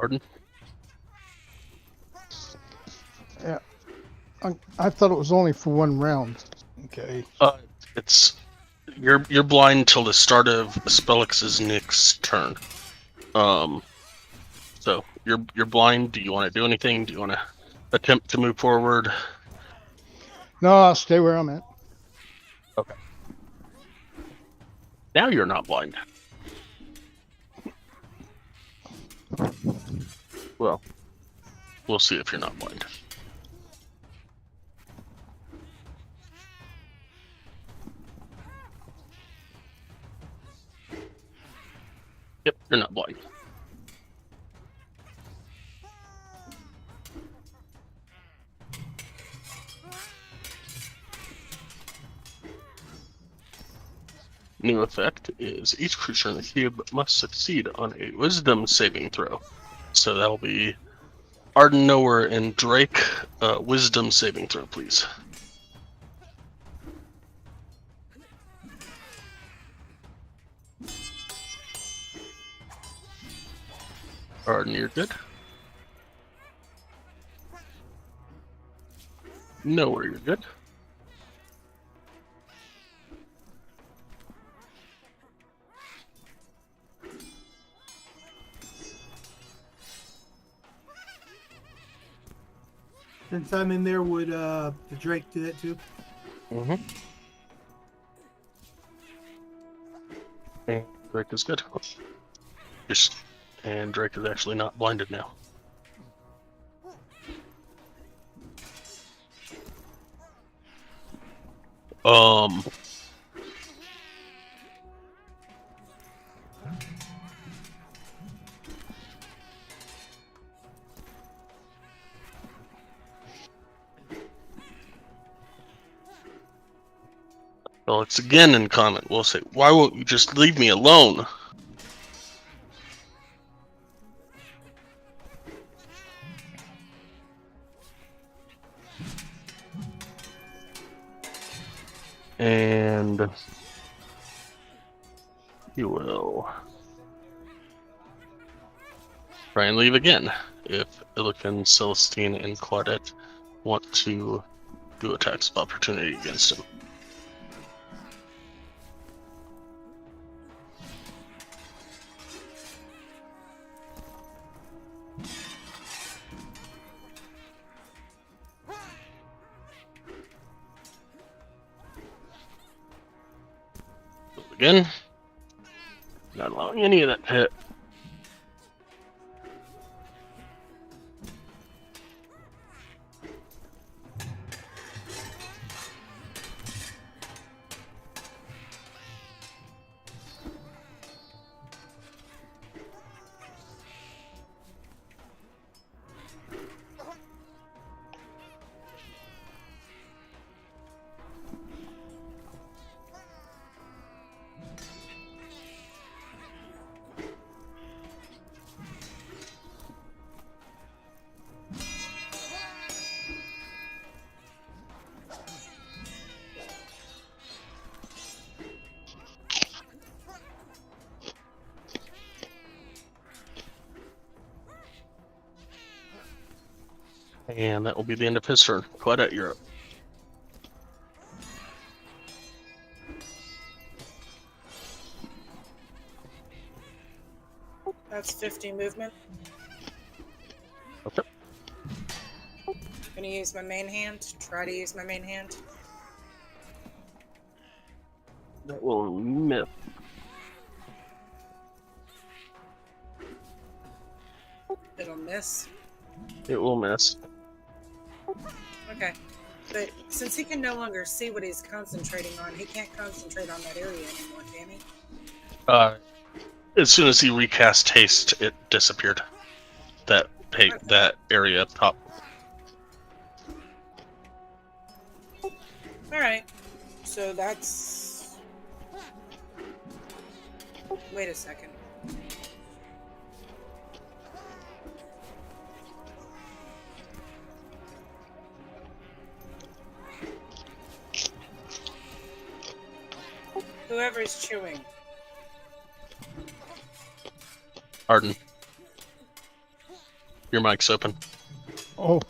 Pardon? Yeah. I thought it was only for one round. Okay. It's you're blind till the start of Spellix's next turn. So you're blind. Do you want to do anything? Do you want to attempt to move forward? No, I'll stay where I'm at. Okay. Now you're not blind. Well, we'll see if you're not blind. Yep, you're not blind. New effect is each creature in the cube must succeed on a Wisdom saving throw. So that'll be Arden, Nowhere, and Drake. Wisdom saving throw, please. Arden, you're good. Nowhere, you're good. Since I'm in there, would the Drake do that too? Mm-hmm. And Drake is good. And Drake is actually not blinded now. Well, it's again in comment. We'll say, why won't you just leave me alone? And you will try and leave again if Illican, Celestine, and Claudette want to do attacks of opportunity against him. Again, not allowing any of that to hit. And that will be the end of his turn. Claudette, you're up. That's 50 movement. Okay. Gonna use my main hand. Try to use my main hand. That will miss. It'll miss. It will miss. Okay. But since he can no longer see what he's concentrating on, he can't concentrate on that area anymore, can he? As soon as he recast haste, it disappeared. That area up top. Alright. So that's... Wait a second. Whoever's chewing. Arden. Your mic's open. Oh,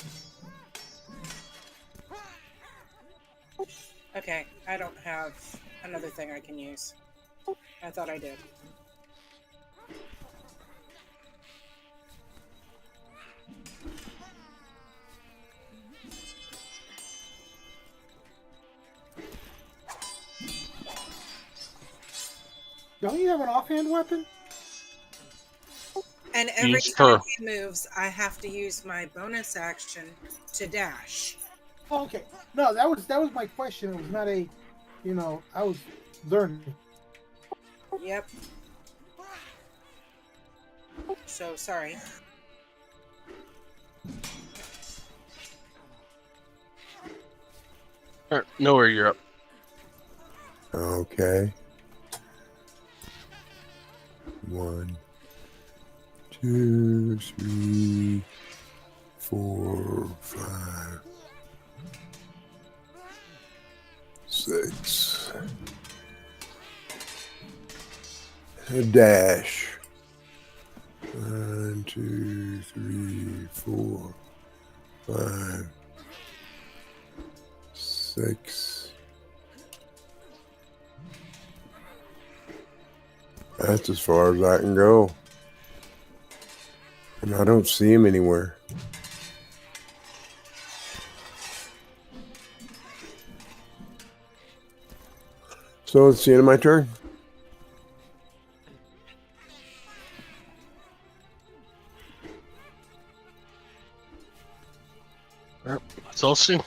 Okay, I don't have another thing I can use. I thought I did. Don't you have an offhand weapon? And every Use time her. he moves, I have to use my bonus action to dash. Oh, okay. No, that was my question. It was not a, I was learning. Yep. So sorry. Alright, nowhere, you're up. Okay. 1, 2, 3, 4, 5, 6. A dash. 1, 2, 3, 4, 5, 6. That's as far as I can go. And I don't see him anywhere. So it's the end of my turn. Alright, let's all see.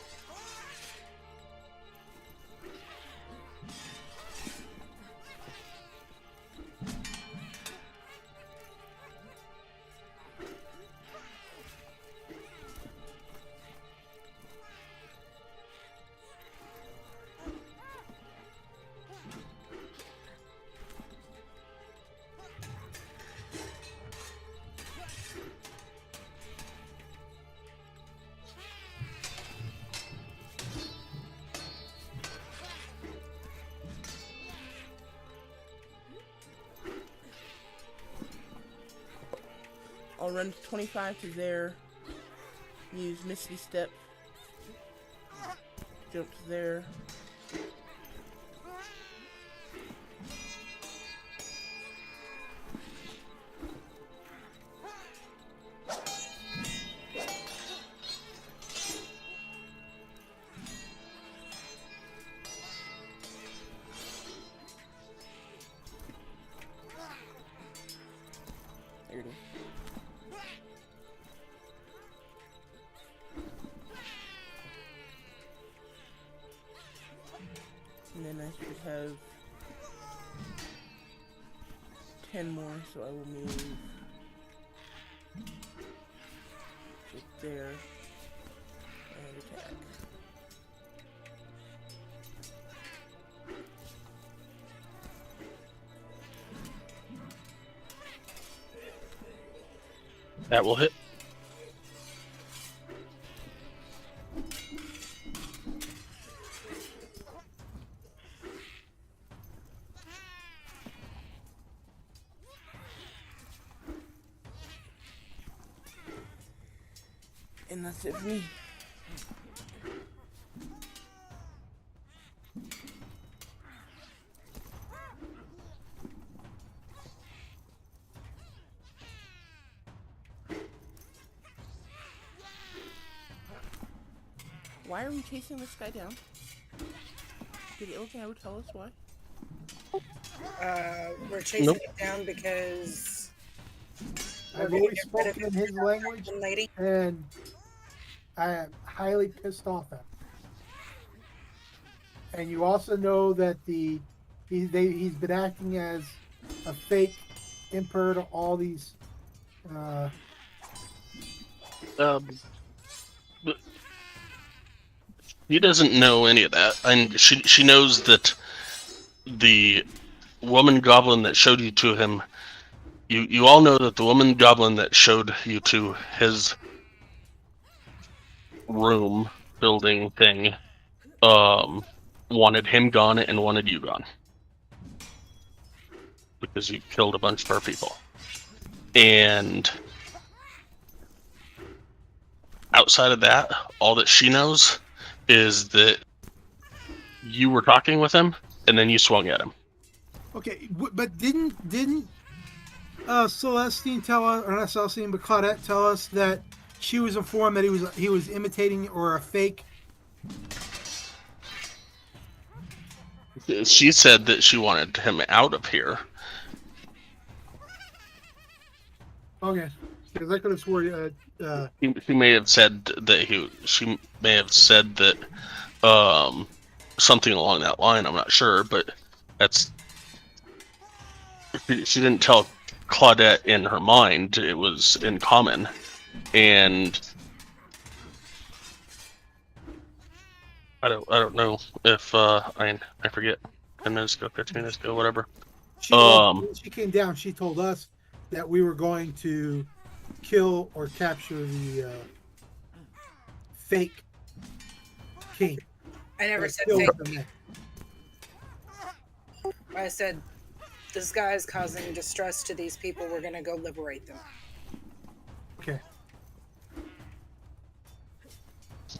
I'll run 25 to there. Use Misty Step. Jump to there. There it is. And then I should have 10 more, so I will move to there and attack. That will hit. And that's it for me. Why are we chasing this guy down? Did Illigan ever tell us why? We're chasing Nope. it down because I've gonna always get rid of spoken in his language, the lady. and I am highly pissed off at him. And you also know that he's been acting as a fake emperor to all these. But he doesn't know any of that, and she knows that the woman goblin that showed you to him. You all know that the woman goblin that showed you to his room building thing wanted him gone and wanted you gone because you killed a bunch of our people. And outside of that, all that she knows is that you were talking with him, and then you swung at him. Okay, but didn't Celestine tell us, or not Celestine, but Claudette tell us that she was informed that he was imitating or a fake? She said that she wanted him out of here. Okay, because I could have swore. She may have said that She may have said that something along that line. I'm not sure, but that's. She didn't tell Claudette in her mind. It was in common, and I don't know if I forget. 10 minutes ago, 15 minutes ago, whatever. When she came down, she told us that we were going to kill or capture the fake king. I never said Kill fake. them. I said, this guy is causing distress to these people. We're going to go liberate them. Okay.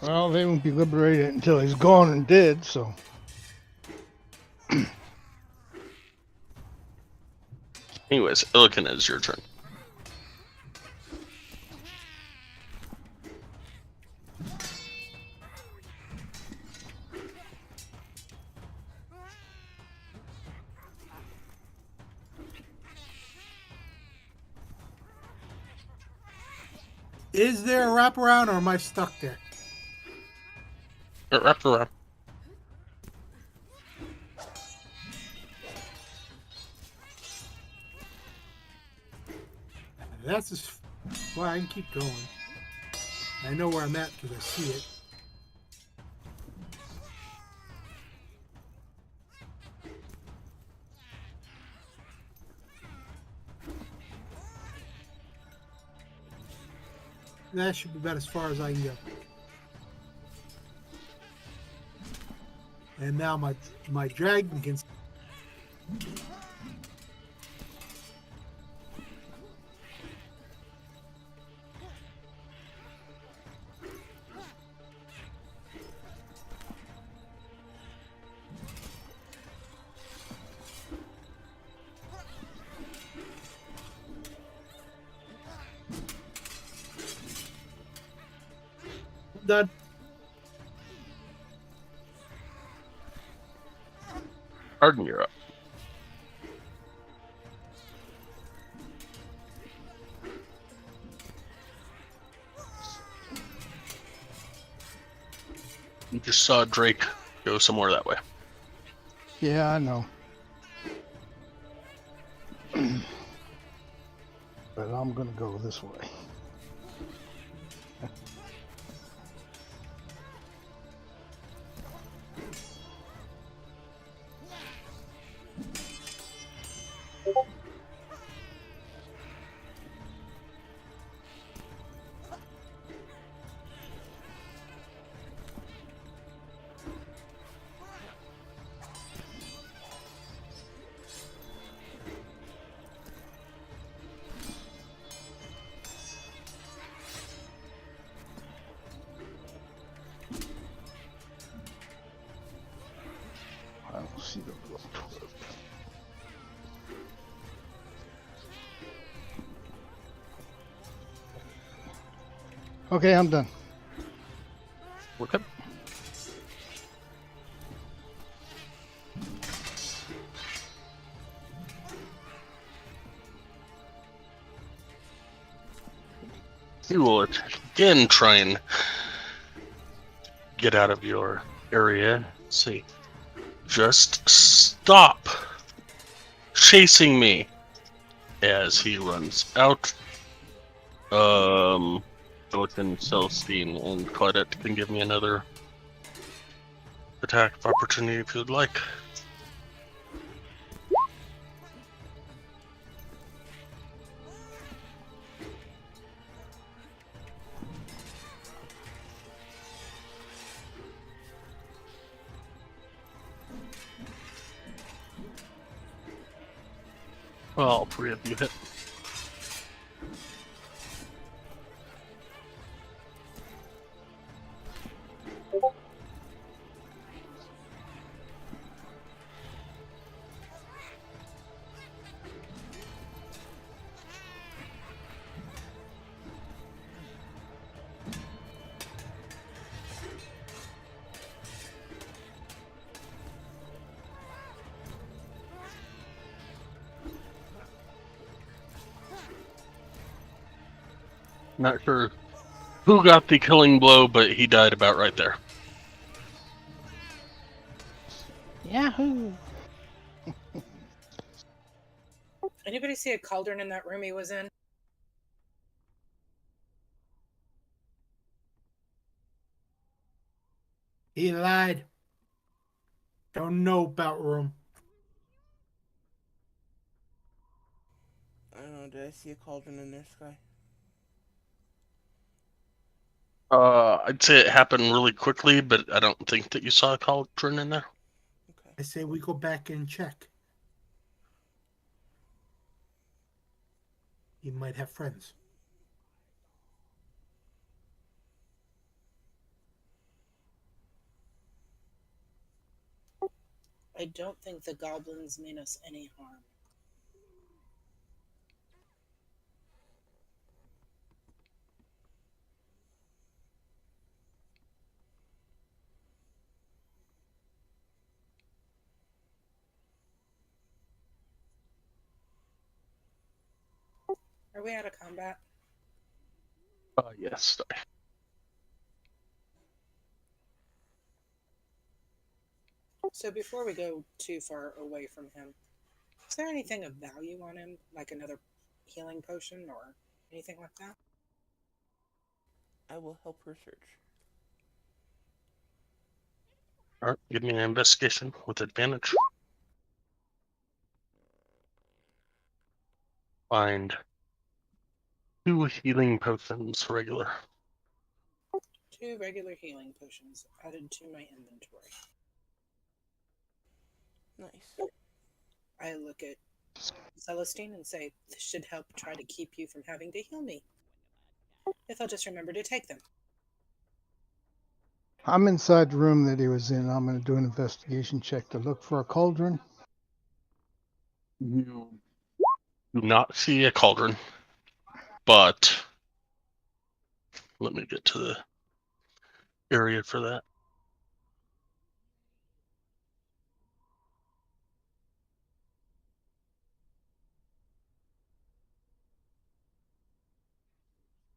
Well, they won't be liberated until he's gone and dead, so. Anyways, Illiken, it's your turn. Is there a wraparound, or am I stuck there? Wrap around. That's just. Well, I can keep going. I know where I'm at because I see it. That should be about as far as I can go. And now my dragon can. Done. Arden, you're up. You just saw Drake go somewhere that way. Yeah, I know. But I'm gonna go this way. I don't see the little twerp. Okay, I'm done. Okay. You will again try and get out of your area. Let's see. Just stop chasing me as he runs out. Both Celestine and Claudette can give me another attack of opportunity if you'd like. Well, all three of you hit. Not sure who got the killing blow, but he died about right there. Yahoo! Anybody see a cauldron in that room he was in? He lied. Don't know about room. I don't know. Did I see a cauldron in there, Sky? I'd say it happened really quickly, but I don't think that you saw a cauldron in there. Okay. I say we go back and check. He might have friends. I don't think the goblins mean us any harm. Are we out of combat? Yes. So before we go too far away from him, is there anything of value on him, like another healing potion or anything like that? I will help her search. All right, give me an investigation with advantage. Find 2 healing potions regular. 2 regular healing potions added to my inventory. Nice. I look at Celestine and say, this should help try to keep you from having to heal me. If I'll just remember to take them. I'm inside the room that he was in. I'm going to do an investigation check to look for a cauldron. You do not see a cauldron, but let me get to the area for that.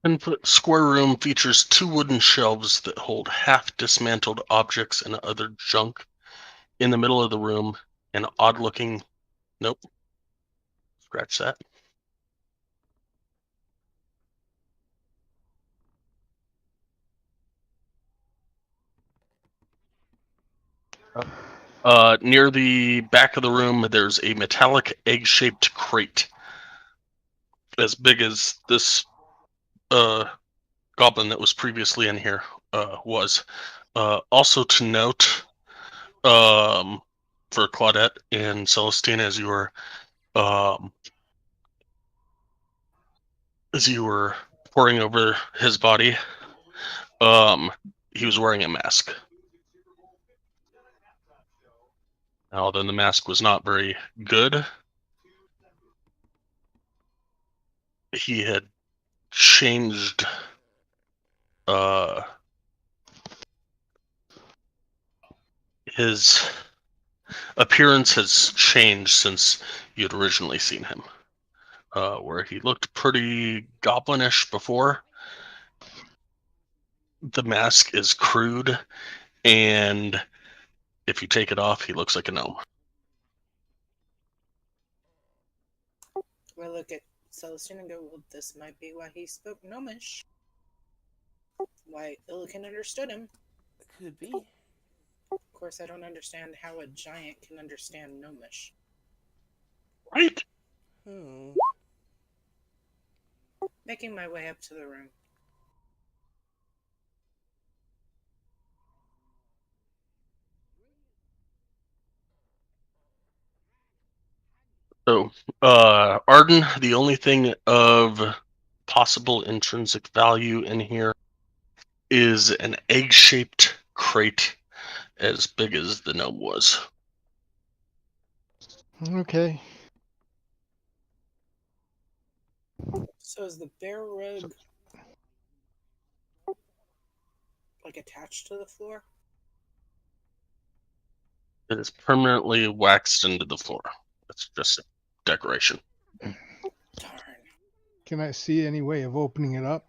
The 10-foot square room features 2 wooden shelves that hold half-dismantled objects and other junk. In the middle of the room, an odd-looking... Nope. Scratch that. Near the back of the room, there's a metallic egg-shaped crate as big as this goblin that was previously in here was. Also to note, for Claudette and Celestine, as you were pouring over his body, he was wearing a mask. Now, then the mask was not very good. He had changed his appearance has changed since you'd originally seen him. Where he looked pretty goblinish before, the mask is crude, and if you take it off, he looks like a gnome. I look at Celestine and go, well, this might be why he spoke gnomish. Why Illican understood him. Could be. Of course, I don't understand how a giant can understand gnomish. Right? Making my way up to the room. So, Arden, the only thing of possible intrinsic value in here is an egg-shaped crate as big as the gnome was. Okay. So is the bear rug like attached to the floor? It is permanently waxed into the floor. It's just a decoration. Darn. Can I see any way of opening it up?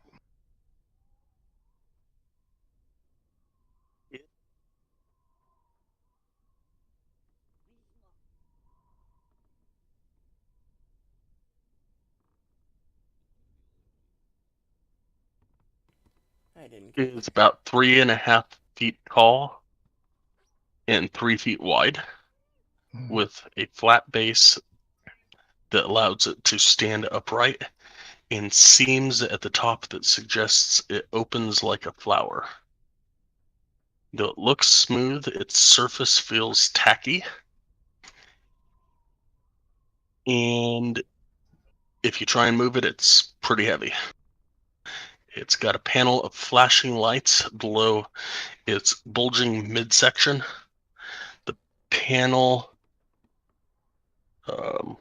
I didn't catch is about 3.5 feet tall and 3 feet wide, with a flat base that allows it to stand upright and seams at the top that suggests it opens like a flower. Though it looks smooth, its surface feels tacky. And if you try and move it, it's pretty heavy. It's got a panel of flashing lights below its bulging midsection. The panel um,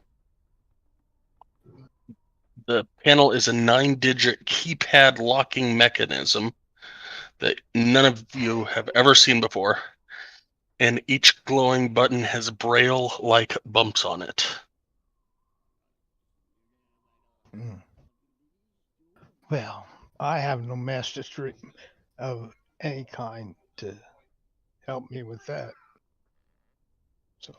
the panel is a 9-digit keypad locking mechanism that none of you have ever seen before, and each glowing button has braille-like bumps on it. Well, I have no mastery of any kind to help me with that. So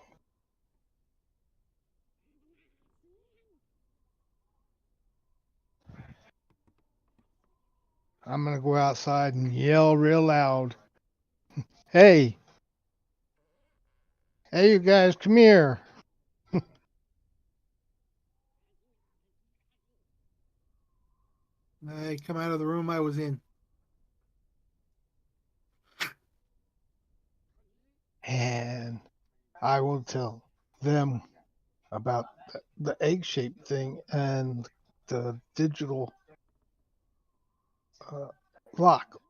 I'm gonna go outside and yell real loud. Hey, hey, you guys, come here. I come out of the room I was in. And I will tell them about the egg-shaped thing and the digital uh, lock.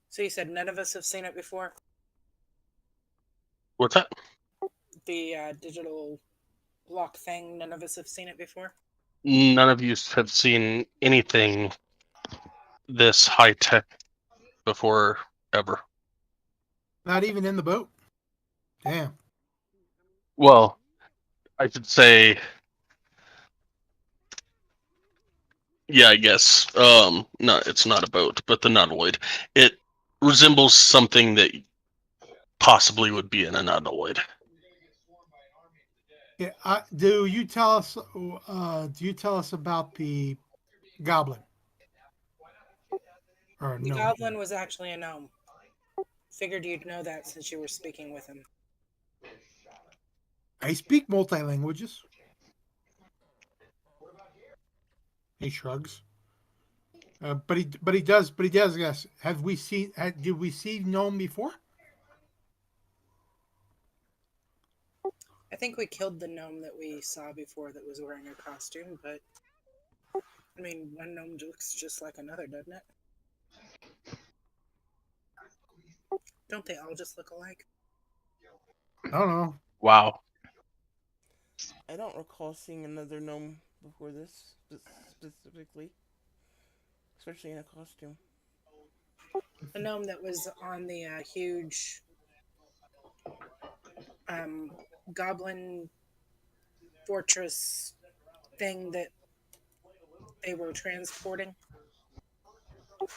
So you said none of us have seen it before? What's that? The digital lock thing, none of us have seen it before? None of you have seen anything this high tech before, ever. Not even in the boat. Damn. Well, I should say, yeah, I guess. No, it's not a boat, but the nautiloid. It resembles something that possibly would be in a nautiloid. Yeah. Do you tell us? Do you tell us about the goblin? Or The no? goblin was actually a gnome. Figured you'd know that since you were speaking with him. I speak multi languages. He shrugs. But he does. Yes. Have we seen? Did we see gnome before? I think we killed the gnome that we saw before that was wearing a costume, but I mean, one gnome looks just like another, doesn't it? Don't they all just look alike? I don't know. Wow. I don't recall seeing another gnome before this specifically, especially in a costume. The gnome that was on the huge um, goblin fortress thing that they were transporting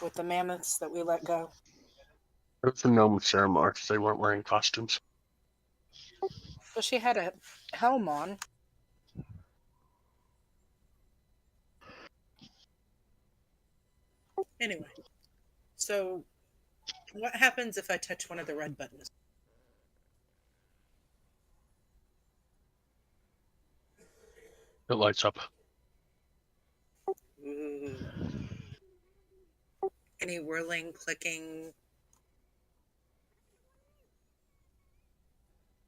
with the mammoths that we let go. It was a gnome ceremony. They weren't wearing costumes. Well, she had a helm on. Anyway, so what happens if I touch one of the red buttons? It lights up. Ooh. Any whirling, clicking?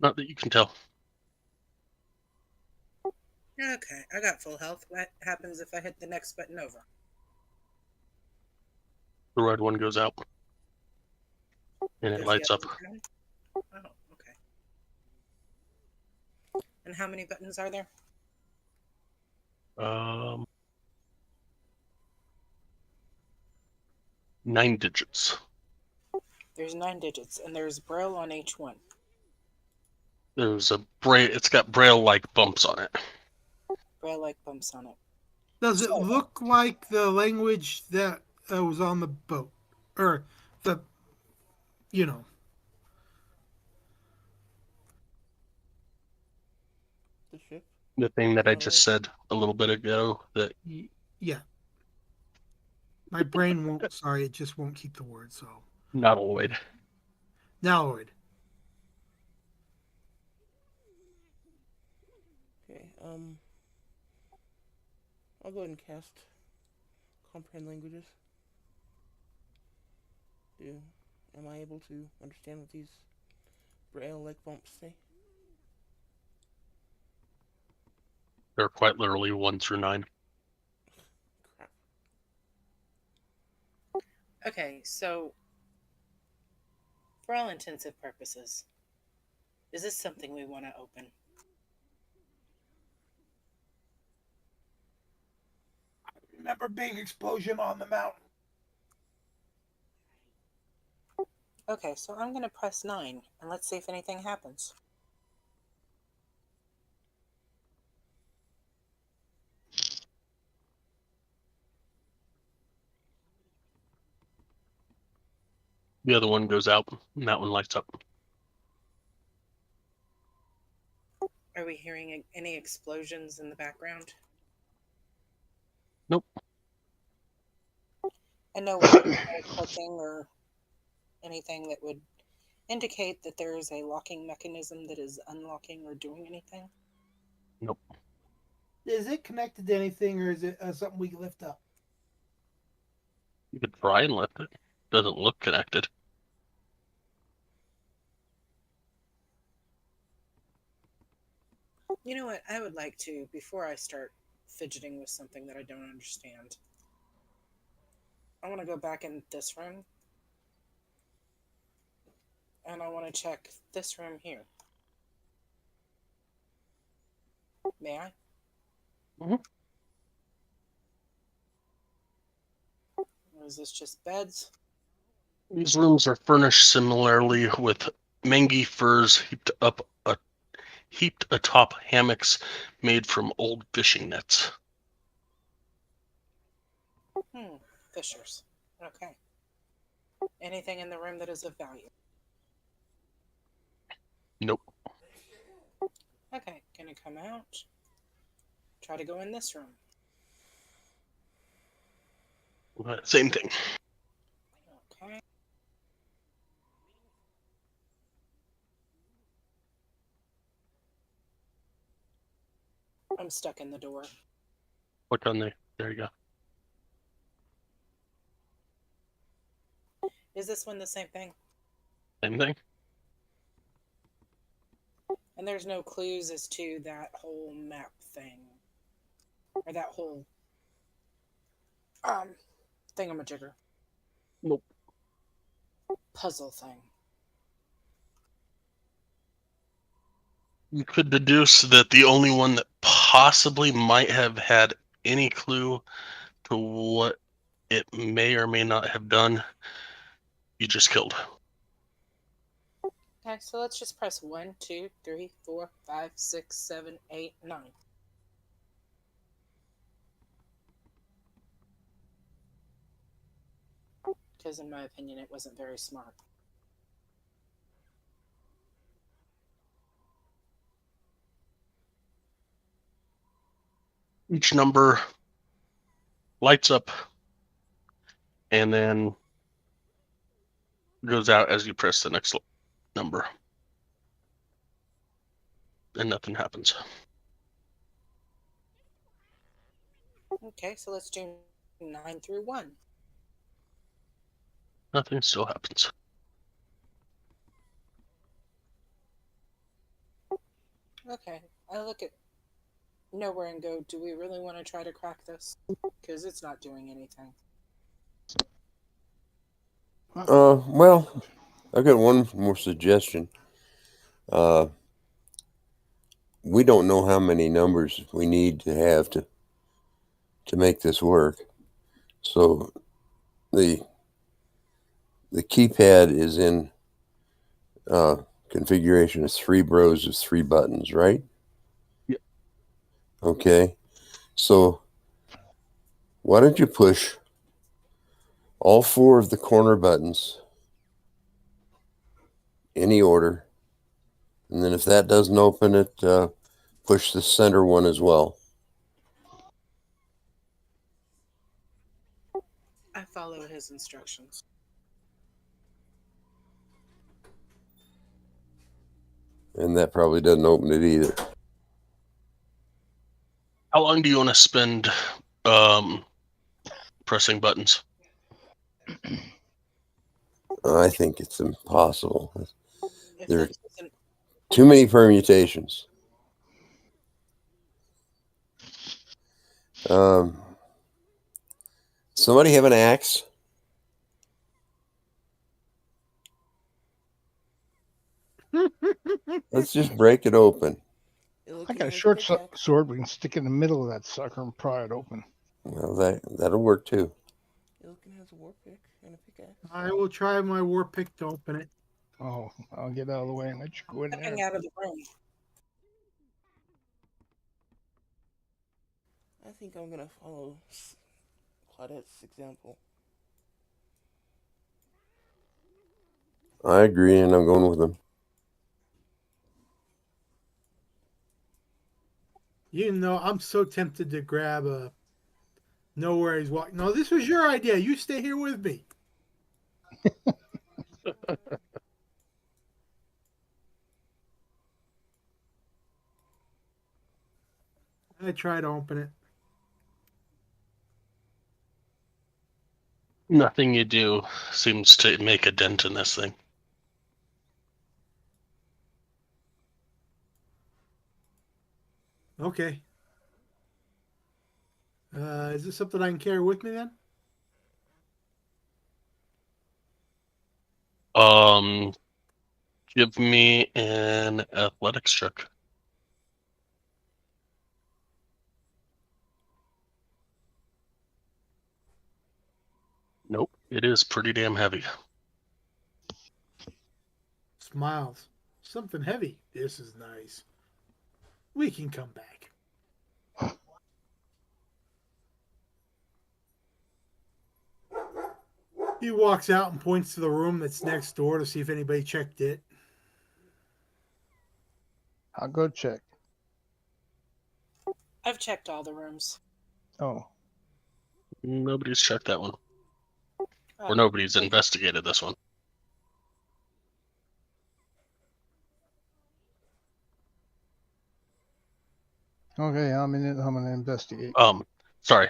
Not that you can tell. Okay, I got full health. What happens if I hit the next button over? The red one goes out and it Does the lights up. other one? Oh, okay. And how many buttons are there? Um, 9 digits. There's 9 digits, and there's braille on each one. There's a braille. It's got braille-like bumps on it. Braille-like bumps on it. Does it So, look like the language that was on the boat, or the, you know? The ship. The thing that I just Monolith. said a little bit ago that Yeah, my brain won't. Sorry, it just won't keep the word. So nautiloid. Naloid. Okay, I'll go ahead and cast Comprehend Languages. Do am I able to understand what these braille like bumps say? They're quite literally 1 through 9. Crap. Okay, so for all intensive purposes, is this something we want to open? Remember big explosion on the mountain. Okay, so I'm going to press 9 and let's see if anything happens. The other one goes out, and that one lights up. Are we hearing any explosions in the background? Nope. And no weapons or clicking or anything that would indicate that there is a locking mechanism that is unlocking or doing anything? Nope. Is it connected to anything, or is it something we can lift up? You could try and lift it. Doesn't look connected. You know what? I would like to, before I start fidgeting with something that I don't understand, I want to go back in this room and I want to check this room here. May I? Mhm. Or is this just beds? These rooms are furnished similarly with mangy furs heaped atop hammocks made from old fishing nets. Fishers. Okay. Anything in the room that is of value? Nope. Okay, gonna come out. Try to go in this room. Same thing. Okay. I'm stuck in the door. Click on there you go. Is this one the same thing? Same thing. And there's no clues as to that whole map thing. Or that whole thingamajigger. Nope. Puzzle thing. You could deduce that the only one that possibly might have had any clue to what it may or may not have done, you just killed. Okay, so let's just press 1, 2, 3, 4, 5, 6, 7, 8, 9. Because in my opinion, it wasn't very smart. Each number lights up and then goes out as you press the next number. And nothing happens. Okay, so let's do 9 through 1. Nothing still happens. Okay, I look at nowhere and go, do we really want to try to crack this? Because it's not doing anything. Well, I've got one more suggestion. We don't know how many numbers we need to have to make this work. So the keypad is in configuration of 3 rows of 3 buttons, right? Yep. Okay. So why don't you push all 4 of the corner buttons any order, and then if that doesn't open it, push the center one as well. I follow his instructions. And that probably doesn't open it either. How long do you want to spend pressing buttons? I think it's impossible. If There are that doesn't, too many permutations. Somebody have an axe? Let's just break it open. I got a short sword. We can stick it in the middle of that sucker and pry it open. Well, that'll work too. Ilkin has a war pick and a pickaxe. I will try my war pick to open it. Oh, I'll get out of the way and let you go in stepping there. out of the room. I think I'm gonna follow Claudette's example. I agree, and I'm going with them. You know, I'm so tempted to grab a. Know where he's walking. No, this was your idea. You stay here with me. I try to open it. Nothing you do seems to make a dent in this thing. Okay. Is this something I can carry with me then? Give me an athletics check. Nope, it is pretty damn heavy. Smiles. Something heavy. This is nice. We can come back. He walks out and points to the room that's next door to see if anybody checked it. I'll go check. I've checked all the rooms. Oh, Nobody's checked that one. Oh, Or nobody's okay. investigated this one. okay. I'm in it. I'm gonna investigate. Sorry.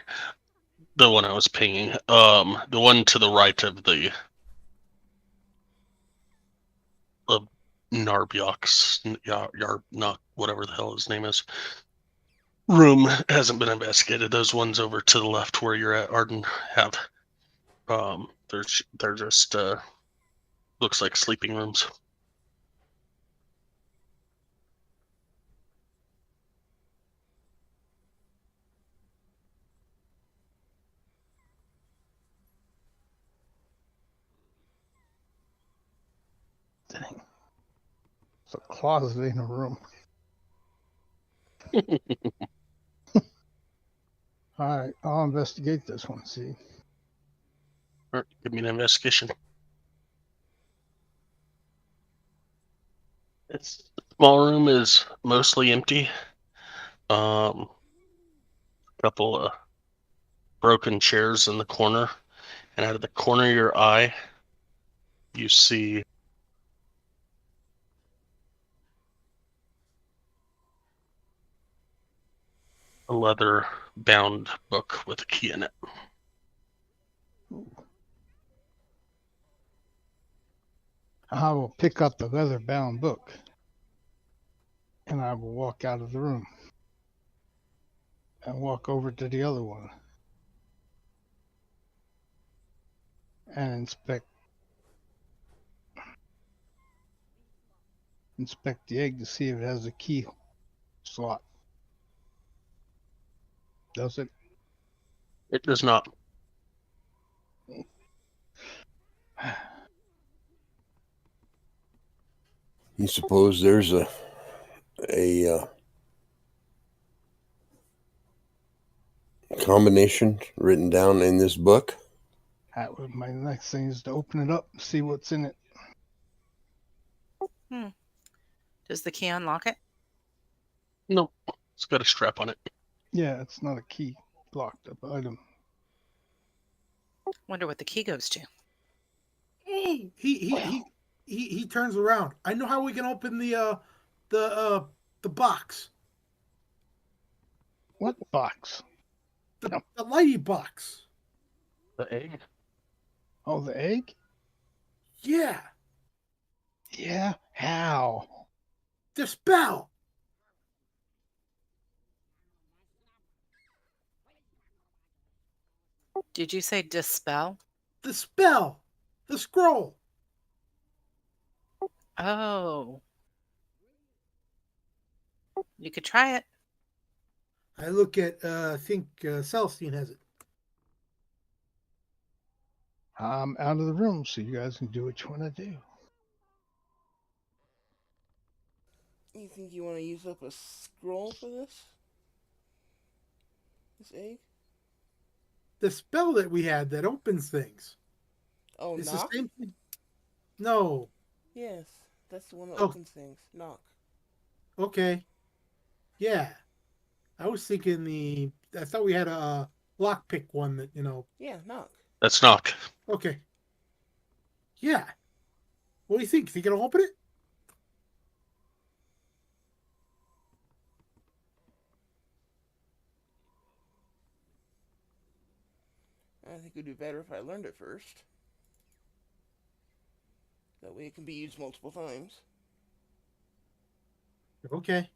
The one I was pinging. The one to the right of the Narbyok's, not whatever the hell his name is. Room hasn't been investigated. Those ones over to the left where you're at, Arden, have. They're just looks like sleeping rooms. Dang. It's a closet in a room. All right, I'll investigate this one. See. All right, give me an investigation. This small room is mostly empty. A couple of broken chairs in the corner, and out of the corner of your eye, you see a leather-bound book with a key in it. I will pick up the leather-bound book, and I will walk out of the room and walk over to the other one and inspect the egg to see if it has a key slot. Does it? It does not. You suppose there's a combination written down in this book? That was my next thing, is to open it up and see what's in it. Does the key unlock it? Nope. It's got a strap on it. Yeah, it's not a key locked up item. Wonder what the key goes to. He he turns around. I know how we can open the uh the box. What box? The lighty box. The egg? Oh, the egg? Yeah. Yeah. How? The spell. Did you say dispel? The spell. The scroll. Oh. You could try it. I look at I think Celestine has it. I'm out of the room, so you guys can do what you want to do. You think you want to use up a scroll for this? This egg? The spell that we had that opens things. Oh, It's the knock? same thing. No. Yes, that's the one that Oh, opens things. Knock. okay. Yeah. I was thinking I thought we had a lockpick one that, Yeah, knock. That's knock. okay. Yeah. What do you think? Think it'll open it? I think it would be better if I learned it first. That way it can be used multiple times. Okay.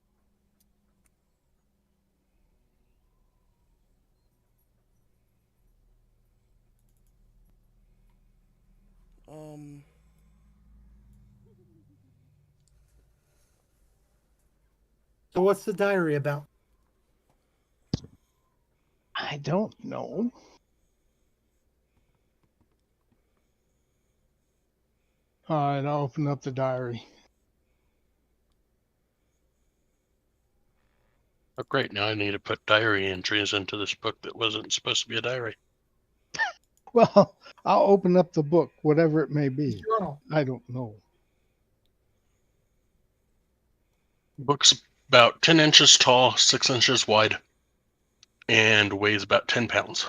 Um, So what's the diary about? I don't know. All right, I'll open up the diary. Oh, great. Now I need to put diary entries into this book that wasn't supposed to be a diary. Well, I'll open up the book, whatever it may be. Journal. I don't know. Book's about 10 inches tall, 6 inches wide, and weighs about 10 pounds.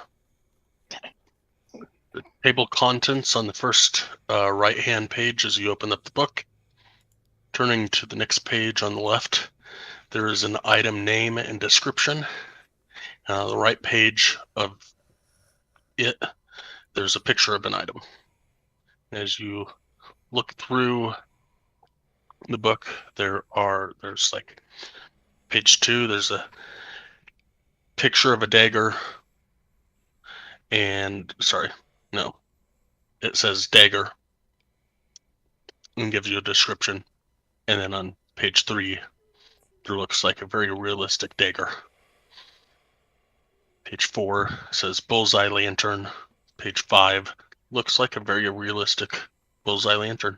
The table contents on the first right-hand page as you open up the book. Turning to the next page on the left, there is an item name and description. The right page of it, there's a picture of an item. As you look through the book, there's like page 2, there's a picture of a dagger, and it says dagger and gives you a description. And then on page 3, there looks like a very realistic dagger. Page 4 says bullseye lantern. Page 5 looks like a very realistic bullseye lantern.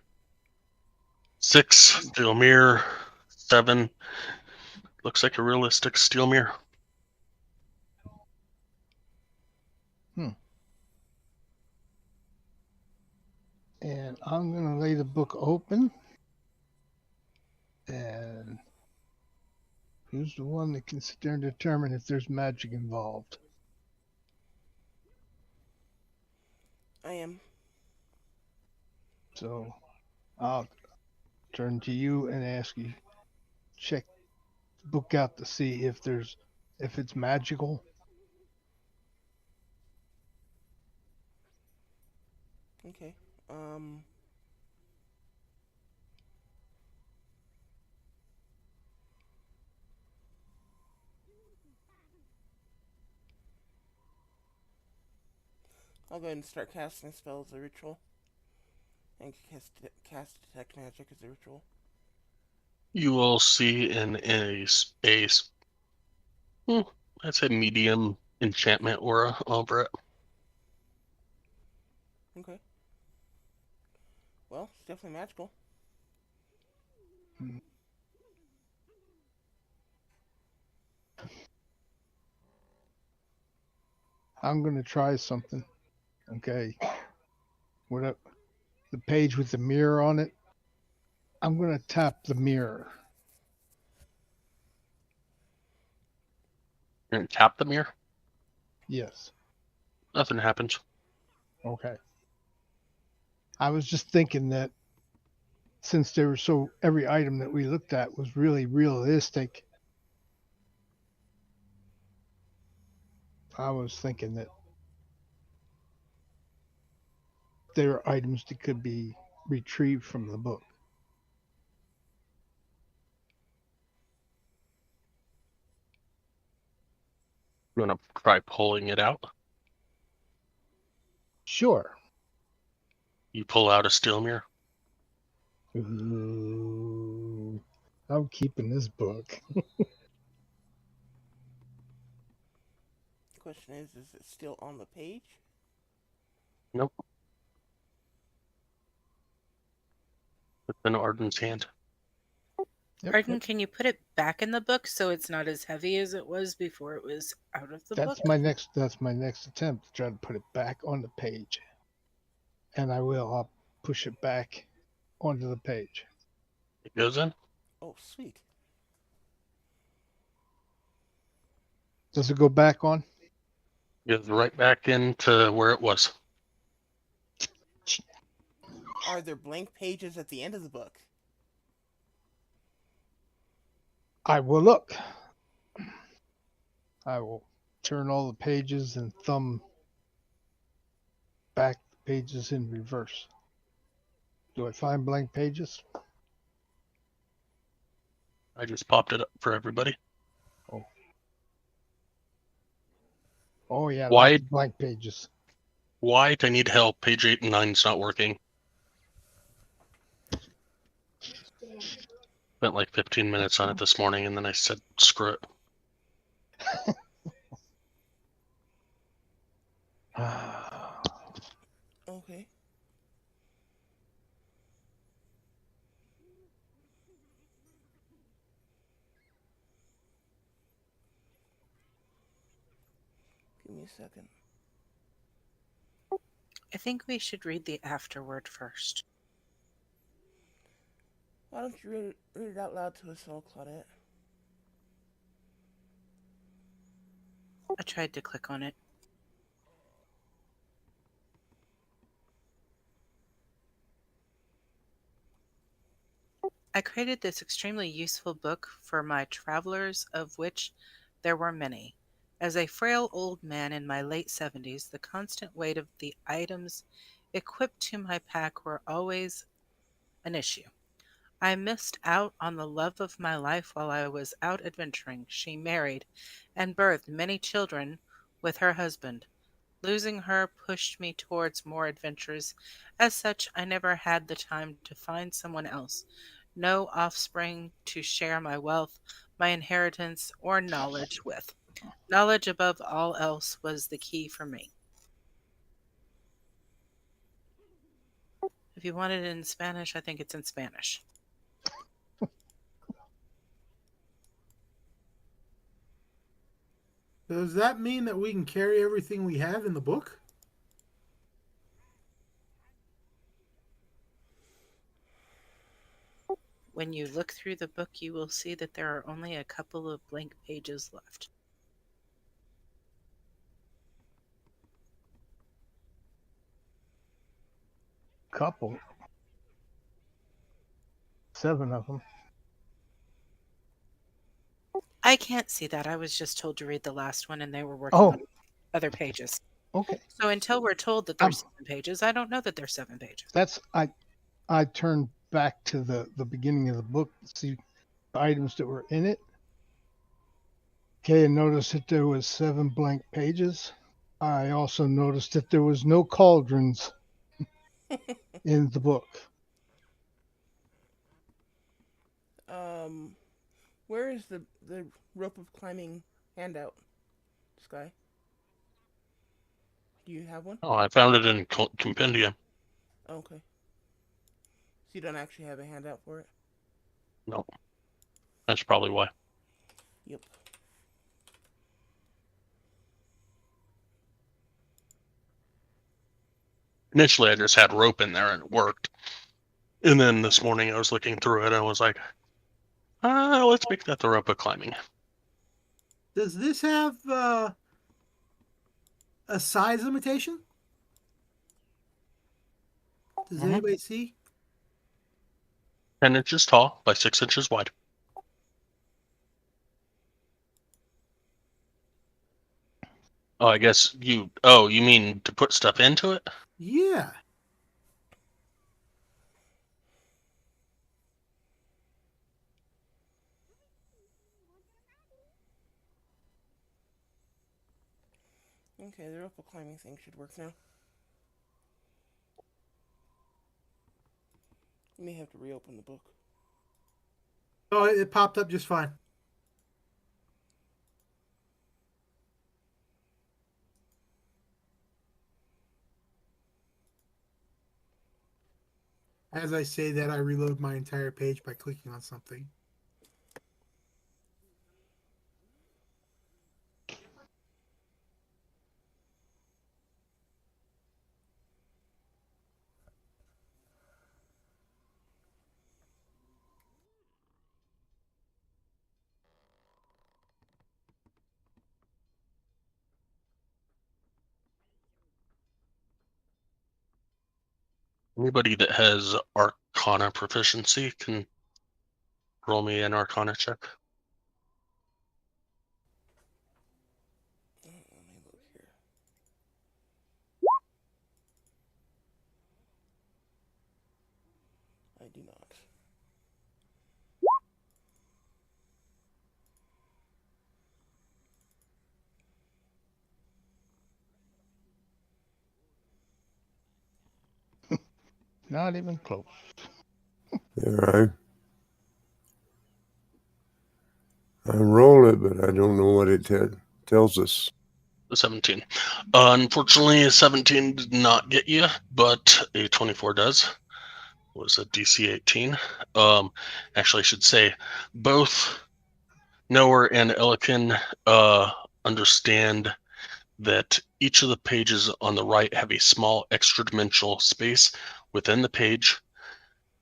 6, steel mirror. 7 looks like a realistic steel mirror. And I'm going to lay the book open. And who's the one that can sit there and determine if there's magic involved? I am. So I'll turn to you and ask you, check the book out to see if it's magical. Okay. I'll go ahead and start casting a spell as a ritual. And cast detect magic as a ritual. You will see in I'd say medium enchantment aura over it. Okay. Well, it's definitely magical. I'm going to try something. Okay. What the page with the mirror on it? I'm going to tap the mirror. And tap the mirror. Yes. Nothing happens. Okay. I was just thinking that since they were so every item that we looked at was really realistic, I was thinking that there are items that could be retrieved from the book. You want to try pulling it out? Sure. You pull out a steel mirror. Ooh, I'm keeping this book. Question is it still on the page? Nope. It's in Arden's hand. Arden, can you put it back in the book so it's not as heavy as it was before it was out of the book? That's my next attempt to try to put it back on the page. And I will. I'll push it back onto the page. It goes in. Oh, sweet. Does it go back on? Goes right back into where it was. Are there blank pages at the end of the book? I will look. I will turn all the pages and thumb back the pages in reverse. Do I find blank pages? I just popped it up for everybody. Oh yeah, Why? lots of blank pages. White, I need help. Page 8 and 9 is not working. Spent like 15 minutes on it this morning, and then I said, screw it. Okay. Give me a second. I think we should read the afterword first. Why don't you read it out loud to us all, Claudette? I tried to click on it. I created this extremely useful book for my travelers, of which there were many. As a frail old man in my late 70s, the constant weight of the items equipped to my pack were always an issue. I missed out on the love of my life while I was out adventuring. She married and birthed many children with her husband. Losing her pushed me towards more adventures. As such, I never had the time to find someone else. No offspring to share my wealth, my inheritance, or knowledge with. Knowledge above all else was the key for me. If you want it in Spanish, I think it's in Spanish. Does that mean that we can carry everything we have in the book? When you look through the book, you will see that there are only a couple of blank pages left. Couple. 7 of them. I can't see that. I was just told to read the last one and they were working on other pages. Okay. So until we're told that there's 7 pages, I don't know that there's 7 pages. That's I turned back to the beginning of the book to see the items that were in it. Okay, and noticed that there was 7 blank pages. I also noticed that there was no cauldrons in the book. Where is the rope of climbing handout, Sky? Do you have one? Oh, I found it in Compendium. Okay. So you don't actually have a handout for it? No. That's probably why. Yep. Initially, I just had rope in there and it worked. And then this morning I was looking through it and I was like, let's make that the rope of climbing. Does this have a size limitation? Does Mm-hmm. anybody see? 10 inches tall by 6 inches wide. Oh, I guess you. Oh, you mean to put stuff into it? Yeah. Okay, the rope climbing thing should work now. You may have to reopen the book. Oh, it popped up just fine. As I say that, I reload my entire page by clicking on something. Anybody that has Arcana proficiency can roll me an Arcana check. Let me look here. I do not. Not even close. All right. I roll it, but I don't know what it tells us. 17. Unfortunately, a 17 did not get you, but a 24 does. It was a DC 18. Actually, I should say both Noah and Elikin understand that each of the pages on the right have a small extra-dimensional space within the page,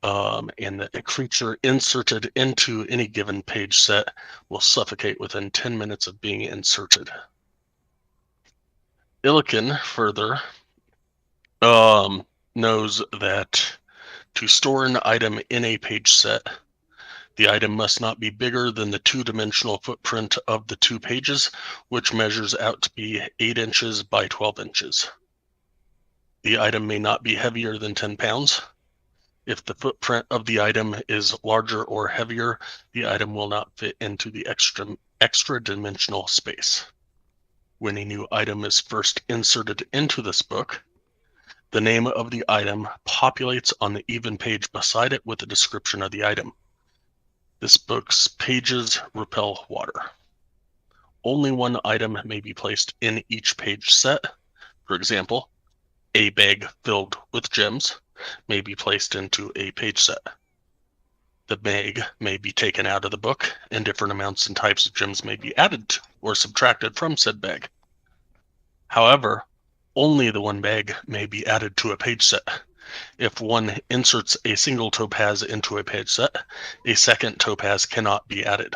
and that a creature inserted into any given page set will suffocate within 10 minutes of being inserted. Illiken further knows that to store an item in a page set, the item must not be bigger than the two-dimensional footprint of the two pages, which measures out to be 8 inches by 12 inches. The item may not be heavier than 10 pounds. If the footprint of the item is larger or heavier, the item will not fit into the extra-dimensional space. When a new item is first inserted into this book, the name of the item populates on the even page beside it with a description of the item. This book's pages repel water. Only one item may be placed in each page set. For example, a bag filled with gems may be placed into a page set. The bag may be taken out of the book, and different amounts and types of gems may be added or subtracted from said bag. However, only the one bag may be added to a page set. If one inserts a single topaz into a page set, a second topaz cannot be added.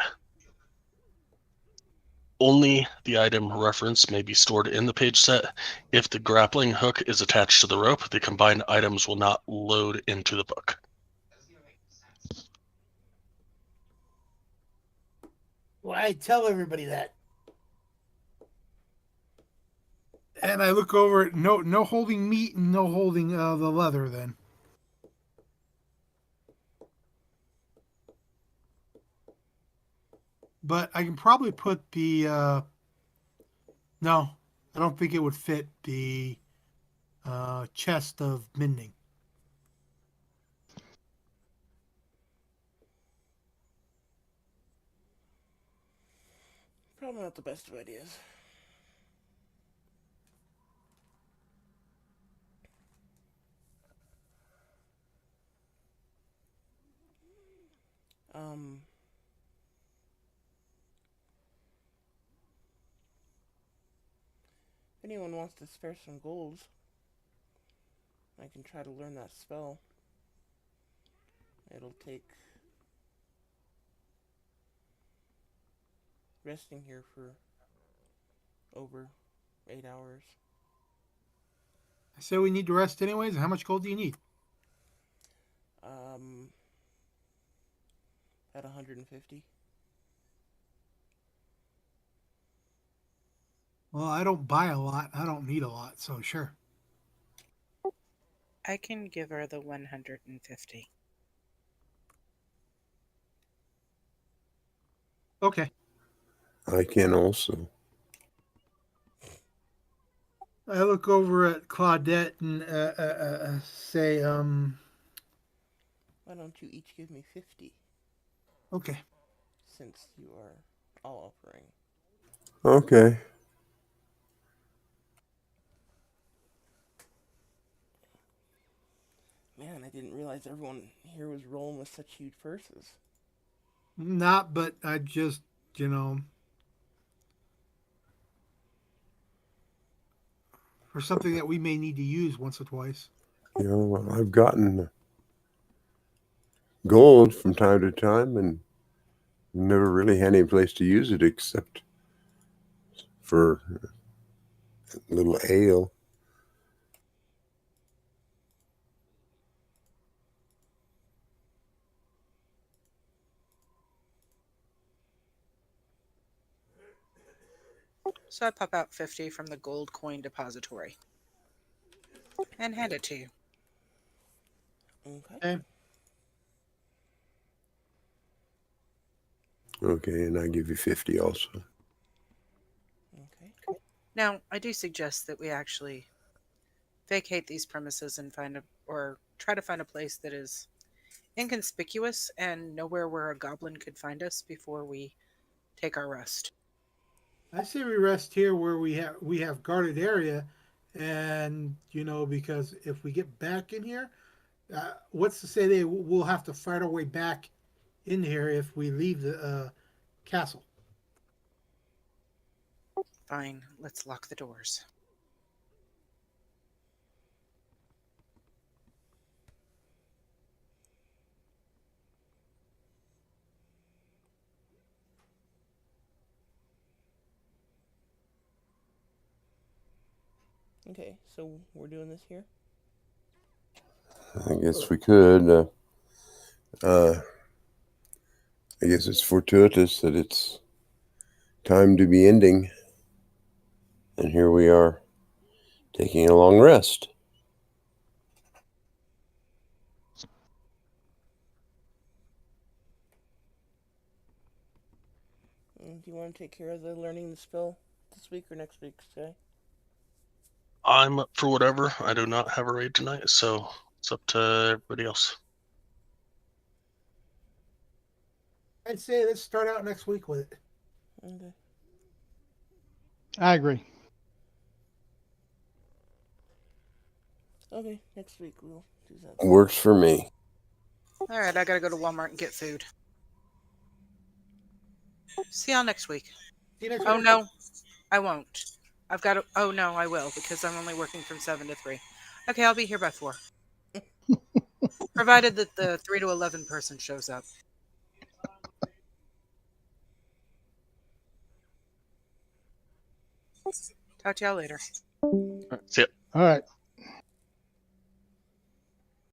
Only the item reference may be stored in the page set. If the grappling hook is attached to the rope, the combined items will not load into the book. Well, I tell everybody that. And I look over it. No holding meat and no holding the leather. Then. But I can probably put the. No, I don't think it would fit the chest of mending. Probably not the best of ideas. Um. If anyone wants to spare some gold, I can try to learn that spell. It'll take resting here for over 8 hours. I say we need to rest anyways. How much gold do you need? Um, at 150. Well, I don't buy a lot. I don't need a lot, so sure. I can give her the 150. Okay. I can also. I look over at Claudette and say, Why don't you each give me 50 okay. since you are all offering? Okay. Man, I didn't realize everyone here was rolling with such huge purses. Not, but I just, you know, for something that we may need to use once or twice. You know, I've gotten gold from time to time and never really had any place to use it except for a little ale. So I pop out 50 from the gold coin depository and hand it to you. Okay. Okay. Okay, and I give you 50 also. Okay. Now, I do suggest that we actually vacate these premises and or try to find a place that is inconspicuous and nowhere where a goblin could find us before we take our rest. I say we rest here where we have guarded area, and because if we get back in here, what's to say we'll have to fight our way back in here if we leave the castle? Fine, let's lock the doors. Okay, so we're doing this here? I guess we could. I guess it's fortuitous that it's time to be ending. And here we are taking a long rest. Do you want to take care of the learning the spell this week or next week, Sky? I'm up for whatever. I do not have a raid tonight, so it's up to everybody else. I'd say let's start out next week with it. Okay. I agree. Okay, next week we'll do that. Works for me. All right, I gotta go to Walmart and get food. See y'all next week. See you next Oh week. no, I won't. I've got to. Oh no, I will because I'm only working from 7 to 3. Okay, I'll be here by 4. Provided that the 3 to 11 person shows up. Talk to y'all later. See ya. All right.